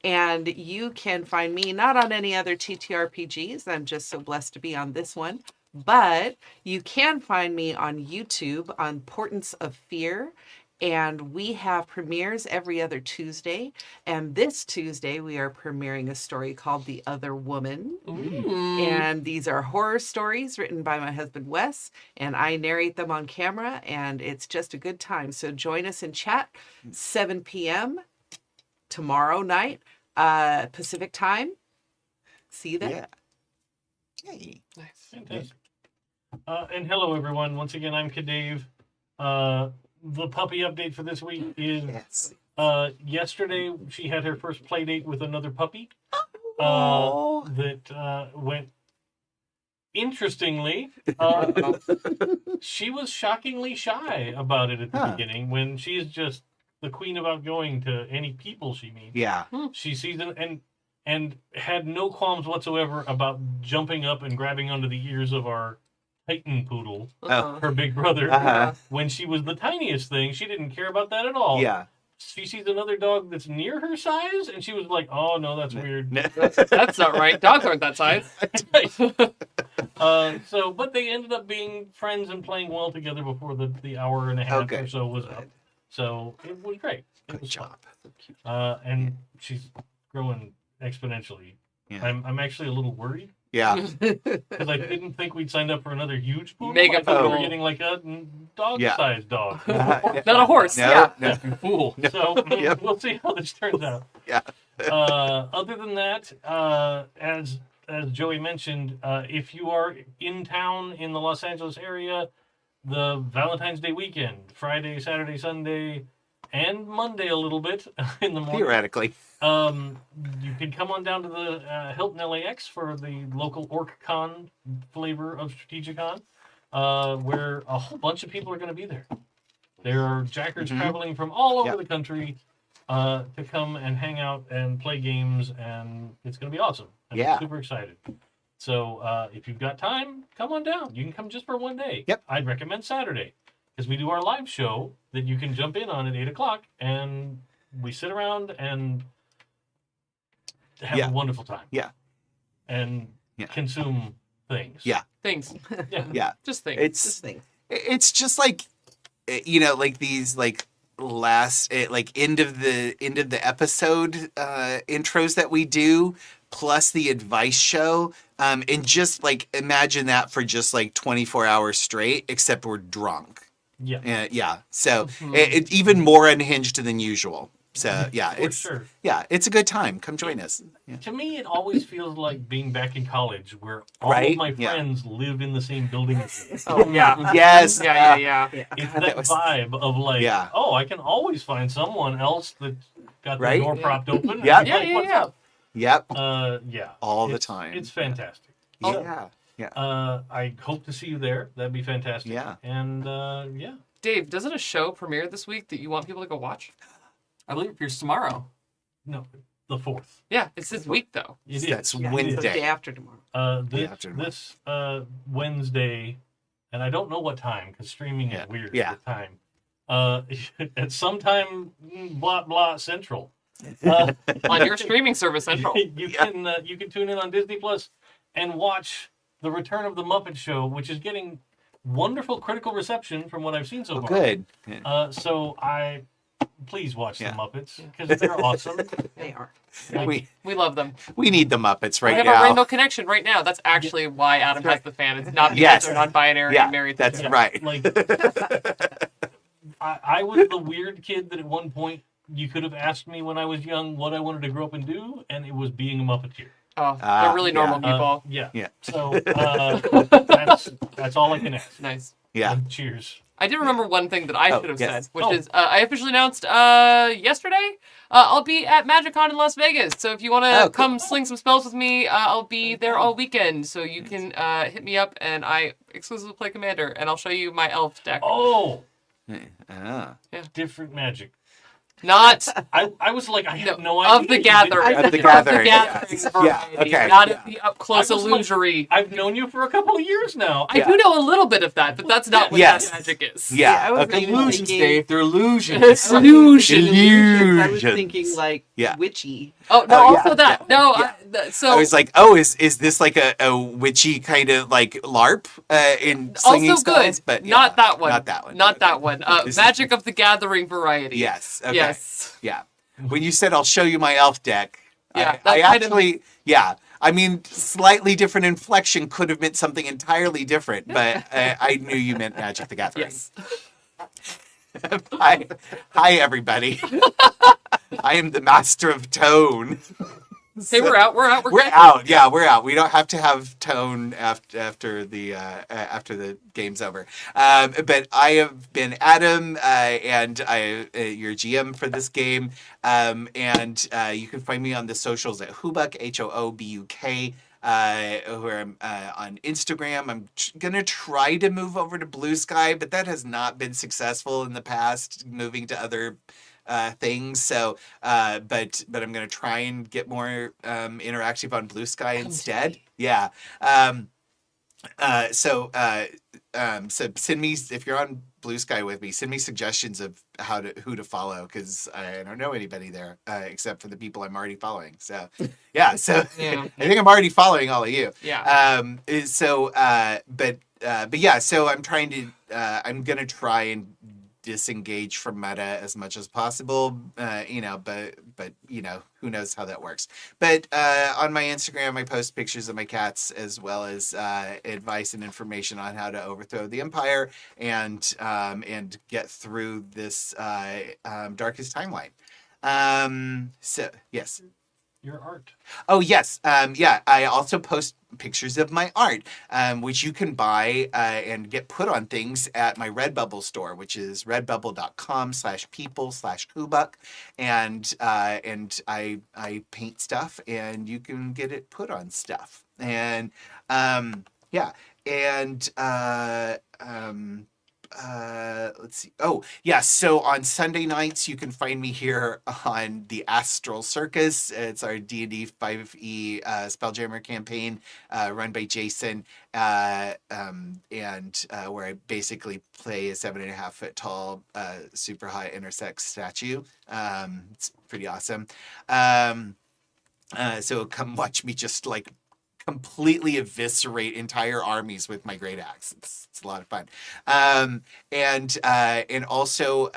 And you can find me not on any other TTRPGs. I'm just so blessed to be on this one. But you can find me on YouTube on Portents of Fear. And we have premieres every other Tuesday. And this Tuesday, we are premiering a story called The Other Woman. And these are horror stories written by my husband, Wes. And I narrate them on camera. And it's just a good time. So join us in chat, 7 p.m. tomorrow night, Pacific time. See you then. Yeah. Yay. Nice. Fantastic. And hello, everyone. Once again, I'm CADave. The puppy update for this week is Yes. yesterday she had her first play date with another puppy. Oh. That went interestingly. She was shockingly shy about it at the beginning, when she's just the queen of outgoing to any people she meets. Yeah. She sees them and had no qualms whatsoever about jumping up and grabbing onto the ears of our Titan poodle, her big brother. When she was the tiniest thing, she didn't care about that at all. Yeah. She sees another dog that's near her size, and she was like, "Oh no, that's weird." That's not right. Dogs aren't that size. But they ended up being friends and playing well together before the hour and a half or so was up. So it was great. It was job. fun. And she's growing exponentially. Yeah. I'm actually a little worried. Yeah. Because I didn't think we'd signed up for another huge poodle. Mega I thought we were poodle. getting like a dog-sized dog. Not a horse. No, Yeah, no. fool. No. So Yep. we'll see how this turns out. Yeah. Other than that, as Joey mentioned, if you are in town in the Los Angeles area, the Valentine's Day weekend, Friday, Saturday, Sunday, and Monday a little bit in the morning. Theoretically. You can come on down to the Hilton LAX for the local OrcCon flavor of Strategicon, where a whole bunch of people are going to be there. There are jackers traveling from all over the country to come and hang out and play games, and it's going to be awesome. I'm super excited. So if you've got time, come on down. You can come just for one day. Yep. I'd recommend Saturday, because we do our live show that you can jump in on at 8 o'clock, and we sit around and have Yeah. a wonderful time. Yeah. And Yeah. consume things. Yeah. Things. Yeah. Yeah. Just things. This thing. It's just like, like these like last like end of the episode intros that we do, plus the advice show, and just like imagine that for just like 24 hours straight, except we're drunk. Yeah. Yeah. So Mhm. it even more unhinged than usual. So yeah, For it's sure. it's a good time. Come join us. Yeah. To me, it always feels like being back in college, where all Right? of my Yeah. friends live in the same building as me. Oh, yeah. Yes. Yeah. It's God, that was- vibe of like, Yeah. oh, I can always find someone else that got the Right? door Yeah. propped open. Yeah. And be like, Yeah, what's yeah. up? Yep. Yeah. All the It's- time. It's fantastic. Yeah. I hope to see you there. That'd be fantastic. Yeah. And yeah. Dave, doesn't a show premiere this week that you want people to go watch? I believe it appears tomorrow. No, the 4th. Yeah, it's this week though. It is. That's Yeah, Wednesday. It's the day after tomorrow. This Wednesday, and I don't know what time because streaming Yeah. is weird Yeah. with time. At sometime blah blah central. Uh, On your streaming service, Central. you can tune in on Disney Plus and watch the Return of the Muppet Show, which is getting wonderful critical reception from what I've seen so Oh, far. good. So please watch Yeah. the Muppets because they're awesome. They are. Like, We love them. We need the Muppets We right have now. a Rainbow Connection right now. That's actually why Adam has the fan. It's not because Yes. they're non-binary Yeah, and married. that's to right. like I was the weird kid that at one point you could have asked me when I was young what I wanted to grow up and do, and it was being a Muppeteer. Oh, they're really normal yeah. people. Yeah. Yeah. So that's all I can ask. Nice. Yeah. And cheers. I did remember one thing that I should have yes. said, which is I officially announced yesterday I'll be at MagicCon in Las Vegas. So if you want to cool. come sling some spells with me, I'll be there all weekend. So you can hit me up, and I exclusively play Commander, and I'll show you my elf deck. Oh, Ah. different magic. Not I was like, I have no idea. of the Gathering. Of the Of the Gathering, Gathering yeah. variety, Yeah, okay. not Yeah. of the up-close I was like- illusory. I've known you for a couple of years now. I do know a little bit of that, but that's not what Yes. that magic is. Yeah. I was Okay. even Illusions, thinking- Dave. They're illusions. It's illusion. Illusions. I was Illusions. thinking like Yeah. witchy. Oh no! Oh, yeah, Also that. yeah, No. yeah. So I was like, oh, is this like a witchy kind of like LARP in slinging also good, spells? But not yeah, that one. Not that one. Not Okay. that one. This is- Magic of the Gathering variety. Yes. Okay. Yes. Yeah. When you said I'll show you my elf deck, Yeah, I that kind of- actually, yeah. I mean, slightly different inflection could have meant something entirely different, but I knew you meant Magic the Gathering. Yes. Hi, everybody. I am the master of tone. Hey, we're out. We're out. We're good. out. Yeah, we're out. We don't have to have tone after the game's over. But I have been Adam, and your GM for this game. And you can find me on the socials at Hoobuk, HOOBUK. Where I'm on Instagram. I'm gonna try to move over to Blue Sky, but that has not been successful in the past. Moving to other things. So, but I'm gonna try and get more interactive on Blue Sky instead. Yeah. So send me, if you're on Blue Sky with me, send me suggestions of who to follow, because I don't know anybody there except for the people I'm already following. So yeah. So Yeah. I think I'm already following all of you. Yeah. But yeah. So I'm trying to. I'm gonna try and disengage from meta as much as possible, but who knows how that works. But on my Instagram, I post pictures of my cats, as well as advice and information on how to overthrow the Empire and get through this darkest timeline. So yes. Your art. Oh, yes. Yeah, I also post pictures of my art, which you can buy and get put on things at my Redbubble store, which is redbubble.com/people/Hoobuk. And I paint stuff, and you can get it put on stuff. And yeah. And let's see. Oh, yeah. So on Sunday nights, you can find me here on the Astral Circus. It's our D&D 5e Spelljammer campaign run by Jason, and where I basically play a 7.5 foot tall, super high intersex statue. It's pretty awesome. So come watch me just like completely eviscerate entire armies with my great axe. It's a lot of fun. And also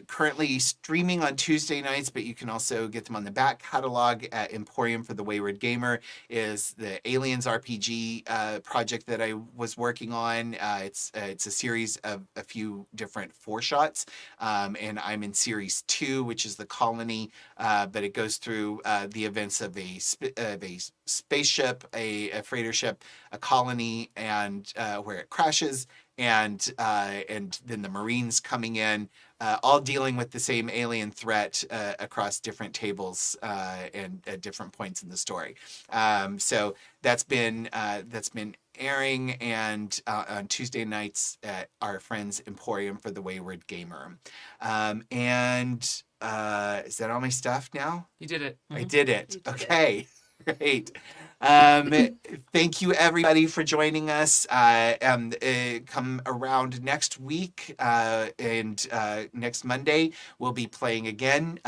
currently streaming on Tuesday nights, but you can also get them on the back catalog at Emporium for the Wayward Gamer is the Aliens RPG project that I was working on. It's a series of a few different 4-shots, and I'm in series 2, which is the Colony, but it goes through the events of a spaceship, a freighter ship, a colony, and where it crashes, and then the Marines coming in, all dealing with the same alien threat across different tables and at different points in the story. So that's been airing and on Tuesday nights at our friends Emporium for the Wayward Gamer. And is that all my stuff now? You did it. I did it. You did Okay. Great. Thank you everybody for joining us. Come around next week and next Monday we'll be playing again,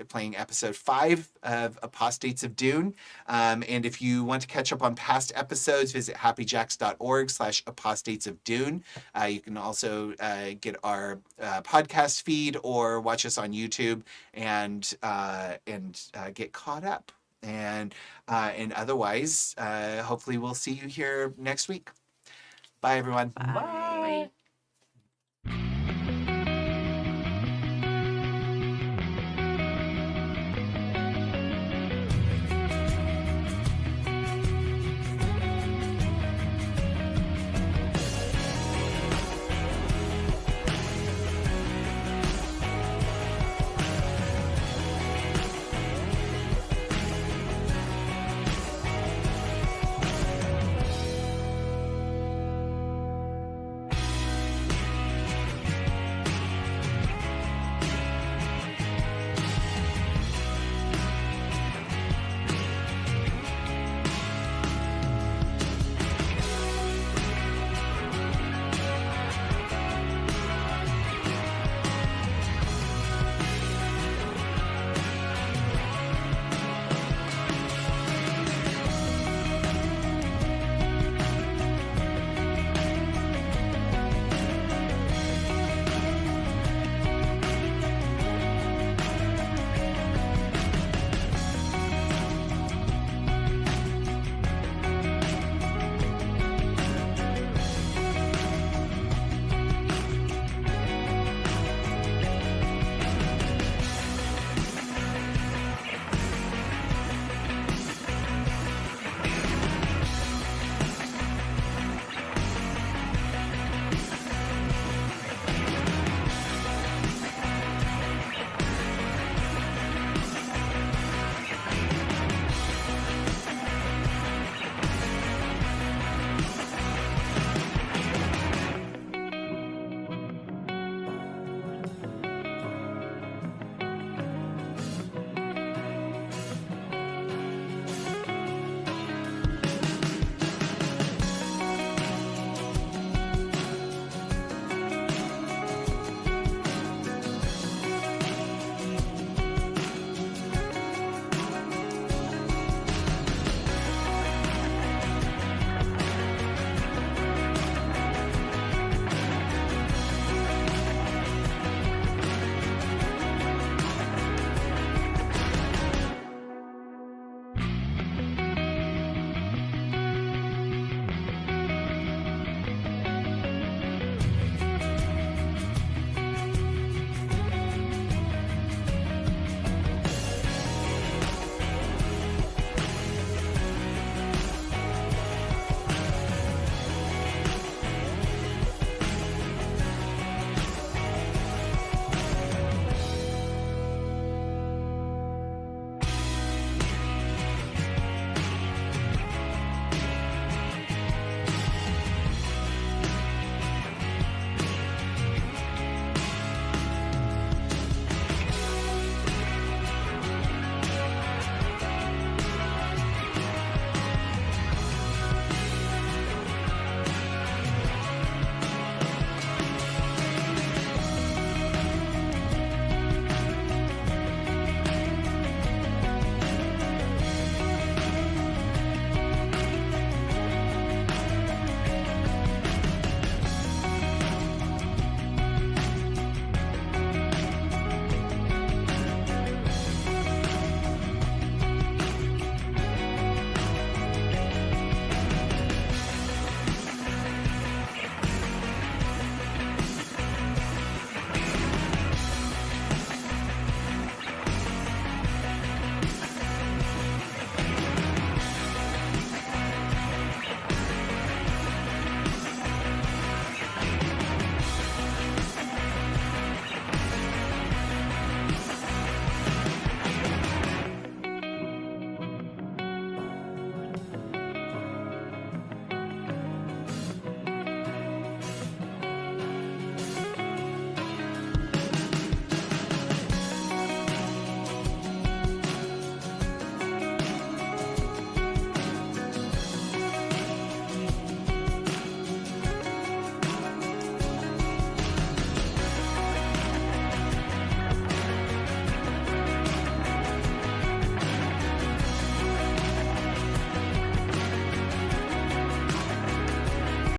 playing episode 5 of Apostates of Dune. And if you want to catch up on past episodes, visit happyjacks.org/apostates of Dune. You can also get our podcast feed or watch us on YouTube and get caught up. And otherwise, hopefully we'll see you here next week. Bye, everyone. Bye.